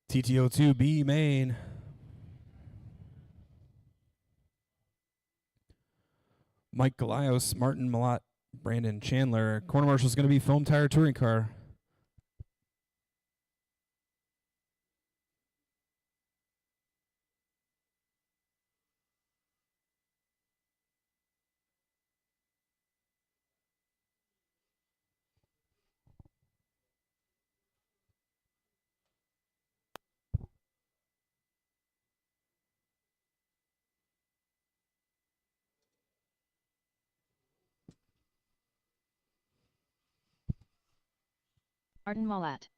TTO2B main. Mike Galios, Martin Malott, Brandon Chandler. Corner marshal is going to be Foam Tire Touring Car. Martin Malott.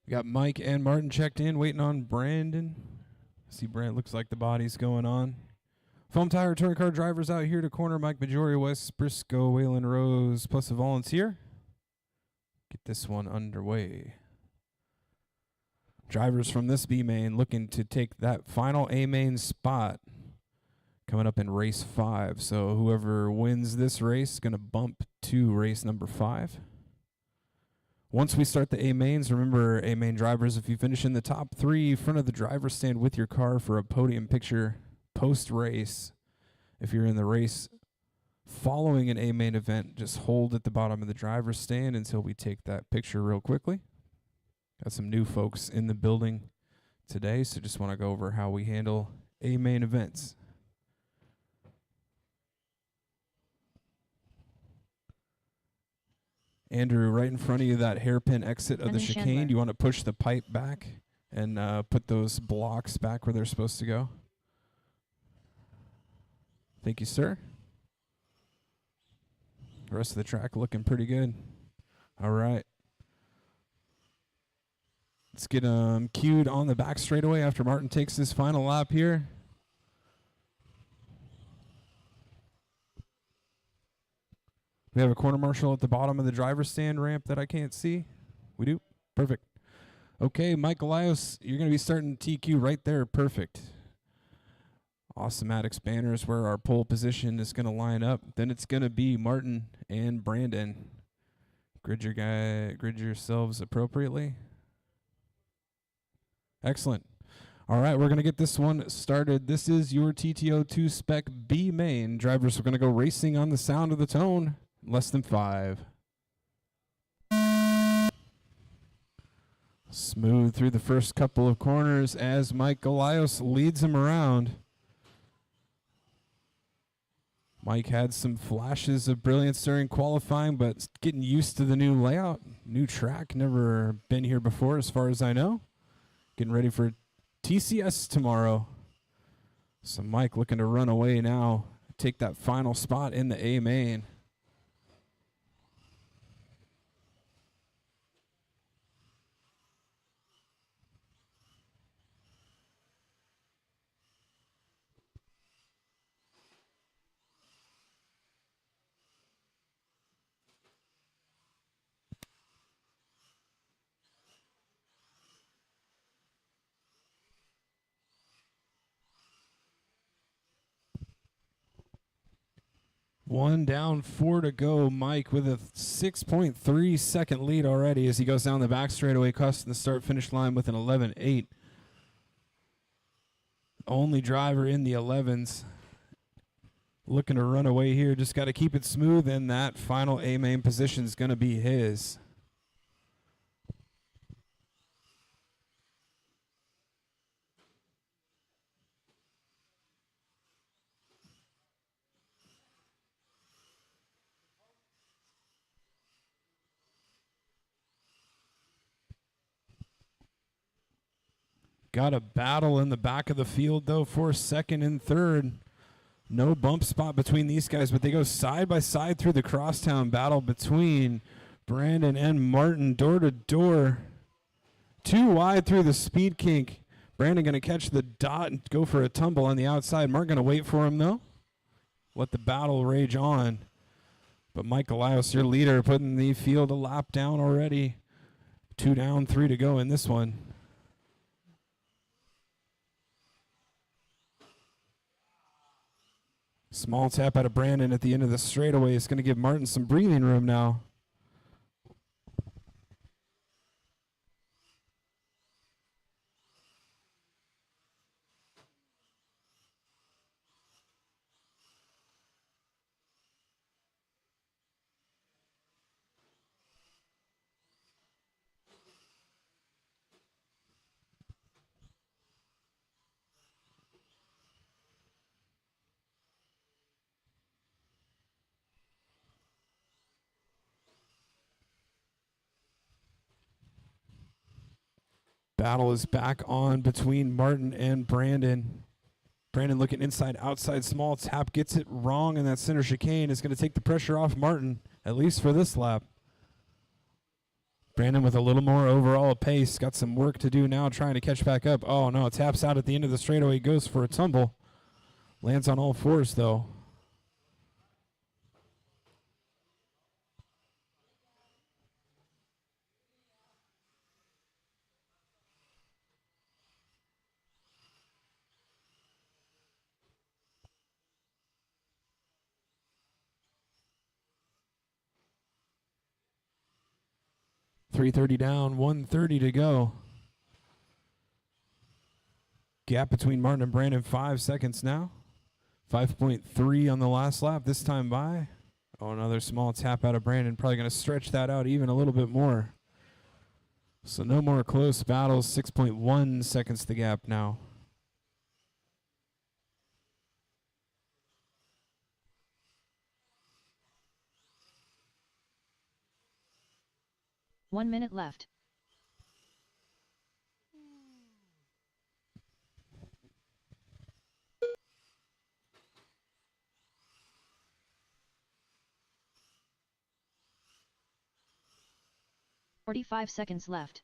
We got Mike and Martin checked in, waiting on Brandon. See, Brandon looks like the body's going on. Foam Tire Touring Car drivers out here to corner Mike Majori, Wes Briscoe, Waylon Rose, plus a volunteer. Get this one underway. Drivers from this B main looking to take that final A main spot coming up in race 5. So whoever wins this race is going to bump to race number 5. Once we start the A mains, remember A main drivers, if you finish in the top 3 front of the driver's stand with your car for a podium picture post race, if you're in the race following an A main event, just hold at the bottom of the driver's stand until we take that picture real quickly. Got some new folks in the building today, so just want to go over how we handle A main events. Andrew, right in front of you, that hairpin exit of the chicane. Do you want to push the pipe back and put those blocks back where they're supposed to go? Thank you, sir. The rest of the track looking pretty good. All right. Let's get cued on the back straightaway after Martin takes his final lap here. We have a corner marshal at the bottom of the driver's stand ramp that I can't see. We do? Perfect. Okay, Mike Elias, you're going to be starting TQ right there. Perfect. Awesomatics banners where our pole position is going to line up. Then it's going to be Martin and Brandon. Grid yourselves appropriately. Excellent. All right, we're going to get this one started. This is your TTO2 Spec B main. Drivers are going to go racing on the sound of the tone. Less than 5. Smooth through the first couple of corners as Mike Elias leads him around. Mike had some flashes of brilliance during qualifying, but getting used to the new layout, new track, never been here before as far as I know. Getting ready for TCS tomorrow. So Mike looking to run away now, take that final spot in the A main. One down, 4 to go. Mike with a 6.3 second lead already as he goes down the back straightaway, crossing the start-finish line with an 11.8. Only driver in the 11s. Looking to run away here. Just got to keep it smooth, and that final A main position is going to be his. Got a battle in the back of the field, though, for second and third. No bump spot between these guys, but they go side by side through the crosstown battle between Brandon and Martin, door to door. Too wide through the speed kink. Brandon going to catch the dot and go for a tumble on the outside. Martin going to wait for him, though. Let the battle rage on. But Mike Elias, your leader, putting the field a lap down already. 2 down, 3 to go in this one. Small tap out of Brandon at the end of the straightaway is going to give Martin some breathing room now. Battle is back on between Martin and Brandon. Brandon looking inside, outside, small tap, gets it wrong, and that center chicane is going to take the pressure off Martin, at least for this lap. Brandon with a little more overall pace, got some work to do now trying to catch back up. Oh no, taps out at the end of the straightaway, goes for a tumble. Lands on all fours, though. .330 down, 1:30 to go. Gap between Martin and Brandon, 5 seconds now. 5.3 on the last lap this time by. Oh, another small tap out of Brandon. Probably going to stretch that out even a little bit more. So no more close battles. 6.1 seconds the gap now. One minute left. .45 seconds left.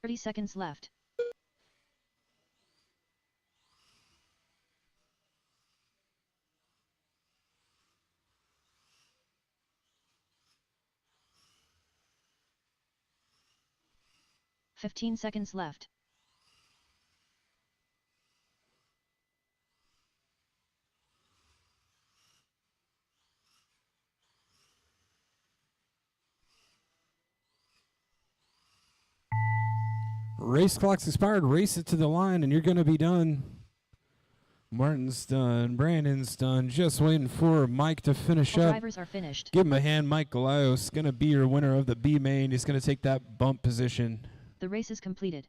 .30 seconds left. .15 seconds left. Race clock's expired. Race it to the line, and you're going to be done. Martin's done. Brandon's done. Just waiting for Mike to finish All up. drivers are finished. Give him a hand. Mike Golios going to be your winner of the B main. He's going to take that bump position. The race is completed.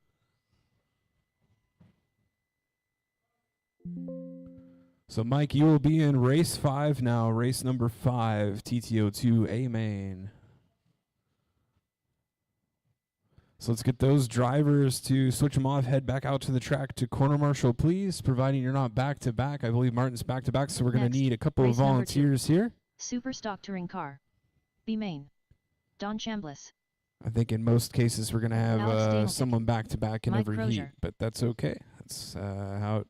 So, Mike, you will be in race 5 now. Race number 5, TTO2 A main. So let's get those drivers to switch them off, head back out to the track to corner marshal, please, providing you're not back-to-back. I believe Martin's back-to-back, so we're going to need a couple of volunteers here. Super Stock Touring Car. B main. Don Chambliss. I think in most cases we're going to have someone back-to-back in Mike every heat, Crozier. but that's okay. That's how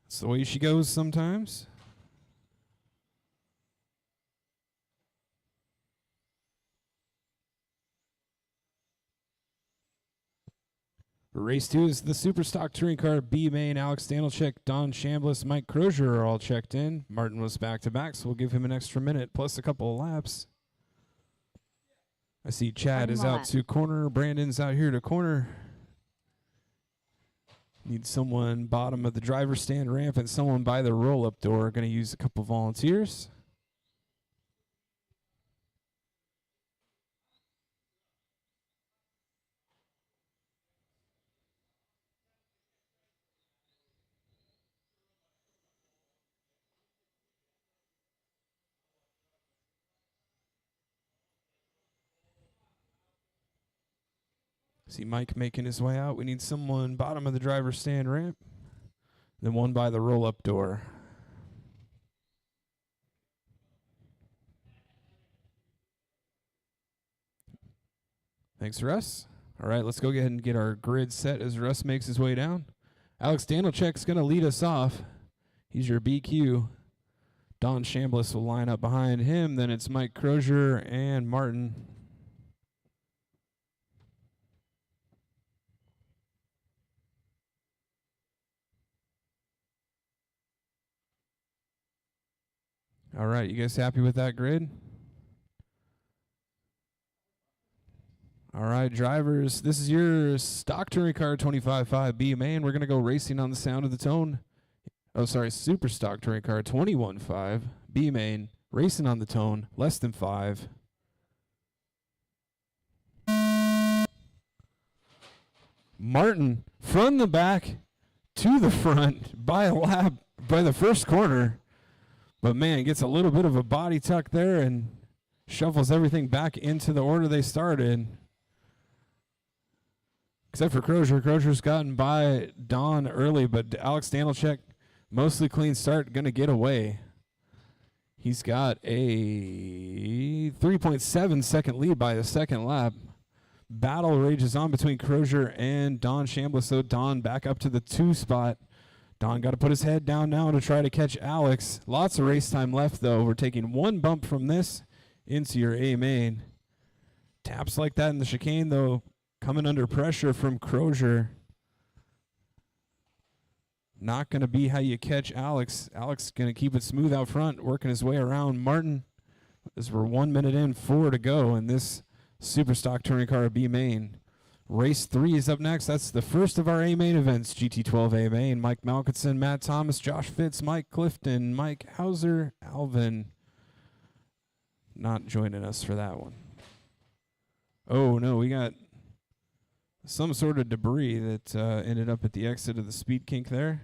it's the way she goes sometimes. Race 2 is the Super Stock Touring Car B main. Alex Danilchik, Don Chambliss, Mike Crozier are all checked in. Martin was back-to-back, so we'll give him an extra minute plus a couple of laps. I see Chad is out to corner. Brandon's out here to corner. Need someone bottom of the driver's stand ramp and someone by the roll-up door. Going to use a couple volunteers. See Mike making his way out. We need someone bottom of the driver's stand ramp. Then one by the roll-up door. Thanks, Russ. All right, let's go ahead and get our grid set as Russ makes his way down. Alex Danilchik's going to lead us off. He's your BQ. Don Chambliss will line up behind him. Then it's Mike Crozier and Martin. All right, you guys happy with that grid? All right, drivers, this is your stock touring car 25.5 B main. We're going to go racing on the sound of the tone. Oh, sorry, super stock touring car 21.5 B main, racing on the tone, less than 5. Martin from the back to the front by a lap by the first corner. But, man, gets a little bit of a body tuck there and shuffles everything back into the order they started. Except for Crozier. Crozier's gotten by Don early, but Alex Danilchik Mostly clean start, going to get away. He's got a 3.7 second lead by the second lap. Battle rages on between Crozier and Don Chambliss. So Don back up to the 2 spot. Don got to put his head down now to try to catch Alex. Lots of race time left, though. We're taking one bump from this into your A main. Taps like that in the chicane, though, coming under pressure from Crozier. Not going to be how you catch Alex. Alex going to keep it smooth out front, working his way around Martin as we're 1 minute in, 4 to go in this Superstock Touring Car B main. Race 3 is up next. That's the first of our A main events, GT12 A main. Mike Malkinson, Matt Thomas, Josh Fitz, Mike Clifton, Mike Hauser, Alvin. Not joining us for that one. Oh, no, we got some sort of debris that ended up at the exit of the Speed Kink there.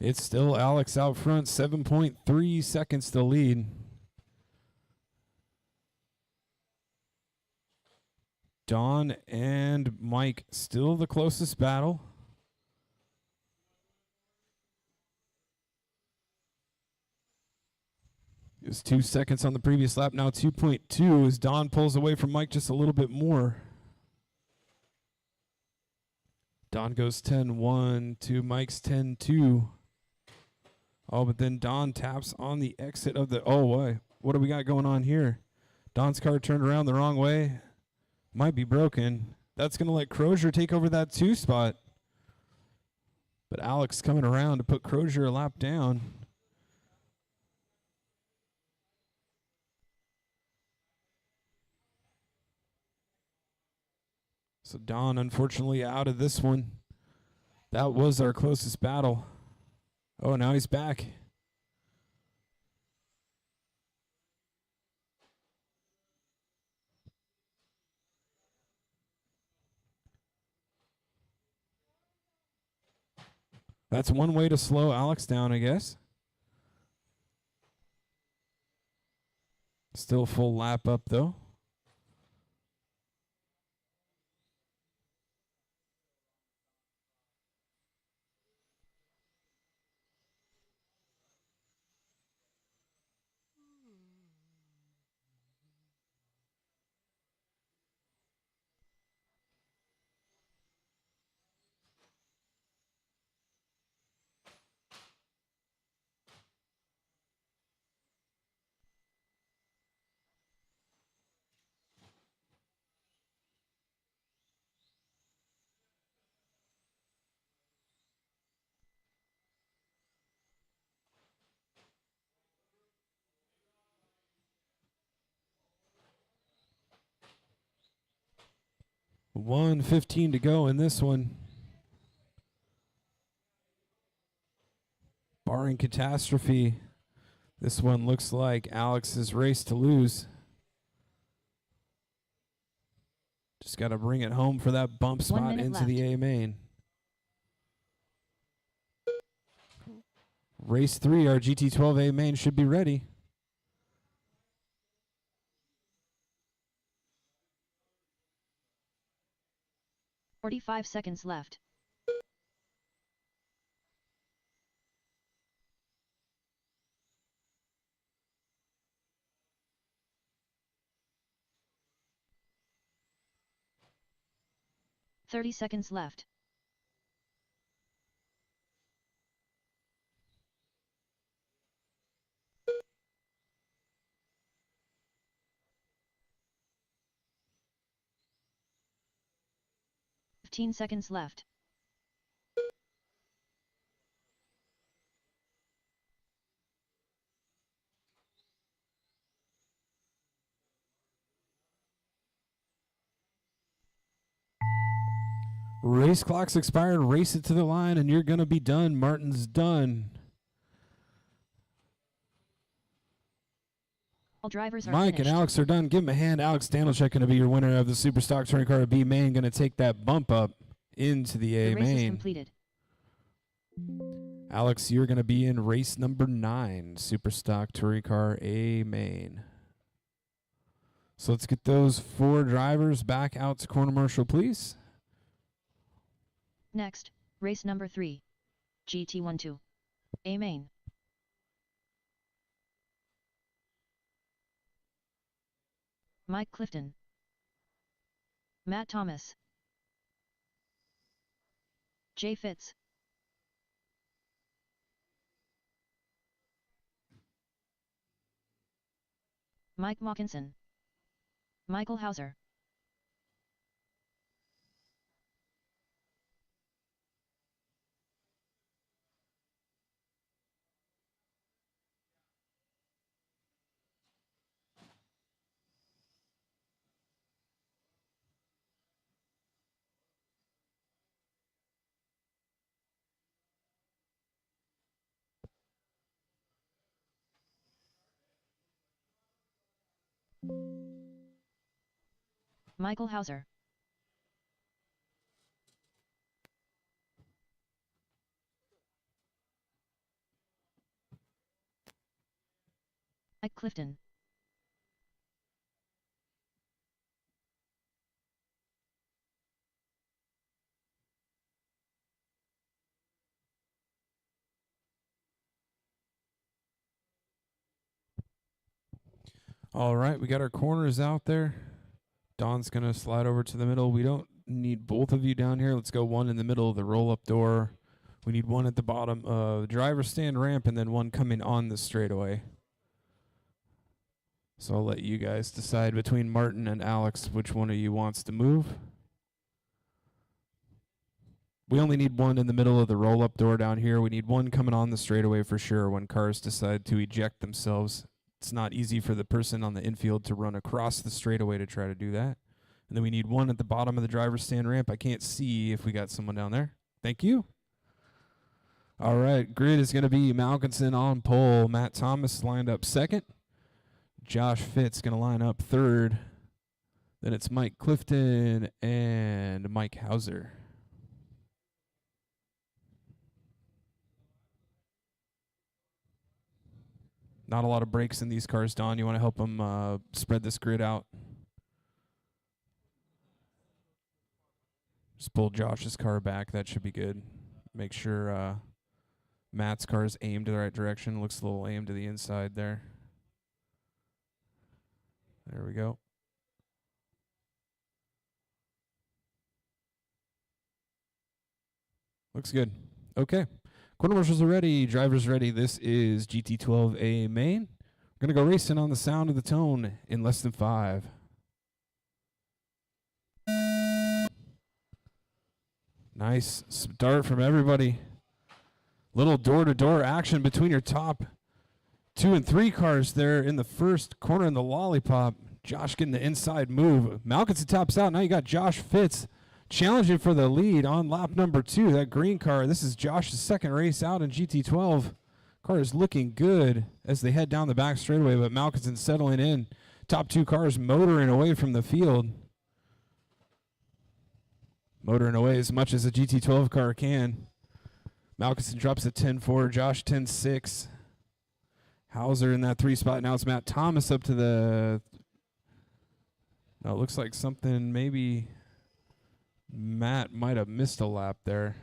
It's still Alex out front, 7.3 seconds to lead. Don and Mike still the closest battle. It was 2 seconds on the previous lap, now 2.2 as Don pulls away from Mike just a little bit more. Don goes 10-1 to Mike's 10-2. Oh, but then Don taps on the exit of the... Oh, what do we got going on here? Don's car turned around the wrong way. Might be broken. That's going to let Crozier take over that 2 spot. But Alex coming around to put Crozier a lap down. So Don, unfortunately, out of this one. That was our closest battle. Oh, now he's back. That's one way to slow Alex down, I guess. Still full lap up, though. $1:15 to go in this one. Barring catastrophe, this one looks like Alex's race to lose. Just got to bring it home for that bump spot into left. the A main. Race 3, our GT12 A main should be ready. "45 seconds left. "30 seconds left. "15 seconds left. Race clock's expired. Race it to the line, and you're going to be done. Martin's done. All drivers are Mike finished. and Alex are done. Give him a hand. Alex Danilchuk going to be your winner of the Superstock Touring Car B main. Going to take that bump up into the A The race is main. completed. Alex, you're going to be in race number 9, Superstock Touring Car A main. So let's get those 4 drivers back out to corner marshal, please. Next, race number 3. GT12. A main. Mike Clifton. Matt Thomas. Jay Fitz. Mike Mockinson. Michael Hauser. Michael Hauser. Mike Clifton. All right, we got our corners out there. Don's going to slide over to the middle. We don't need both of you down here. Let's go one in the middle of the roll-up door. We need one at the bottom of the driver's stand ramp and then one coming on the straightaway. So I'll let you guys decide between Martin and Alex which one of you wants to move. We only need one in the middle of the roll-up door down here. We need one coming on the straightaway for sure when cars decide to eject themselves. It's not easy for the person on the infield to run across the straightaway to try to do that. And then we need one at the bottom of the driver's stand ramp. I can't see if we got someone down there. Thank you. All right, grid is going to be Malkinson on pole. Matt Thomas lined up second. Josh Fitz going to line up third. Then it's Mike Clifton and Mike Hauser. Not a lot of brakes in these cars, Don. You want to help them spread this grid out? Just pull Josh's car back. That should be good. Make sure Matt's car is aimed to the right direction. Looks a little aimed to the inside there. There we go. Looks good. Okay. Corner marshals are ready. Drivers ready. This is GT12A main. We're going to go racing on the sound of the tone in less than 5. Nice start from everybody. Little door-to-door action between your top 2 and 3 cars there in the first corner in the lollipop. Josh getting the inside move. Malkinson tops out. Now you got Josh Fitz challenging for the lead on lap number 2. That green car, this is Josh's second race out in GT12. Car is looking good as they head down the back straightaway, but Malkinson settling in. Top 2 cars motoring away from the field. Motoring away as much as a GT12 car can. Malkinson drops a 10-4, Josh 10-6. Hauser in that 3 spot. Now it's Matt Thomas up to the... No, it looks like something maybe... Matt might have missed a lap there.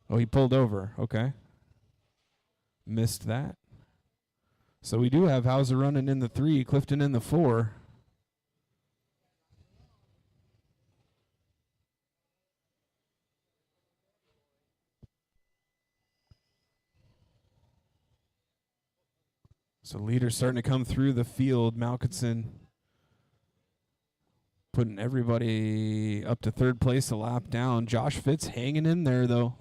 Oh, he pulled over. Okay. Missed that. So we do have Hauser running in the 3, Clifton in the 4. So leaders starting to come through the field. Malkinson putting everybody up to 3rd place a lap down. Josh Fitz hanging in there, though.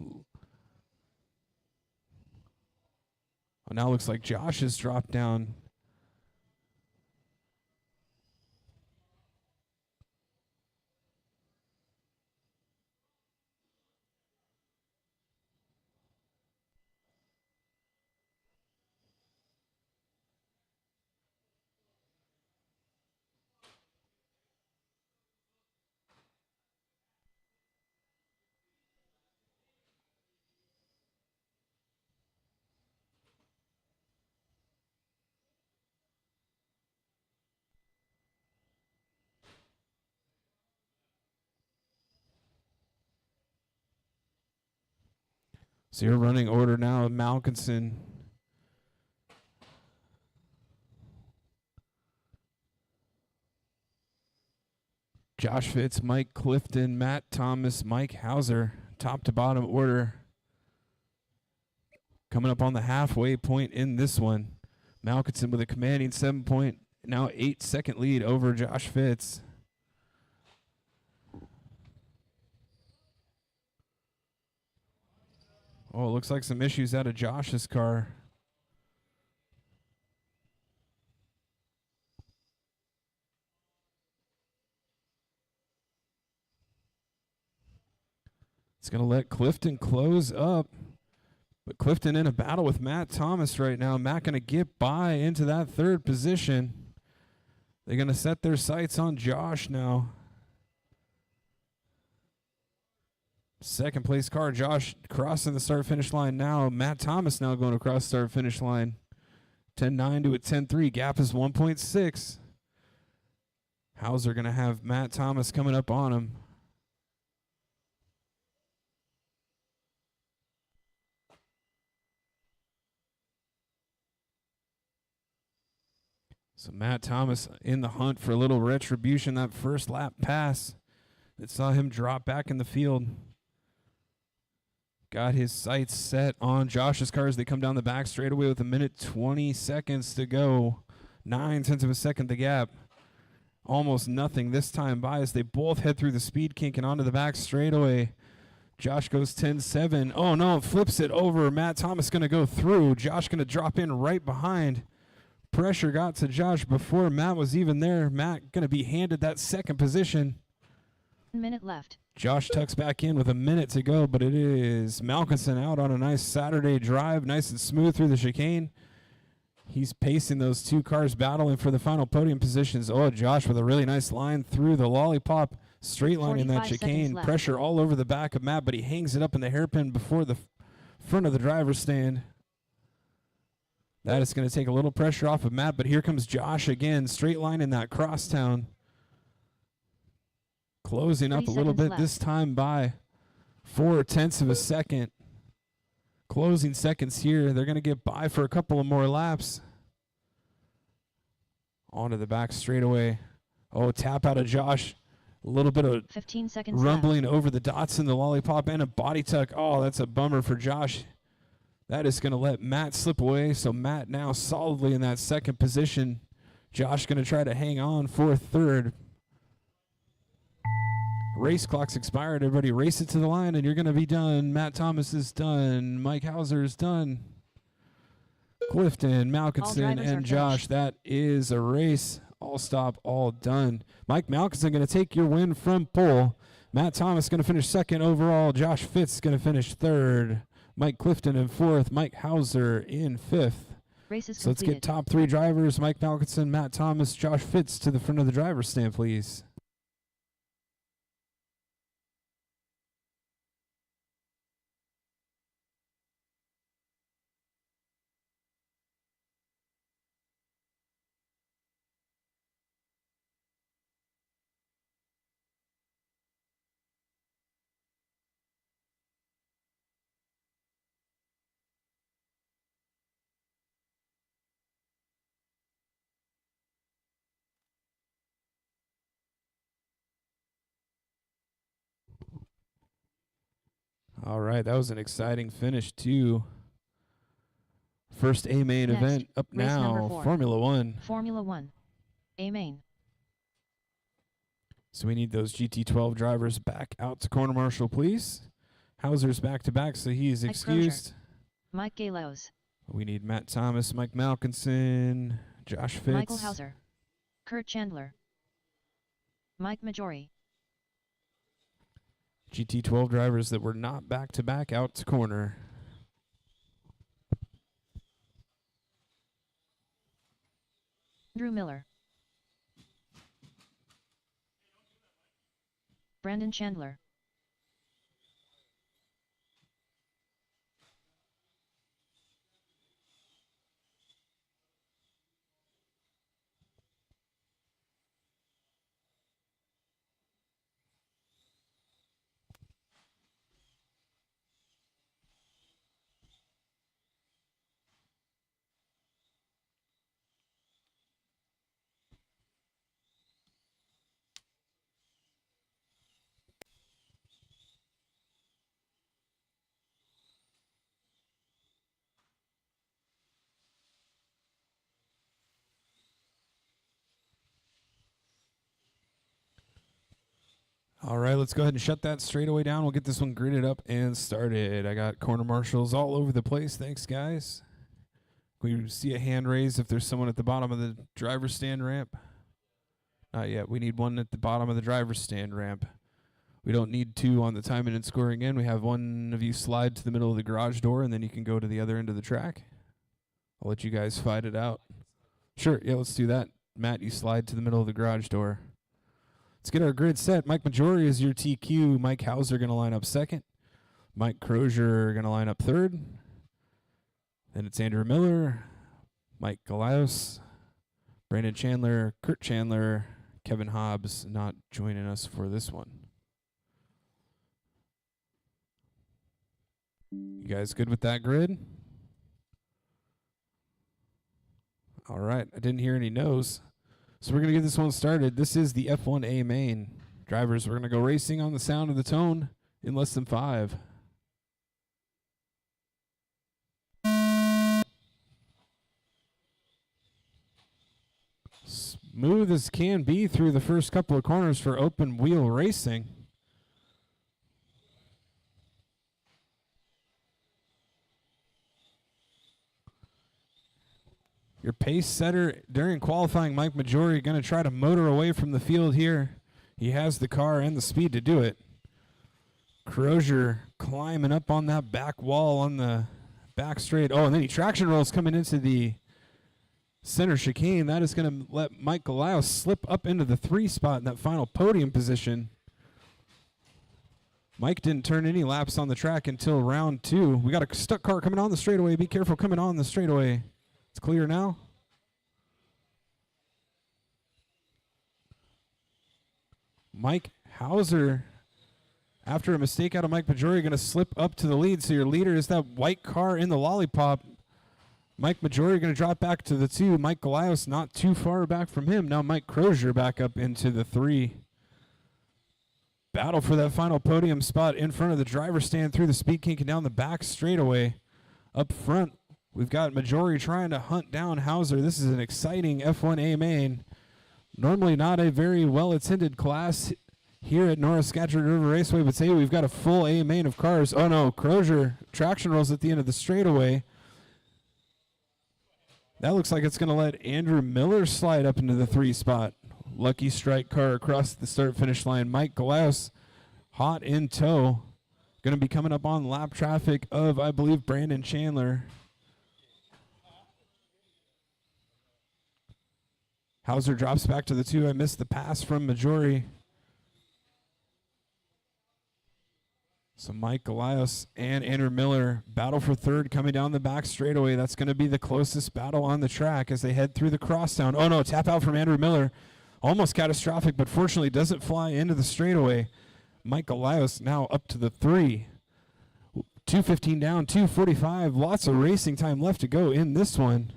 Oh, now looks like Josh has dropped down. So your running order now, Malkinson, Josh Fitz, Mike Clifton, Matt Thomas, Mike Hauser, top to bottom order. Coming up on the halfway point in this one. Malkinson with a commanding 7-point, now 8-second lead over Josh Fitz. Oh, it looks like some issues out of Josh's car. It's going to let Clifton close up. But Clifton in a battle with Matt Thomas right now. Matt going to get by into that third position. They're going to set their sights on Josh now. Second place car, Josh crossing the start-finish line now. Matt Thomas now going across start-finish line. 10-9 to a 10-3. Gap is 1.6. Hauser going to have Matt Thomas coming up on him. So Matt Thomas in the hunt for a little retribution. That first lap pass that saw him drop back in the field. Got his sights set on Josh's car as they come down the back straightaway with 1:20 seconds to go. 0.9 of a second the gap. Almost nothing this time by as they both head through the speed kink and onto the back straightaway. Josh goes 10-7. Oh no, flips it over. Matt Thomas going to go through. Josh going to drop in right behind. Pressure got to Josh before Matt was even there. Matt going to be handed that second position. 1 minute left. Josh tucks back in with 1 minute to go, but it is Malkinson out on a nice Saturday drive, nice and smooth through the chicane. He's pacing those two cars, battling for the final podium positions. Oh, Josh with a really nice line through the lollipop, straight line in that chicane. Pressure all over the back of Matt, but he hangs it up in the hairpin before the front of the driver's stand. That is going to take a little pressure off of Matt, but here comes Josh again, straight line in that crosstown. Closing up a little bit this time by 0.4 of a second. Closing seconds here. They're going to get by for a couple of more laps. Onto the back straightaway. Oh, tap out of Josh. A little bit of 15 seconds rumbling left. over the dots in the lollipop and a body tuck. Oh, that's a bummer for Josh. That is going to let Matt slip away. So Matt now solidly in that second position. Josh going to try to hang on for third. Race clock's expired. Everybody race it to the line, and you're going to be done. Matt Thomas is done. Mike Hauser is done. Clifton, Malkinson, and Josh. That is a race. All stop, all done. Mike Malkinson going to take your win from pole. Matt Thomas going to finish second overall. Josh Fitz going to finish third. Mike Clifton in fourth. Mike Hauser in fifth. Races so let's get top three drivers. Mike Malkinson, Matt Thomas, Josh Fitz to the front of the driver's stand, please. All right, that was an exciting finish too. First A main event up now, Formula One. Formula One, A main. So we need those GT12 drivers back out to corner marshal, please. Hauser's back to back, so he is excused. Mike Galos. We need Matt Thomas, Mike Malkinson, Josh Fitz. Michael Hauser. Kurt Chandler. Mike Majori. GT12 drivers that were not back to back out to corner. Drew Miller. Brandon Chandler. All right, let's go ahead and shut that straightaway down. We'll get this one gridded up and started. I got corner marshals all over the place. Thanks, guys. We see a hand raised if there's someone at the bottom of the driver's stand ramp. Not yet. We need one at the bottom of the driver's stand ramp. We don't need two on the timing and scoring in. We have one of you slide to the middle of the garage door, and then you can go to the other end of the track. I'll let you guys fight it out. Sure, yeah, let's do that. Matt, you slide to the middle of the garage door. Let's get our grid set. Mike Majori is your TQ. Mike Hauser going to line up second. Mike Crozier going to line up third. Then it's Andrew Miller, Mike Galaus, Brandon Chandler, Kurt Chandler, Kevin Hobbs not joining us for this one. You guys good with that grid? All right, I didn't hear any no's. So we're going to get this one started. This is the F1A main. Drivers, we're going to go racing on the sound of the tone in less than 5. Smooth as can be through the first couple of corners for open wheel racing. Your pace setter during qualifying, Mike Majori, going to try to motor away from the field here. He has the car and the speed to do it. Crozier climbing up on that back wall on the back straight. Oh, and then he traction rolls coming into the center chicane. That is going to let Mike Galaus slip up into the 3 spot in that final podium position. Mike didn't turn any laps on the track until round 2. We got a stuck car coming on the straightaway. Be careful coming on the straightaway. It's clear now. Mike Hauser, after a mistake out of Mike Majori, going to slip up to the lead. So your leader is that white car in the lollipop. Mike Majori going to drop back to the 2. Mike Galaus not too far back from him. Now Mike Crozier back up into the 3. Battle for that final podium spot in front of the driver's stand through the speed kink and down the back straightaway. Up front, we've got Majori trying to hunt down Hauser. This is an exciting F1A main. Normally not a very well-attended class here at Norris Scatcherd River Raceway, but say we've got a full A main of cars. Oh no, Crozier traction rolls at the end of the straightaway. That looks like it's going to let Andrew Miller slide up into the 3 spot. Lucky strike car across the start-finish line. Mike Galaus hot in tow. Going to be coming up on lap traffic of, I believe, Brandon Chandler. Hauser drops back to the 2. I missed the pass from Majori. So Mike Galaus and Andrew Miller battle for 3rd coming down the back straightaway. That's going to be the closest battle on the track as they head through the crosstown. Oh no, tap out from Andrew Miller. Almost catastrophic, but fortunately doesn't fly into the straightaway. Mike Galaus now up to the 3. 2:15 down, 2:45. Lots of racing time left to go in this one.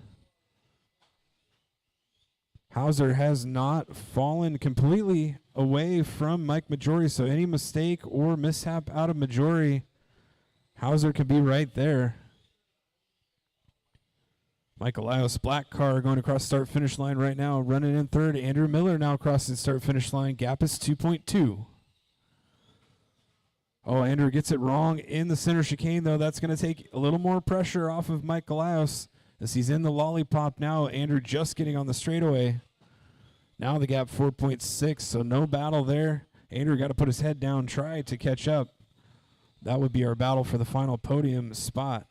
Hauser has not fallen completely away from Mike Majori, so any mistake or mishap out of Majori, Hauser could be right there. Mike Galaus, black car going across start-finish line right now, running in 3rd. Andrew Miller now crossing start-finish line. Gap is 2.2. Oh, Andrew gets it wrong in the center chicane, though. That's going to take a little more pressure off of Mike Galaus as he's in the lollipop now. Andrew just getting on the straightaway. Now the gap 4.6, so no battle there. Andrew got to put his head down, try to catch up. That would be our battle for the final podium spot.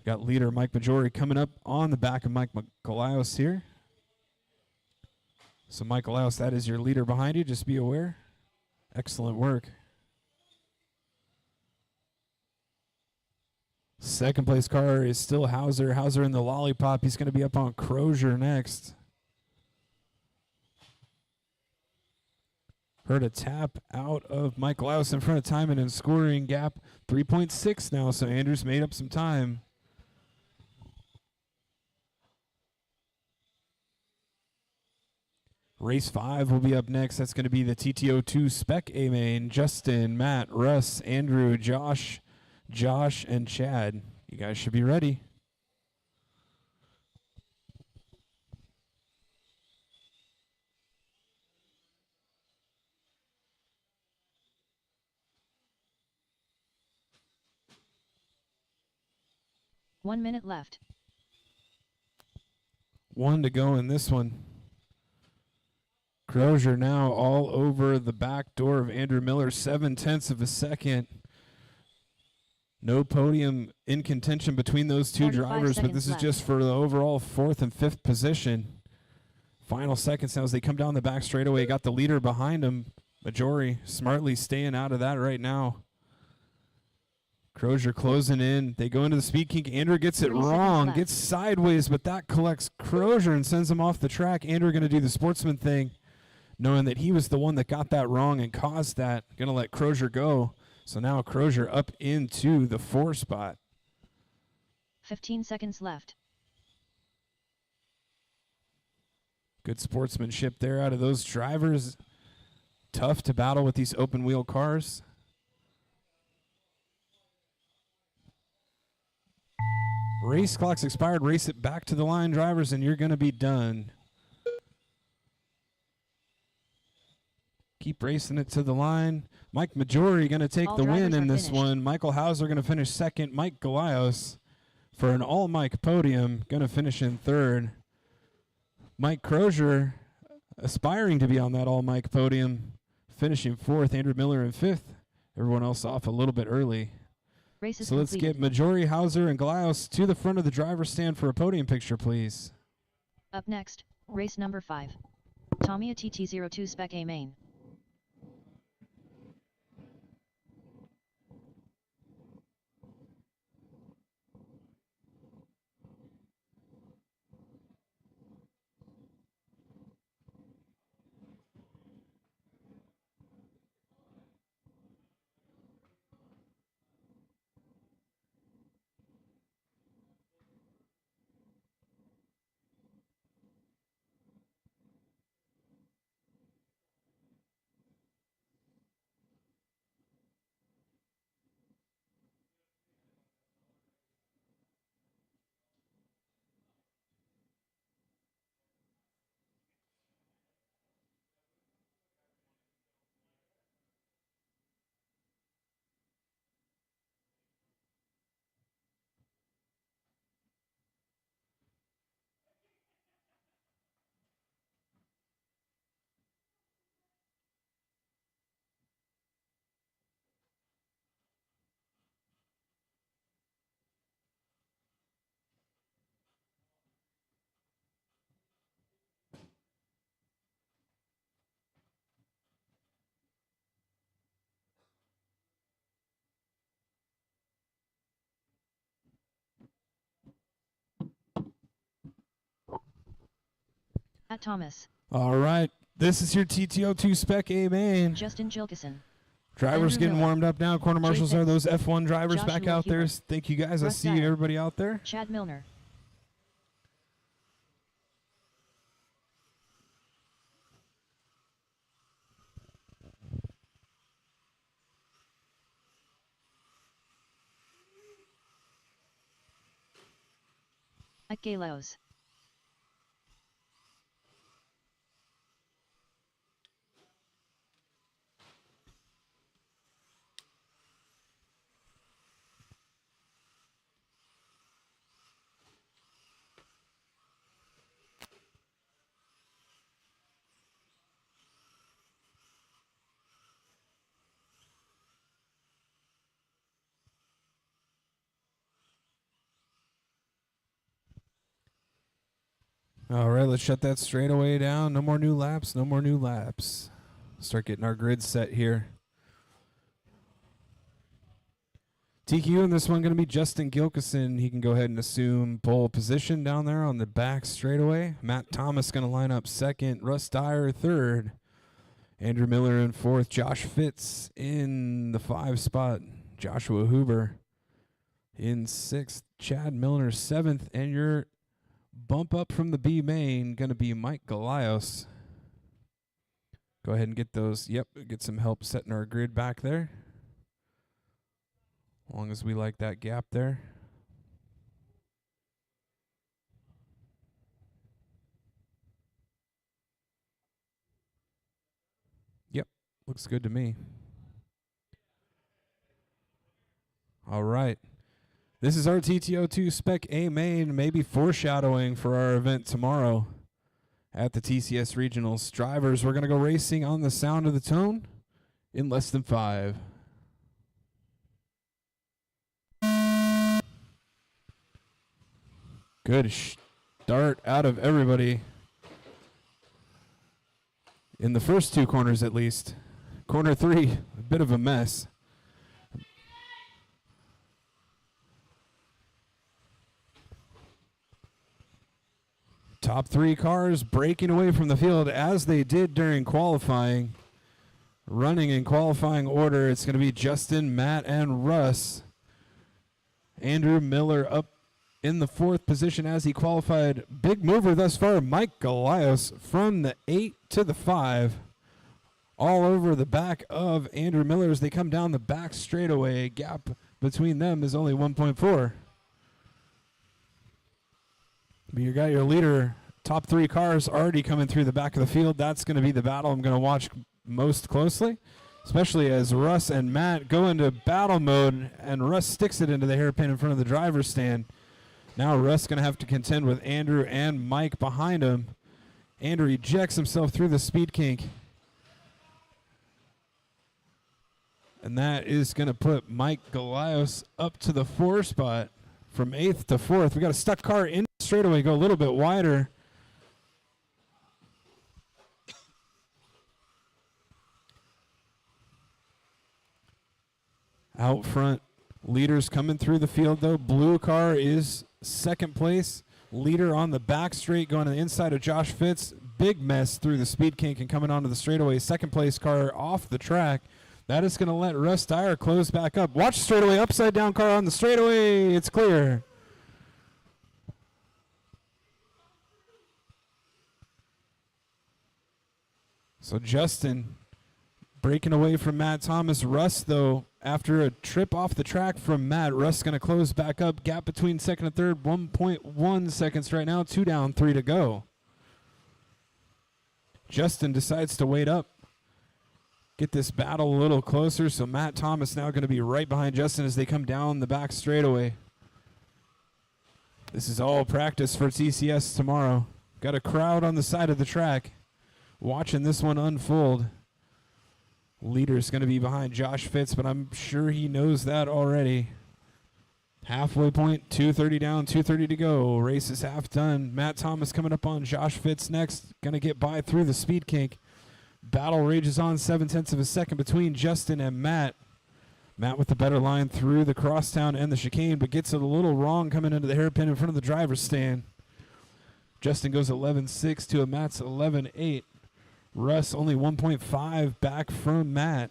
Got leader Mike Majori coming up on the back of Mike Galaus here. So Mike Galaus, that is your leader behind you. Just be aware. Excellent work. Second place car is still Hauser. Hauser in the lollipop. He's going to be up on Crozier next. Heard a tap out of Mike Galaus in front of Timon and scoring gap 3.6 now, so Andrews made up some time. Race 5 will be up next. That's going to be the TTO2 Spec A main. Justin, Matt, Russ, Andrew, Josh, and Chad. You guys should be ready. 1 minute left. 1 to go in this one. Crozier now all over the back door of Andrew Miller, 7/10 of a second. No podium in contention between those two 45 drivers, but this seconds is just for the overall 4th and 5th position. Final seconds now as they come down the back straightaway. Got the leader behind him. Majori smartly staying out of that right now. Crozier closing in. They go into the speed kink. Andrew gets it 30 seconds wrong, left. gets sideways, but that collects Crozier and sends him off the track. Andrew going to do the sportsman thing, knowing that he was the one that got that wrong and caused that. Going to let Crozier go. So now Crozier up into the 4 spot. 15 seconds left. Good sportsmanship there out of those drivers. Tough to battle with these open wheel cars. Race clock's expired. Race it back to the line, drivers, and you're going to be done. Keep racing it to the line. Mike Majori going to take All the win drivers in are this finished. one. Michael Hauser going to finish second. Mike Galios for an all-Mike podium, going to finish in third. Mike Crozier aspiring to be on that all-Mike podium, finishing 4th. Andrew Miller in 5th. Everyone else off a little bit early. Race is So let's completed. get Majori, Hauser, and Galios to the front of the driver's stand for a podium picture, please. Up next, race number 5. Tamiya TT02 Spec A main. At Thomas, All right. This is your TTO2 Spec A main. Justin Gilkison, Drivers Andrew getting Miller, warmed up now. Corner Jay marshals are Fitz, those F1 drivers back Joshua out there. Hubert, Thank you, guys. I Russ see Dyer, everybody out there. Chad Milner. At Galos. All right, let's shut that straightaway down. No more new laps. No more new laps. Start getting our grid set here. TQ in this one going to be Justin Gilkison. He can go ahead and assume pole position down there on the back straightaway. Matt Thomas going to line up second. Russ Dyer third. Andrew Miller in fourth. Josh Fitz in the 5 spot. Joshua Huber in 6th. Chad Milner 7th. And your bump up from the B main going to be Mike Galios. Go ahead and get those. Yep, get some help setting our grid back there. As long as we like that gap there. Yep, looks good to me. All right. This is our TTO2 Spec A main, maybe foreshadowing for our event tomorrow at the TCS Regionals. Drivers, we're going to go racing on the sound of the tone in less than 5. Good start out of everybody. In the first 2 corners at least. Corner 3, a bit of a mess. Top 3 cars breaking away from the field as they did during qualifying. Running in qualifying order, it's going to be Justin, Matt, and Russ. Andrew Miller up in the 4th position as he qualified. Big mover thus far, Mike Galios from the 8 to the 5. All over the back of Andrew Miller as they come down the back straightaway. Gap between them is only 1.4. But you got your leader, top 3 cars already coming through the back of the field. That's going to be the battle I'm going to watch most closely, especially as Russ and Matt go into battle mode, and Russ sticks it into the hairpin in front of the driver's stand. Now Russ going to have to contend with Andrew and Mike behind him. Andrew ejects himself through the speed kink. And that is going to put Mike Galios up to the 4 spot from 8th to 4th. We got a stuck car in straightaway, go a little bit wider. Out front, leaders coming through the field though. Blue car is 2nd place. Leader on the back straight going to the inside of Josh Fitz. Big mess through the speed kink and coming onto the straightaway. 2nd place car off the track. That is going to let Russ Dyer close back up. Watch straightaway, upside down car on the straightaway. It's clear. So Justin breaking away from Matt Thomas. Russ, though, after a trip off the track from Matt, Russ going to close back up. Gap between 2nd and 3rd, 1.1 seconds right now. 2 down, 3 to go. Justin decides to wait up. Get this battle a little closer. So Matt Thomas now going to be right behind Justin as they come down the back straightaway. This is all practice for TCS tomorrow. Got a crowd on the side of the track watching this one unfold. Leader's going to be behind Josh Fitz, but I'm sure he knows that already. Halfway point, 2:30 down, 2:30 to go. Race is half done. Matt Thomas coming up on Josh Fitz next. Going to get by through the speed kink. Battle rages on 0.7 of a second between Justin and Matt. Matt with the better line through the crosstown and the chicane, but gets it a little wrong coming into the hairpin in front of the driver's stand. Justin goes 11.6 to a Matt's 11.8. Russ only 1.5 back from Matt.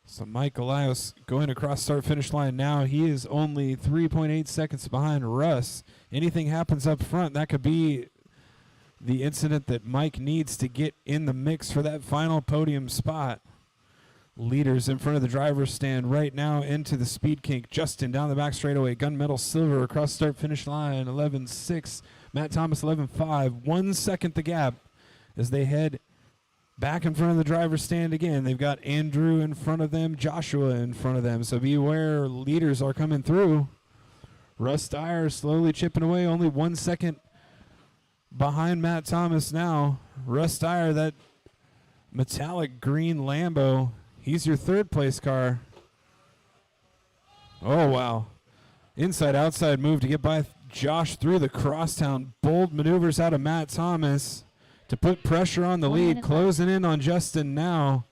So Mike Galios going across start-finish line now. He is only 3.8 seconds behind Russ. Anything happens up front, that could be the incident that Mike needs to get in the mix for that final podium spot. Leaders in front of the driver's stand right now into the speed kink. Justin down the back straightaway. Gunmetal Silver across start-finish line. 11.6. Matt Thomas 11.5. 1 second the gap as they head back in front of the driver's stand again. They've got Andrew in front of them, Joshua in front of them. So beware, leaders are coming through. Russ Dyer slowly chipping away, only 1 second behind Matt Thomas now. Russ Dyer, that metallic green Lambo, he's your 3rd place car. Oh, wow. Inside-outside move to get by Josh through the crosstown. Bold maneuvers out of Matt Thomas to put pressure on the lead, closing in on Justin now.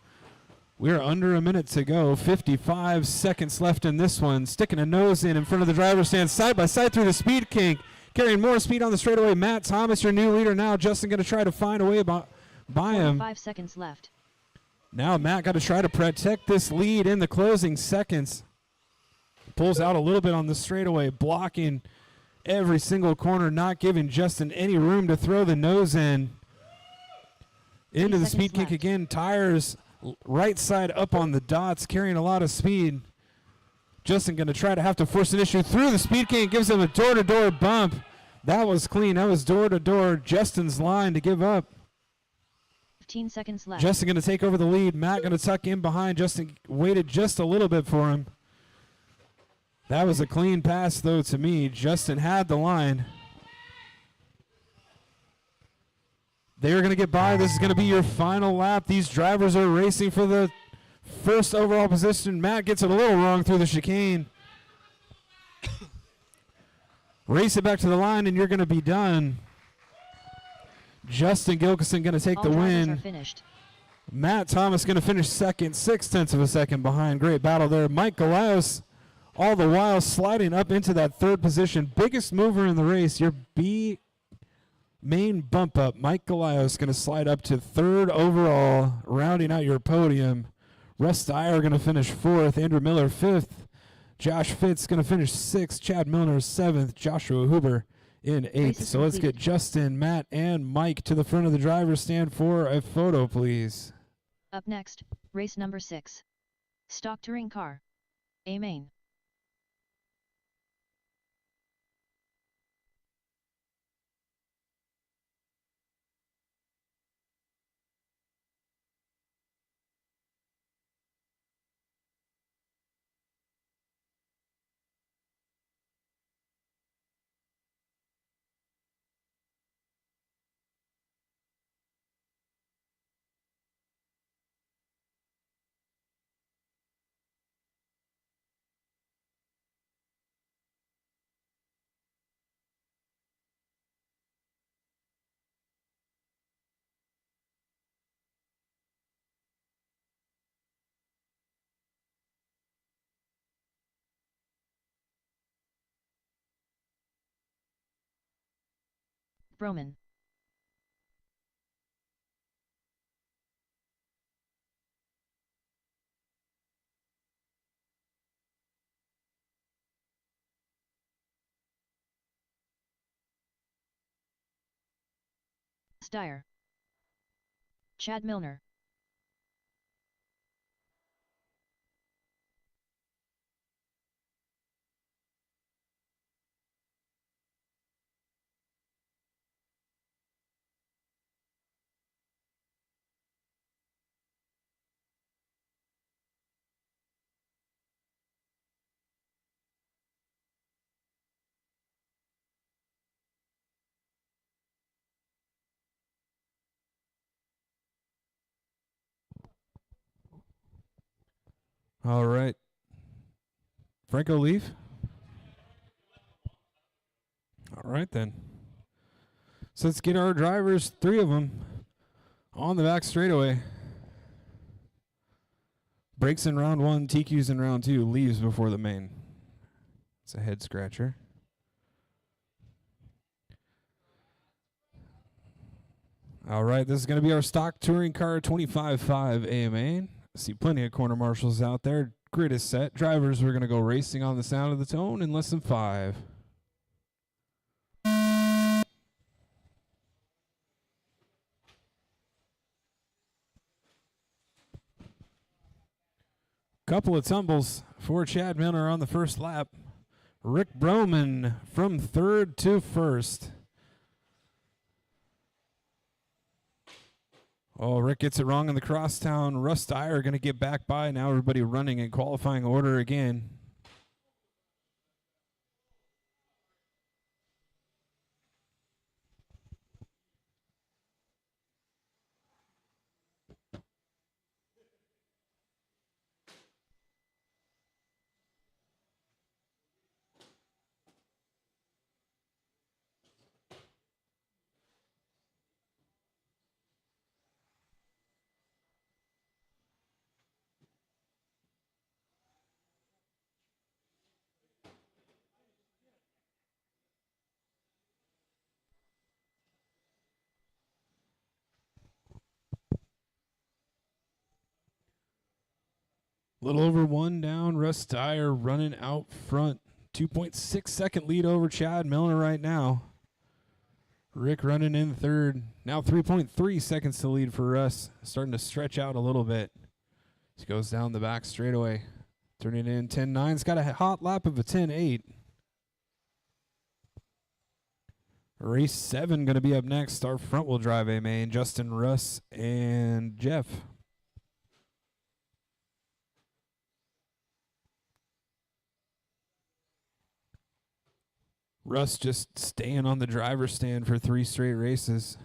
We're under a minute to go. 55 seconds left in this one. Sticking a nose in front of the driver's stand, side by side through the speed kink. Carrying more speed on the straightaway. Matt Thomas, your new leader now. Justin going to try to find a way by him. 5 seconds left. Now Matt got to try to protect this lead in the closing seconds. Pulls out a little bit on the straightaway, blocking every single corner, not giving Justin any room to throw the nose in. Into the speed kink again. Tires right side up on the dots, carrying a lot of speed. Justin going to try to have to force an issue through the speed kink. Gives him a door-to-door bump. That was clean. That was door-to-door. Justin's line to give up. 15 seconds left. Justin going to take over the lead. Matt going to tuck in behind. Justin waited just a little bit for him. That was a clean pass, though, to me. Justin had the line. They are going to get by. This is going to be your final lap. These drivers are racing for the first overall position. Matt gets it a little wrong through the chicane. Race it back to the line, and you're going to be done. Justin Gilkison going to take All the drivers are win. finished. Matt Thomas going to finish second, 0.6 of a second behind. Great battle there. Mike Galios, all the while sliding up into that third position. Biggest mover in the race, your B main bump up. Mike Galios going to slide up to third overall, rounding out your podium. Russ Dyer going to finish fourth. Andrew Miller fifth. Josh Fitz going to finish sixth. Chad Milner seventh. Joshua Huber in eighth. is So let's get completed. Justin, Matt, and Mike to the front of the driver's stand for a photo, please. Up next, race number 6. Stock touring car. A main. Broman. Steyr. Chad Milner. All right. Franco Leaf. All right, then. So let's get our drivers, 3 of them, on the back straightaway. Breaks in round 1, TQs in round 2, leaves before the main. It's a head scratcher. All right, this is going to be our stock touring car 25.5 AMA. See plenty of corner marshals out there. Grid is set. Drivers, we're going to go racing on the sound of the tone in less than 5. Couple of tumbles for Chad Milner on the first lap. Rick Broman from third to first. Oh, Rick gets it wrong in the crosstown. Russ Dyer going to get back by. Now everybody running in qualifying order again. Little over 1 down. Russ Dyer running out front. 2.6 second lead over Chad Milner right now. Rick running in third. Now 3.3 seconds to lead for Russ. Starting to stretch out a little bit. He goes down the back straightaway. Turning in 10.9. He's got a hot lap of a 10.8. Race 7 going to be up next. Our front-wheel drive A main, Justin, Russ, and Jeff. Russ just staying on the driver's stand for 3 straight races.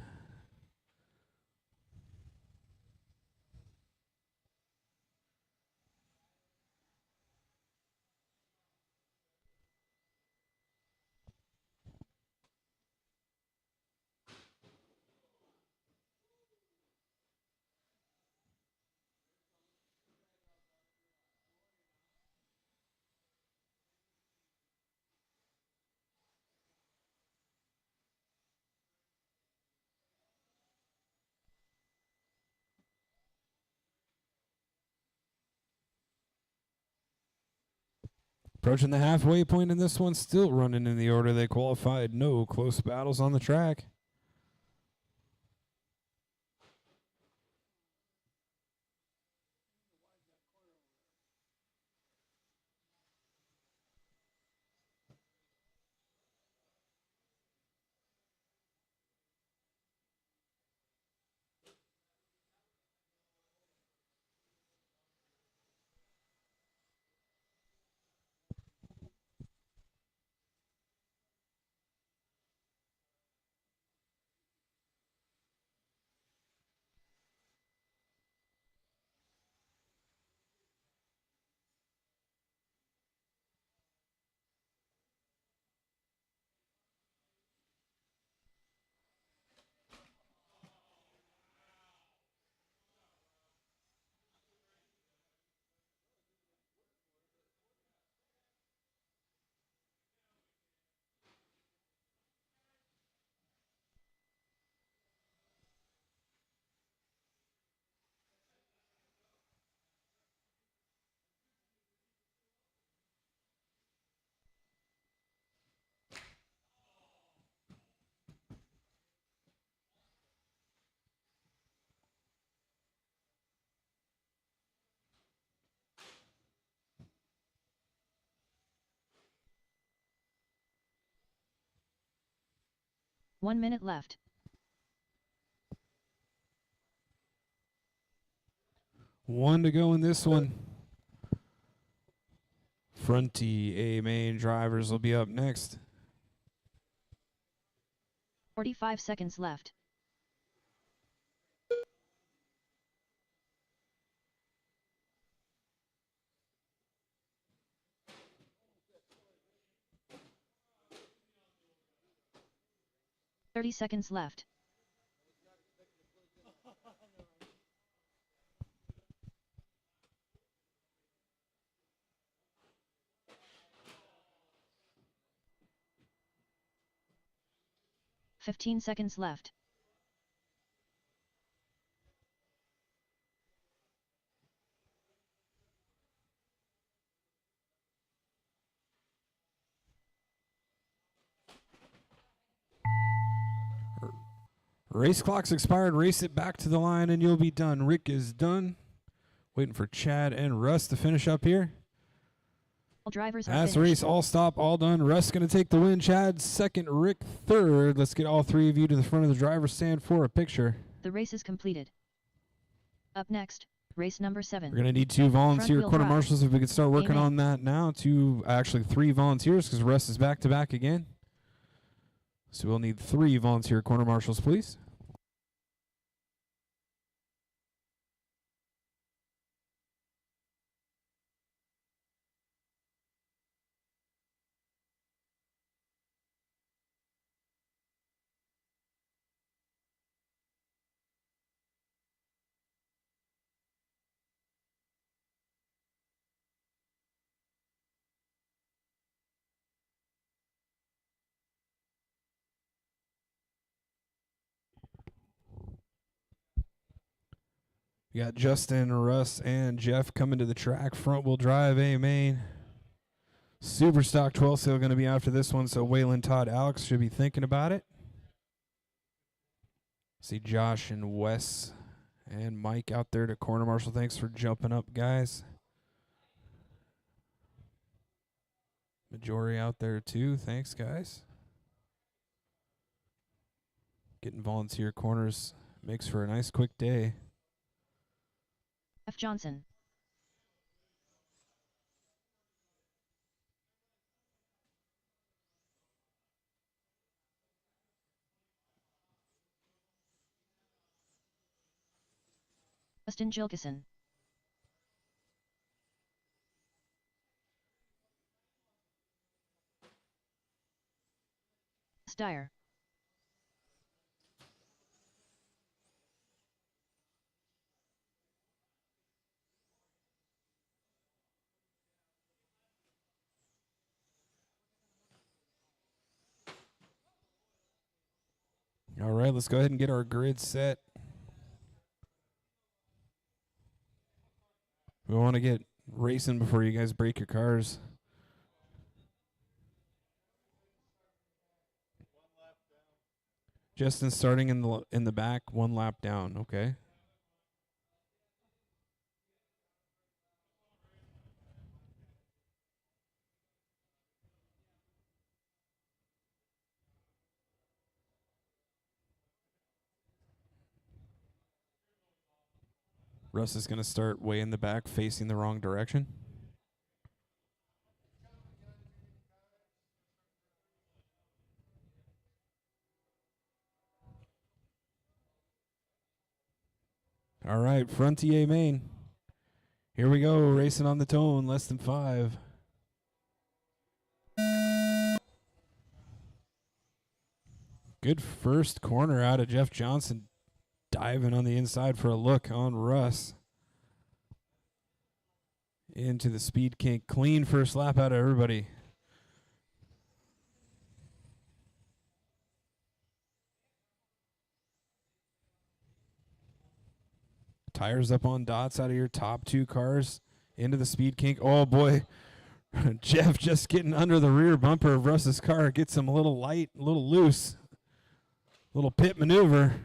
Approaching the halfway point in this one, still running in the order they qualified. No close battles on the track. One minute left. One to go in this one. Fronty A main drivers will be up next. 45 seconds left. Seconds left. Fifteen seconds left. Race clock's expired. Race it back to the line and you'll be done. Rick is done. Waiting for Chad and Russ to finish up here. All drivers are That's the finished. race. All stop, all done. Russ going to take the win. Chad second, Rick third. Let's get all 3 of you to the front of the driver's stand for a picture. The race is completed. Up next, race number 7. We're going to need 2 volunteer Front-wheel quarter drive. marshals if we could start working Amen. on that now. 3 volunteers because Russ is back to back again. So we'll need 3 volunteer corner marshals, please. We got Justin, Russ, and Jeff coming to the track. Front wheel drive A main. Super stock 12 sale going to be after this one, so Waylon, Todd, Alex should be thinking about it. See Josh and Wes and Mike out there to corner marshal. Thanks for jumping up, guys. Majority out there too. Thanks, guys. Getting volunteer corners makes for a nice quick day. F. Johnson. Justin Gilkison. Steyer. All right, let's go ahead and get our grid set. We want to get racing before you guys break your cars. Justin starting in the back, 1 lap down. Okay. Russ is going to start way in the back, facing the wrong direction. All right, Frontier main. Here we go, racing on the tone, less than 5. Good first corner out of Jeff Johnson, diving on the inside for a look on Russ. Into the speed kink, clean first lap out of everybody. Tires up on dots out of your top 2 cars into the speed kink. Oh boy, Jeff just getting under the rear bumper of Russ's car. Gets him a little light, a little loose. Little pit maneuver.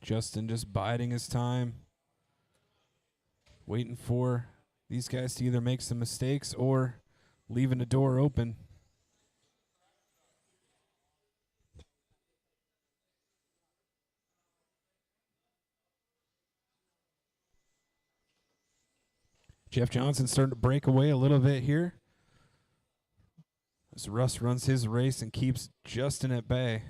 Justin just biding his time. Waiting for these guys to either make some mistakes or leaving the door open. Jeff Johnson starting to break away a little bit here as Russ runs his race and keeps Justin at bay.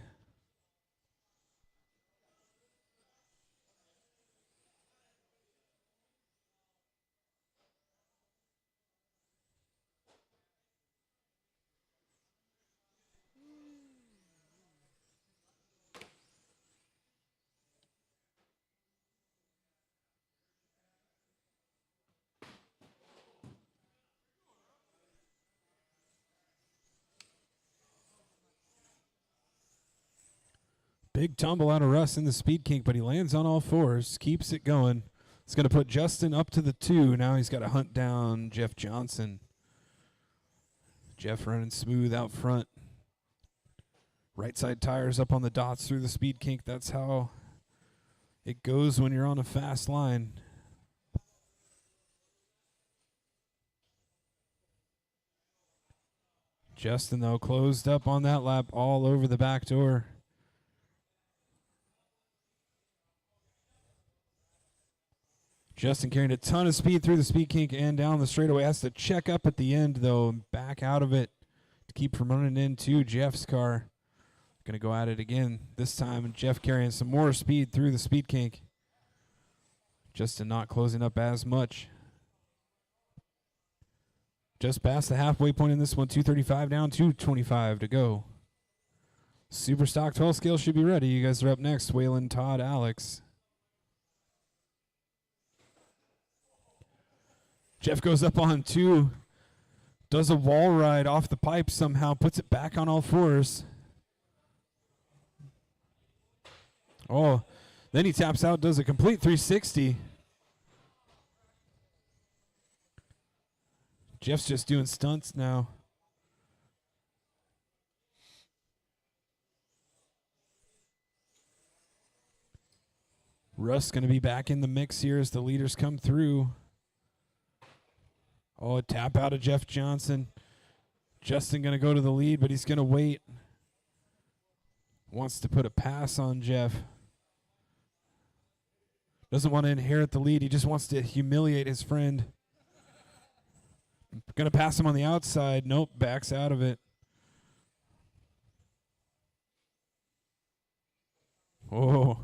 Big tumble out of Russ in the speed kink, but he lands on all 4s, keeps it going. It's going to put Justin up to the 2. Now he's got to hunt down Jeff Johnson. Jeff running smooth out front. Right side tires up on the dots through the speed kink. That's how it goes when you're on a fast line. Justin, though, closed up on that lap all over the back door. Justin carrying a ton of speed through the speed kink and down the straightaway. Has to check up at the end, though, and back out of it to keep from running into Jeff's car. Going to go at it again this time, and Jeff carrying some more speed through the speed kink. Justin not closing up as much. Just past the halfway point in this one, 235 down, 225 to go. Super Stock 12 scale should be ready. You guys are up next. Waylon, Todd, Alex. Jeff goes up on 2, does a wall ride off the pipe somehow, puts it back on all 4s. Oh, then he taps out, does a complete 360. Jeff's just doing stunts now. Russ going to be back in the mix here as the leaders come through. Oh, a tap out of Jeff Johnson. Justin going to go to the lead, but he's going to wait. Wants to put a pass on Jeff. Doesn't want to inherit the lead. He just wants to humiliate his friend. Going to pass him on the outside. Nope, backs out of it. Oh.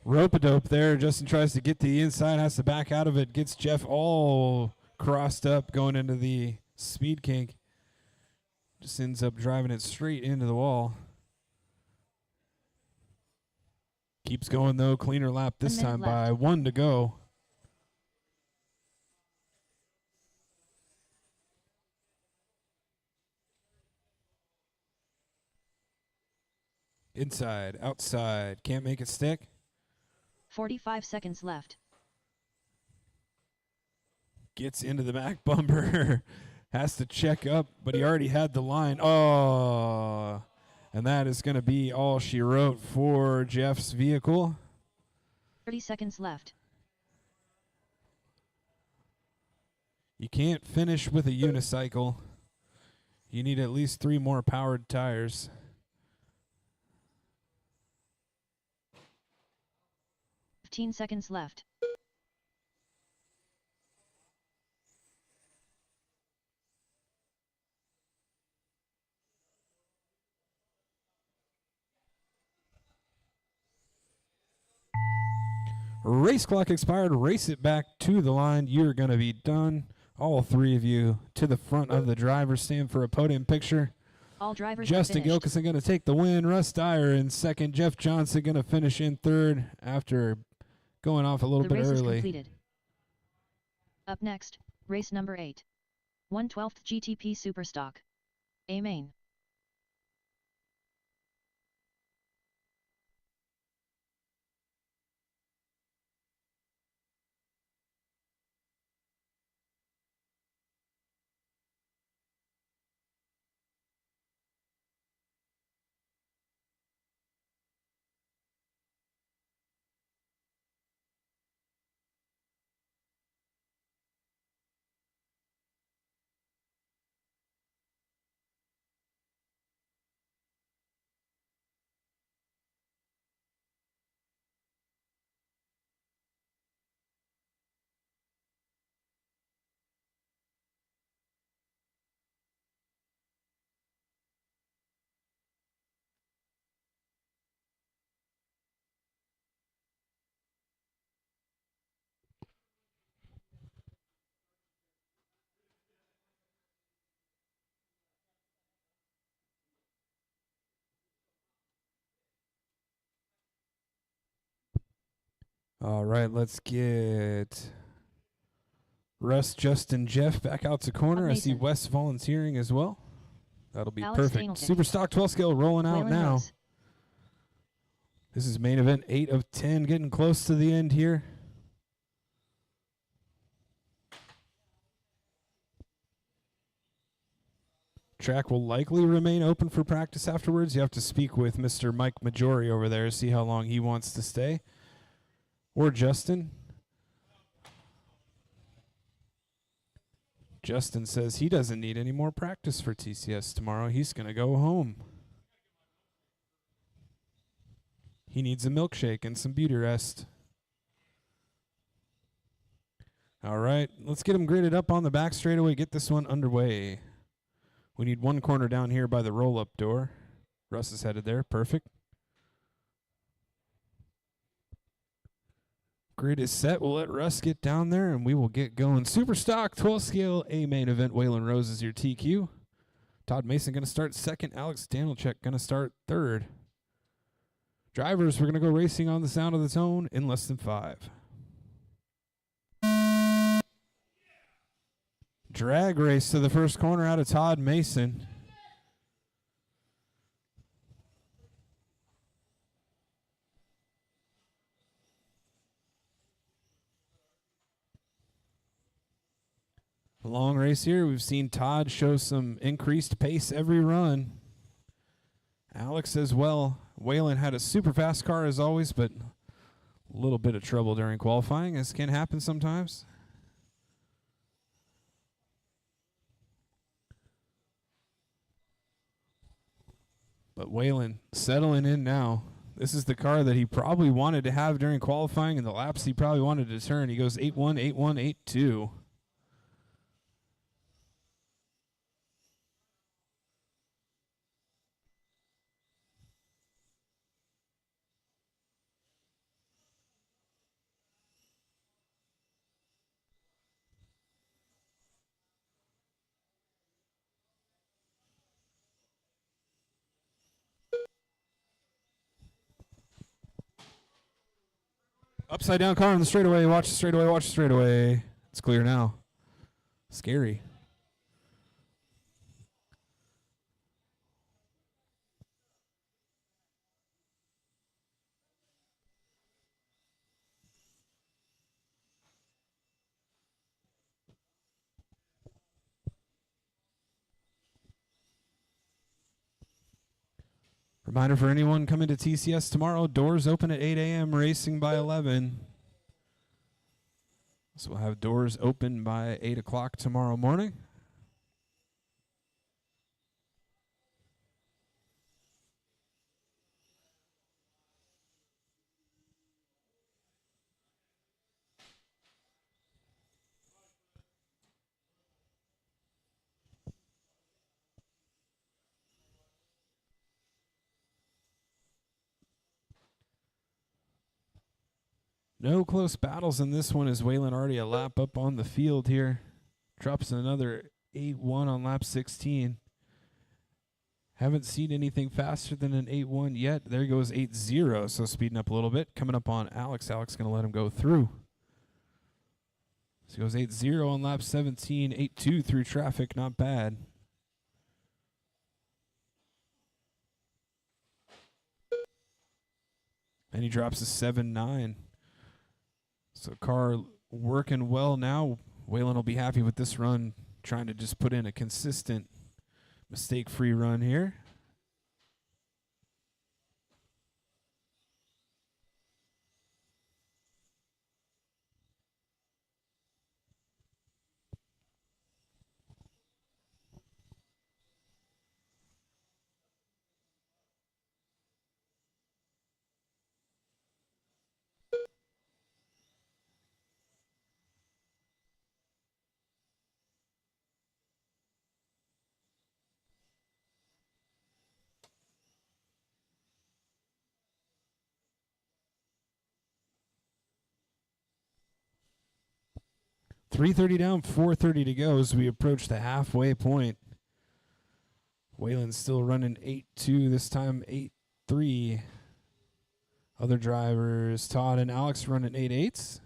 Rope-a-dope there. Justin tries to get to the inside, has to back out of it. Gets Jeff all crossed up going into the speed kink. Just ends up driving it straight into the wall. Keeps going, though. Cleaner lap this time by 1 to go. Inside, outside. Can't make it stick. 45 seconds left. Gets into the back bumper. Has to check up, but he already had the line. Oh, and that is going to be all she wrote for Jeff's vehicle. 30 seconds left. You can't finish with a unicycle. You need at least 3 more powered tires. Fifteen seconds left. Race clock expired. Race it back to the line. You're going to be done. All 3 of you to the front of the driver's stand for a podium picture. All drivers Justin Gilkison going to take the win. Russ Dyer in second. Jeff Johnson going to finish in third after going off a little bit race is early. Completed. Up next, race number 8. 1/12th GTP Superstock. A main. All right, let's get Russ, Justin, Jeff back out to corner. I see Wes volunteering as well. That'll be Alex perfect. Danielson. Super Stock 12 scale rolling out Waylon now. Rose. This is main event 8 of 10, getting close to the end here. Track will likely remain open for practice afterwards. You have to speak with Mr. Mike Majori over there, see how long he wants to stay. Or Justin. Justin says he doesn't need any more practice for TCS tomorrow. He's going to go home. He needs a milkshake and some beauty rest. All right, let's get him graded up on the back straightaway. Get this one underway. We need 1 corner down here by the roll-up door. Russ is headed there. Perfect. Grid is set. We'll let Russ get down there, and we will get going. Super Stock 12 scale A main event. Waylon Rose is your TQ. Todd Mason going to start second. Alex Danilchuk going to start third. Drivers, we're going to go racing on the sound of the tone in less than 5. Drag race to the first corner out of Todd Mason. Long race here. We've seen Todd show some increased pace every run. Alex as well. Waylon had a super fast car as always, but a little bit of trouble during qualifying, as can happen sometimes. But Whalen settling in now. This is the car that he probably wanted to have during qualifying, and the laps he probably wanted to turn. He goes 8-1, 8-1, 8-2. Upside down car on the straightaway. Watch the straightaway. Watch the straightaway. It's clear now. Scary. Reminder for anyone coming to TCS tomorrow, doors open at 8 a.m., racing by 11. So we'll have doors open by 8 o'clock tomorrow morning. No close battles in this one as Whalen already a lap up on the field here. Drops another 8-1 on lap 16. Haven't seen anything faster than an 8-1 yet. There goes 8-0, so speeding up a little bit. Coming up on Alex. Alex going to let him go through. So he goes 8-0 on lap 17, 8-2 through traffic. Not bad. And he drops a 7-9. So car working well now. Whalen will be happy with this run, trying to just put in a consistent mistake-free run here. .330 down, 4:30 to go as we approach the halfway point. Whalen's still running 8-2, this time 8-3. Other drivers, Todd and Alex, running 8-8s.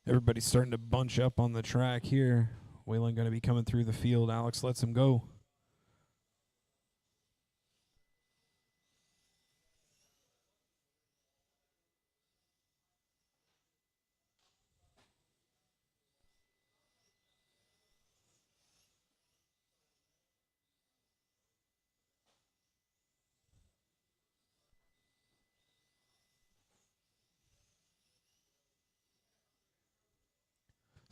Everybody's starting to bunch up on the track here. Whalen going to be coming through the field. Alex lets him go.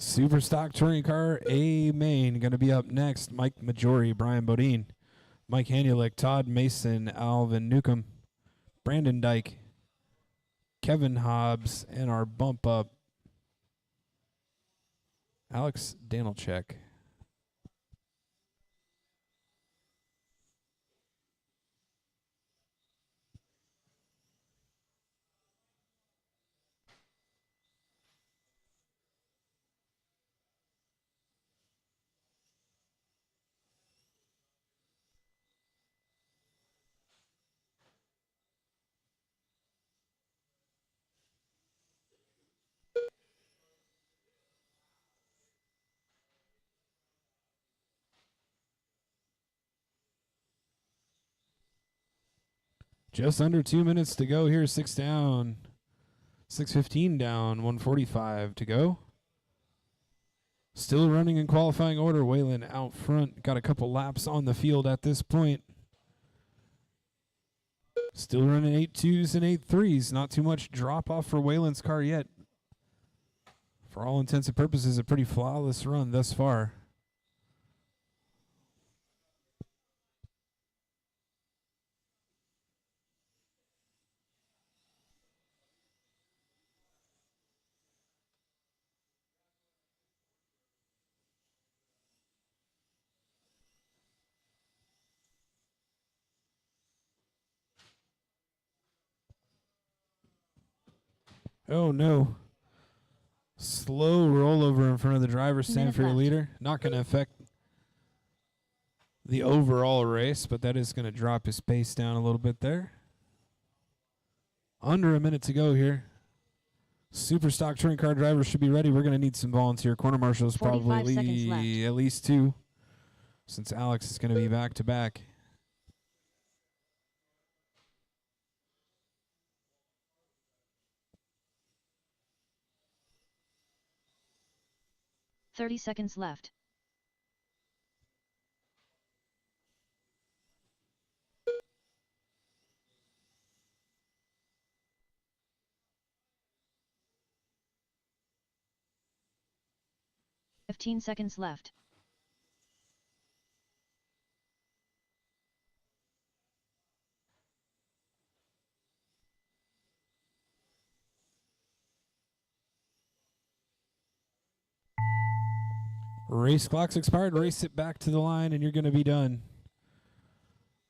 Super stock touring car A main going to be up next. Mike Majori, Brian Bodine, Mike Hanulik, Todd Mason, Alvin Newcomb, Brandon Dyke, Kevin Hobbs, and our bump up, Alex Danilchek. Just under 2 minutes to go here. 6 down. 6:15 down. 1:45 to go. Still running in qualifying order. Whalen out front. Got a couple laps on the field at this point. Still running 8.2s and 8.3s. Not too much drop off for Whalen's car yet. For all intents and purposes, a pretty flawless run thus far. Oh no. Slow rollover in front of the driver's stand for your leader. Not going to affect the overall race, but that is going to drop his pace down a little bit there. Under a minute to go here. Super stock touring car drivers should be ready. We're going to need some volunteer corner marshals, probably at least 2, since Alex is going to be back to back. 30 seconds left. Fifteen seconds left. Race clock's expired. Race it back to the line, and you're going to be done.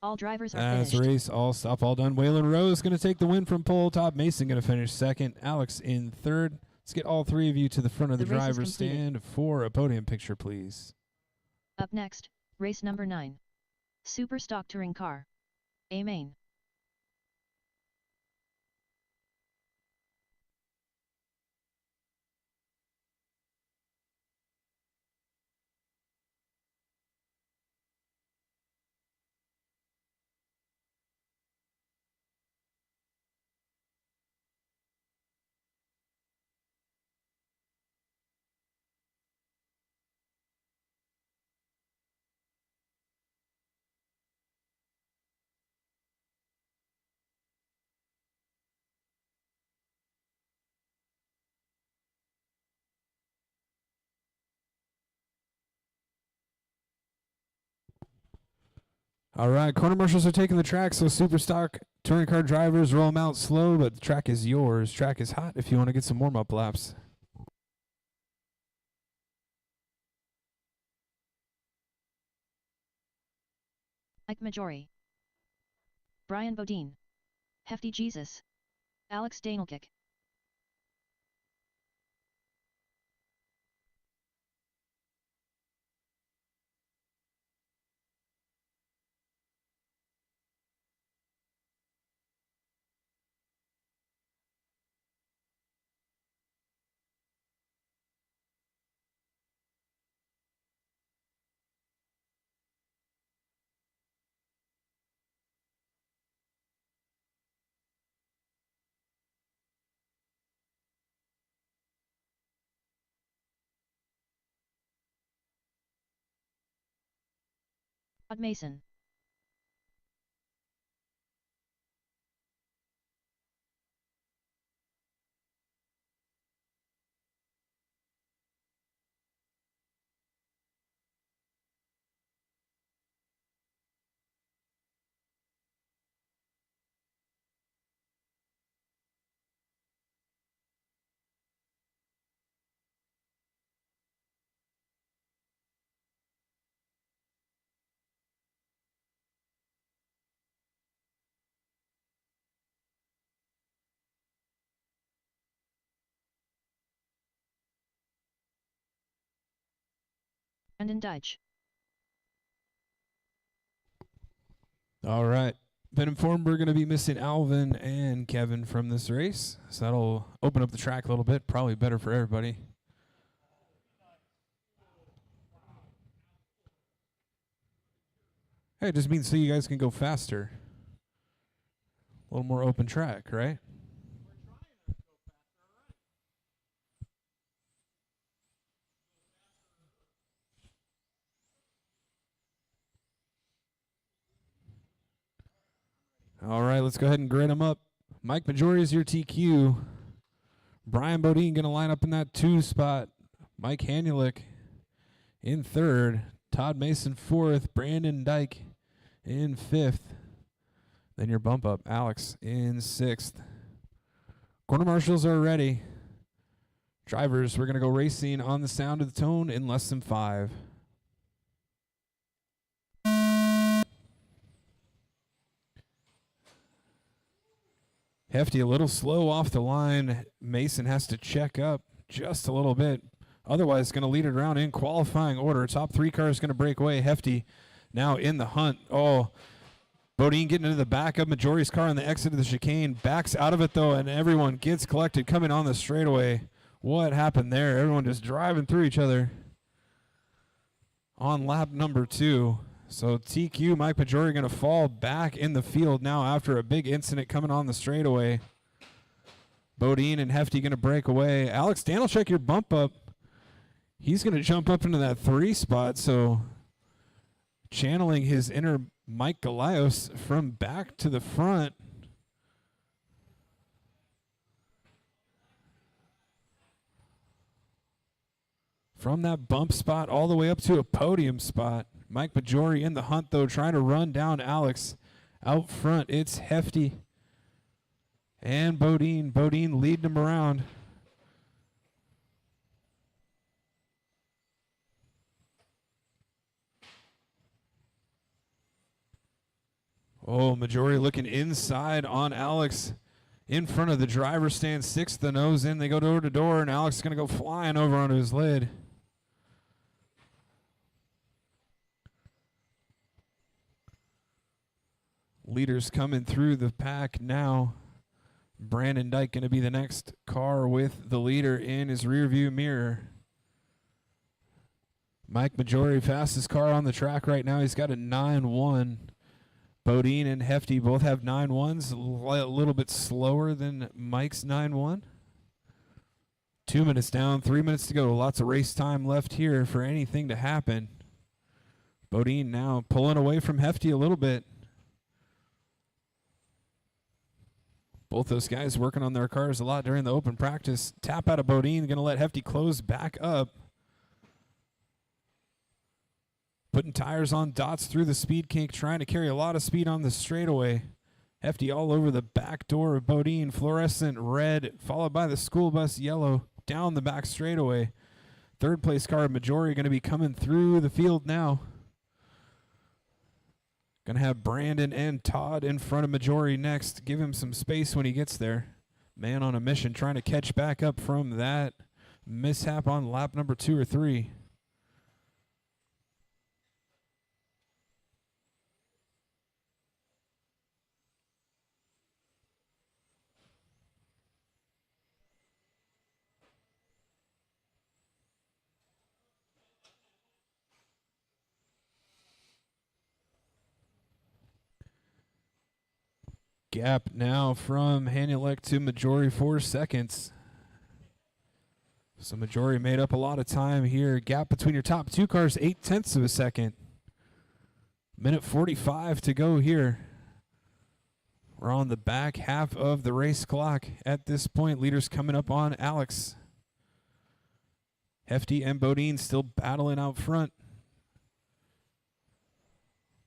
All drivers are As finished. race, all stop, all done. Waylon Rowe is going to take the win from pole. Todd Mason going to finish second. Alex in third. Let's get all 3 of you to the front of the driver's stand for a podium picture, please. Up next, race number 9. Super Stock Touring Car. A main. All right, corner marshals are taking the track, so super stock touring car drivers roll them out slow, but the track is yours. Track is hot if you want to get some warm-up laps. Ike Majori. Brian Bodine. Hefty Jesus. Alex Danelkick. Todd Mason. Brendan Deitch. All right. Been informed we're going to be missing Alvin and Kevin from this race, so that'll open up the track a little bit. Probably better for everybody. Hey, it just means so you guys can go faster. A little more open track, right? All right, let's go ahead and grade them up. Mike Majori is your TQ. Brian Bodine going to line up in that 2 spot. Mike Hanulik in 3rd. Todd Mason 4th. Brandon Dyke in 5th. Then your bump up, Alex in 6th. Corner marshals are ready. Drivers, we're going to go racing on the sound of the tone in less than 5. Hefty a little slow off the line. Mason has to check up just a little bit. Otherwise, going to lead it around in qualifying order. Top 3 cars going to break away. Hefty now in the hunt. Oh, Bodine getting into the back of Majori's car on the exit of the chicane. Backs out of it, though, and everyone gets collected coming on the straightaway. What happened there? Everyone just driving through each other on lap number 2. So TQ, Mike Majori, going to fall back in the field now after a big incident coming on the straightaway. Bodine and Hefty going to break away. Alex Danilchuk, your bump up. He's going to jump up into that 3 spot, so channeling his inner Mike Galios from back to the front. From that bump spot all the way up to a podium spot. Mike Majori in the hunt, though, trying to run down Alex. Out front, it's Hefty and Bodine. Bodine leading him around. Oh, Majori looking inside on Alex. In front of the driver's stand, 6th, the nose in. They go door to door, and Alex is going to go flying over onto his lid. Leaders coming through the pack now. Brandon Dyke going to be the next car with the leader in his rearview mirror. Mike Majori, fastest car on the track right now. He's got a 9.1. Bodine and Hefty both have 9.1s, a little bit slower than Mike's 9.1. 2 minutes down, 3 minutes to go. Lots of race time left here for anything to happen. Bodine now pulling away from Hefty a little bit. Both those guys working on their cars a lot during the open practice. Tap out of Bodine, going to let Hefty close back up. Putting tires on dots through the speed kink, trying to carry a lot of speed on the straightaway. Hefty all over the back door of Bodine, fluorescent red, followed by the school bus yellow, down the back straightaway. 3rd place car, Majori, going to be coming through the field now. Going to have Brandon and Todd in front of Majori next. Give him some space when he gets there. Man on a mission, trying to catch back up from that mishap on lap number 2 or 3. Gap now from Hanulik to Majori, 4 seconds. So Majori made up a lot of time here. Gap between your top 2 cars, 0.8 of a second. Minute 45 to go here. We're on the back half of the race clock at this point. Leaders coming up on Alex. Hefty and Bodine still battling out front.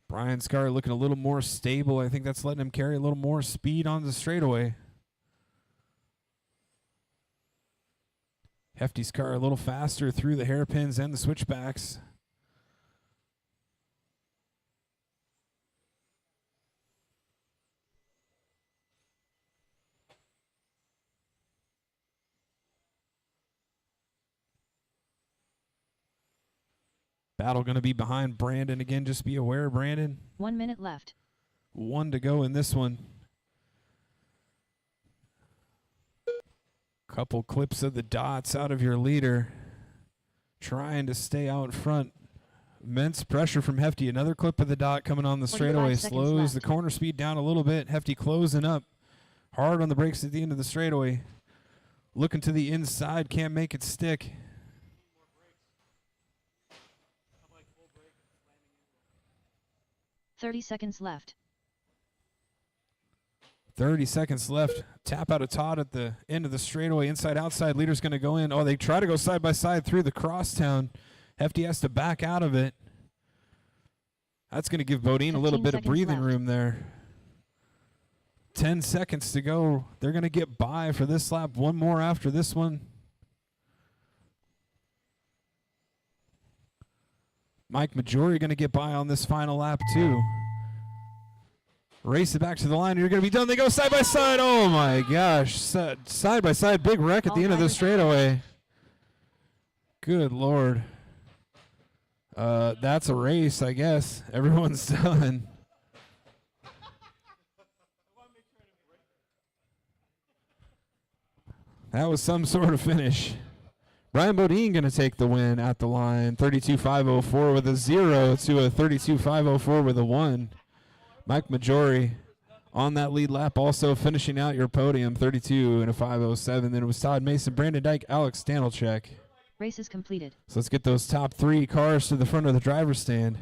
Brian Scar looking a little more stable. I think that's letting him carry a little more speed on the straightaway. Hefty's car a little faster through the hairpins and the switchbacks. Battle going to be behind Brandon again. Just be aware, Brandon. 1 minute left. 1 to go in this one. Couple clips of the dots out of your leader. Trying to stay out front. Immense pressure from Hefty. Another clip of the dot coming on the 45 straightaway. seconds Slows the left. corner speed down a little bit. Hefty closing up. Hard on the brakes at the end of the straightaway. Looking to the inside. Can't make it stick. $30 left. 30 seconds left. Tap out of Todd at the end of the straightaway. Inside, outside. Leader's going to go in. Oh, they try to go side by side through the crosstown. Hefty has to back out of it. That's going to give Bodine a little 15 bit of seconds breathing left. room there. 10 seconds to go. They're going to get by for this lap. One more after this one. Mike Majori going to get by on this final lap too. Race it back to the line. You're going to be done. They go side by side. Oh my gosh. Side by side. Big wreck at the end of the straightaway. Good Lord. That's a race, I guess. Everyone's done. That was some sort of finish. Brian Bodine going to take the win at the line. 32.504 with a 0 to a 32.504 with a 1. Mike Majori on that lead lap, also finishing out your podium, 32 and a 507. Then it was Todd Mason, Brandon Dyke, Alex Stanelchek. Race is completed. So let's get those top 3 cars to the front of the driver's stand.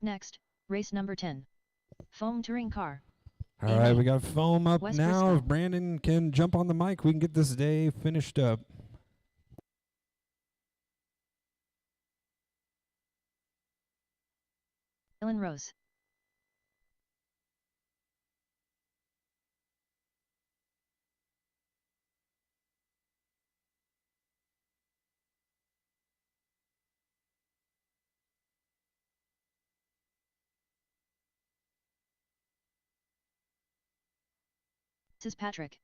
Next, race number 10. Foam Touring Car. All right, we got foam up West now. Briscoe. If Brandon can jump on the mic, we can get this day finished up. Ellen Rose. This is Patrick.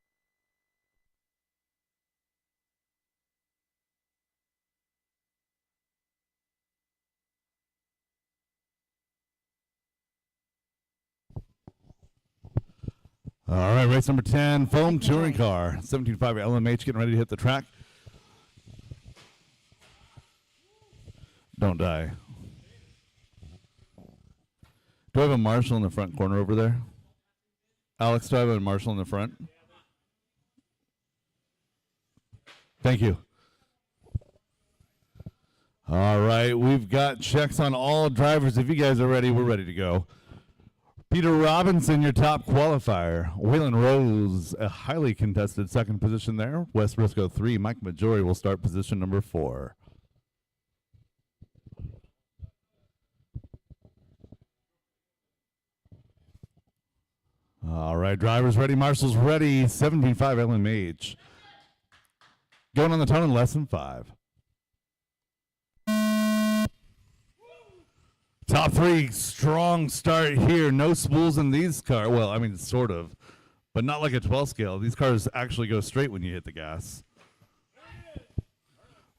All right, race number 10, Foam Mike Touring Majori. Car. 17.5 LMH getting ready to hit the track. Don't die. Do I have a Marshall in the front corner over there? Alex, do I have a Marshall in the front? Thank you. All right, we've got checks on all drivers. If you guys are ready, we're ready to go. Peter Robinson, your top qualifier. Waylon Rose, a highly contested second position there. Wes Briscoe 3. Mike Majori will start position number 4. All right, drivers ready, marshals ready. 17.5 Ellen Mage. Going on the tongue in less than 5. Top 3, strong start here. No spools in these cars. Well, I mean, sort of, but not like a 12 scale. These cars actually go straight when you hit the gas.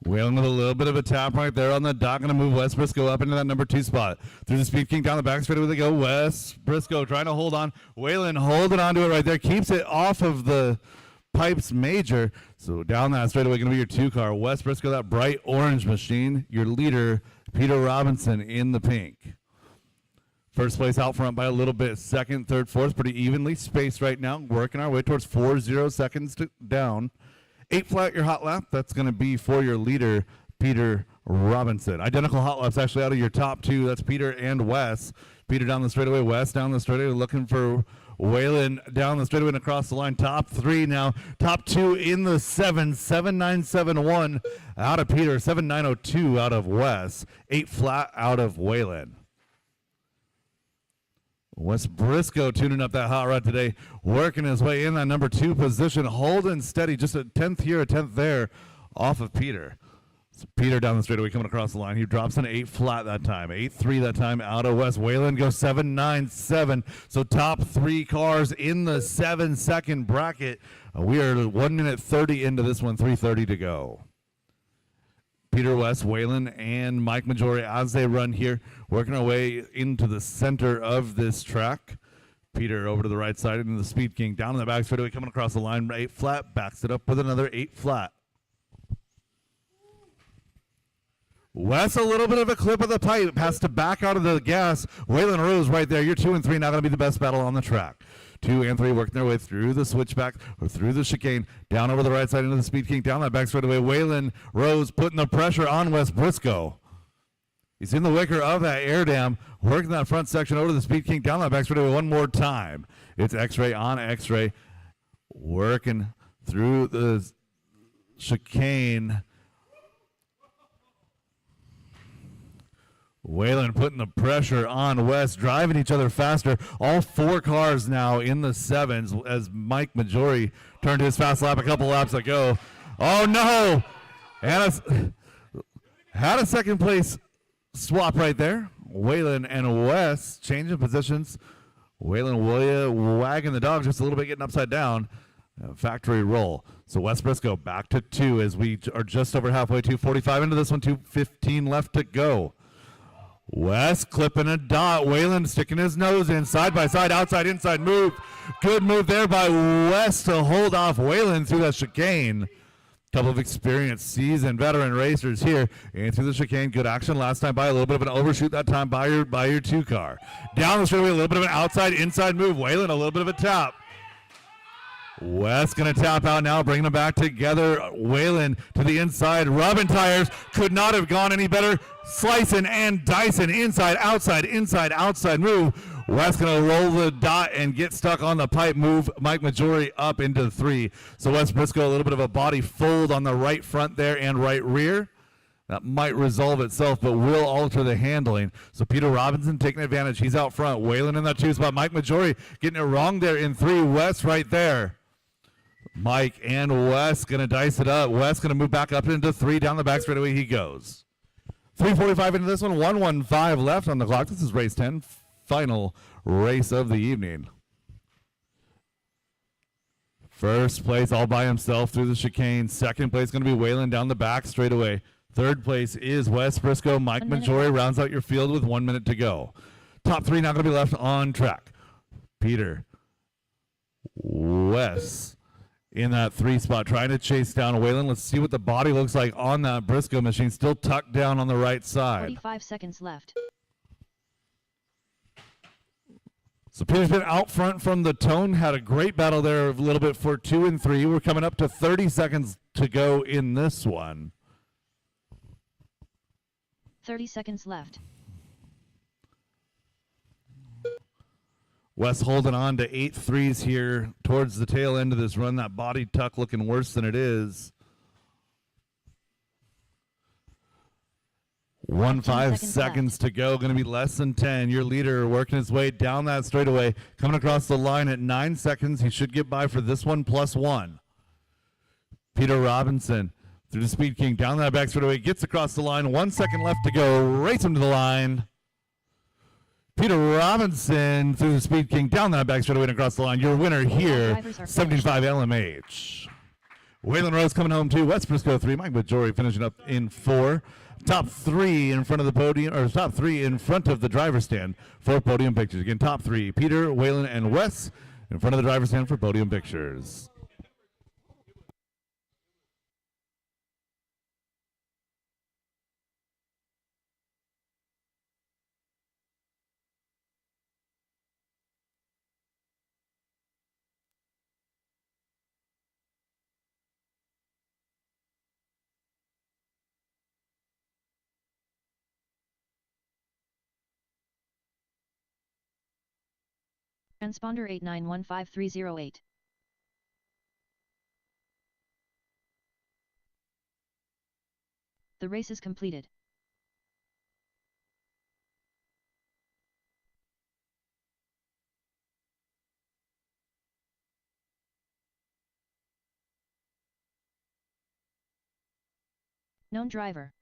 Wheeling with a little bit of a tap right there on the dot. Going to move Wes Briscoe up into that number 2 spot. Through the Speed King down the back straightaway they go. Wes Briscoe trying to hold on. Waylon holding on to it right there. Keeps it off of the pipes major. So down that straightaway going to be your 2 car. Wes Briscoe, that bright orange machine. Your leader, Peter Robinson in the pink. First place out front by a little bit. Second, third, fourth, pretty evenly spaced right now. Working our way towards 4 seconds down. 8 flat your hot lap. That's going to be for your leader, Peter Robinson. Identical hot laps actually out of your top 2. That's Peter and Wes. Peter down the straightaway, Wes down the straightaway, looking for Waylon down the straightaway and across the line. Top 3 now. Top 2 in the 7. 7.971 out of Peter. 7.902 out of Wes. 8 flat out of Waylon. Wes Briscoe tuning up that hot rod today, working his way in that number 2 position, holding steady, just a 10th here, a 10th there, off of Peter. So Peter down the straightaway coming across the line. He drops an 8 flat that time, 8.3 that time out of Wes. Waylon goes 7.97. So top 3 cars in the 7-second bracket. We are 1 minute 30 into this one, 3:30 to go. Peter West, Waylon, and Mike Majori as they run here, working our way into the center of this track. Peter over to the right side into the Speed King, down in the back straightaway, coming across the line, 8 flat, backs it up with another 8 flat. Wes, a little bit of a clip of the pipe, has to back out of the gas. Waylon Rose right there, your 2 and 3 now going to be the best battle on the track. 2 and 3 working their way through the switchback or through the chicane, down over the right side into the Speed King, down that back straightaway. Waylon Rose putting the pressure on Wes Briscoe. He's in the wicker of that air dam, working that front section over to the Speed King, down that back straightaway one more time. It's X-ray on X-ray, working through the chicane. Waylon putting the pressure on Wes, driving each other faster. All 4 cars now in the 7s as Mike Majori turned his fast lap a couple laps ago. Oh no! And had a second place swap right there. Waylon and Wes changing positions. Waylon wagging the dog just a little bit, getting upside down. Factory roll. So Wes Briscoe back to 2 as we are just over halfway, 2:45 into this one, 2:15 left to go. Wes clipping a dot. Waylon sticking his nose in, side by side, outside, inside move. Good move there by Wes to hold off Waylon through that chicane. Couple of experienced, seasoned veteran racers here. And through the chicane, good action last time by a little bit of an overshoot that time by your 2 car. Down the straightaway, a little bit of an outside, inside move. Waylon, a little bit of a tap. Wes going to tap out now, bringing them back together. Waylon to the inside. Rubbing tires. Could not have gone any better. Slicing and dicing. Inside, outside move. Wes going to roll the dot and get stuck on the pipe. Move Mike Majori up into 3. So Wes Briscoe, a little bit of a body fold on the right front there and right rear. That might resolve itself, but will alter the handling. So Peter Robinson taking advantage. He's out front. Waylon in that 2 spot. Mike Majori getting it wrong there in 3. Wes right there. Mike and Wes going to dice it up. Wes going to move back up into 3. Down the back straightaway he goes. 3:45 into this one. 1:15 left on the clock. This is race 10. Final race of the evening. First place all by himself through the chicane. Second place going to be Waylon down the back straightaway. Third place is Wes Briscoe. Mike Majori rounds out your field with 1 minute to go. Top 3 now going to be left on track. Peter, Wes in that 3 spot, trying to chase down Waylon. Let's see what the body looks like on that Briscoe machine. Still tucked down on the right side. 45 seconds left. So Peter's been out front from the tone. Had a great battle there a little bit for 2 and 3. We're coming up to 30 seconds to go in this one. 30 seconds left. Wes holding on to 8 threes here towards the tail end of this run. That body tuck looking worse than it is. 5 seconds to go. Going to be less than 10. Your leader working his way down that straightaway. Coming across the line at 9 seconds. He should get by for this one +1. Peter Robinson through the Speed King down that back straightaway. Gets across the line. 1 second left to go. Race him to the line. Peter Robinson through the Speed King down that back straightaway and across the line. Your winner here, 75 LMH. Waylon Rose coming home 2. West Briscoe 3. Mike Bajori finishing up in 4. Top 3 in front of the podium, or top 3 in front of the driver's stand for podium pictures. Again, top 3, Peter, Waylon, and Wes in front of the driver's stand for podium pictures. Transponder 8915308. The race is completed. Known driver.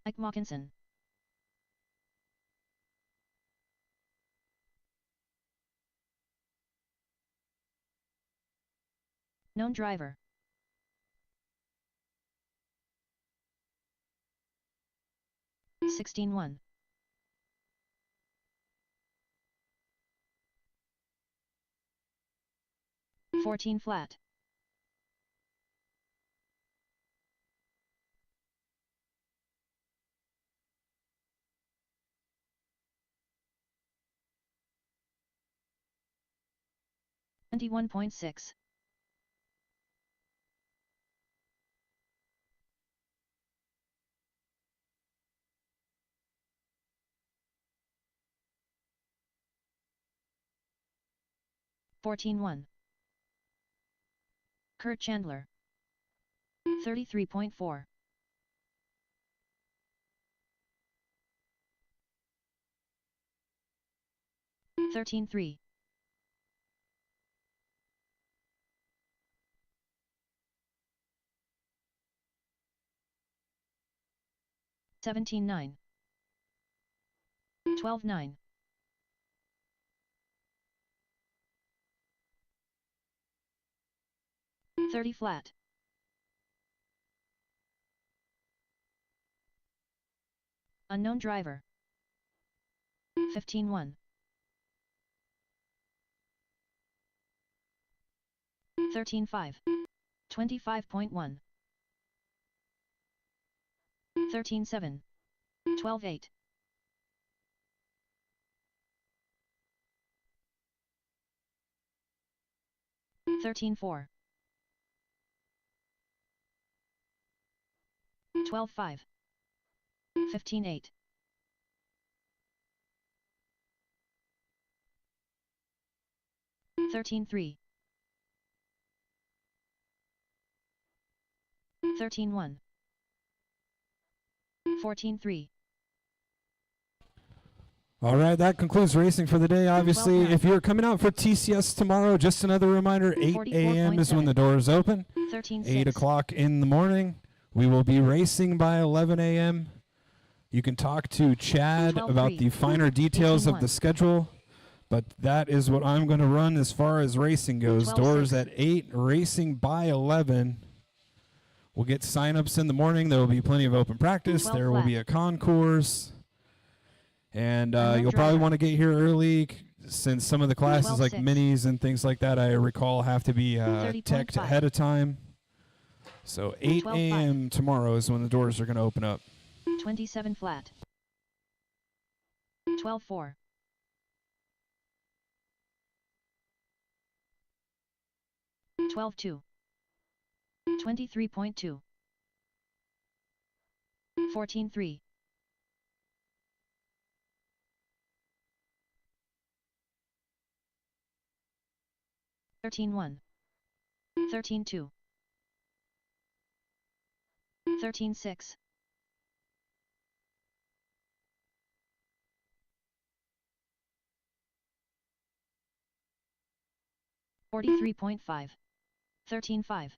Ike Mockinson. Known driver. (16-1). 14 flat. 21.6. 14-1. Kurt Chandler. 33.4. 13-3. 17-9. 12-9. 30 flat. Unknown driver. 15-1. 13-5. 25.1. 13-7. 12-8. 13-4. 12-5. 15-8. 13-3. 13-1. 14-3. All right, that concludes racing for the day. Obviously, if you're coming out for TCS tomorrow, just another reminder, 8 a.m. is when the doors open. 8 o'clock in the morning. We will be racing by 11 a.m. You can talk to Chad about the finer details of the schedule, but that is what I'm going to run as far as racing goes. Doors at 8, racing by 11. We'll get sign-ups in the morning. There will be plenty of open practice. There will be a concourse. And you'll probably want to get here early since some of the classes like minis and things like that, I recall, have to be teched ahead of time. So 8 a.m. tomorrow is when the doors are going to open up. 27 flat. 12-4. 12-2. 23.2. 14-3. 13-1. 13-2. 13-6. 43.5. 13-5.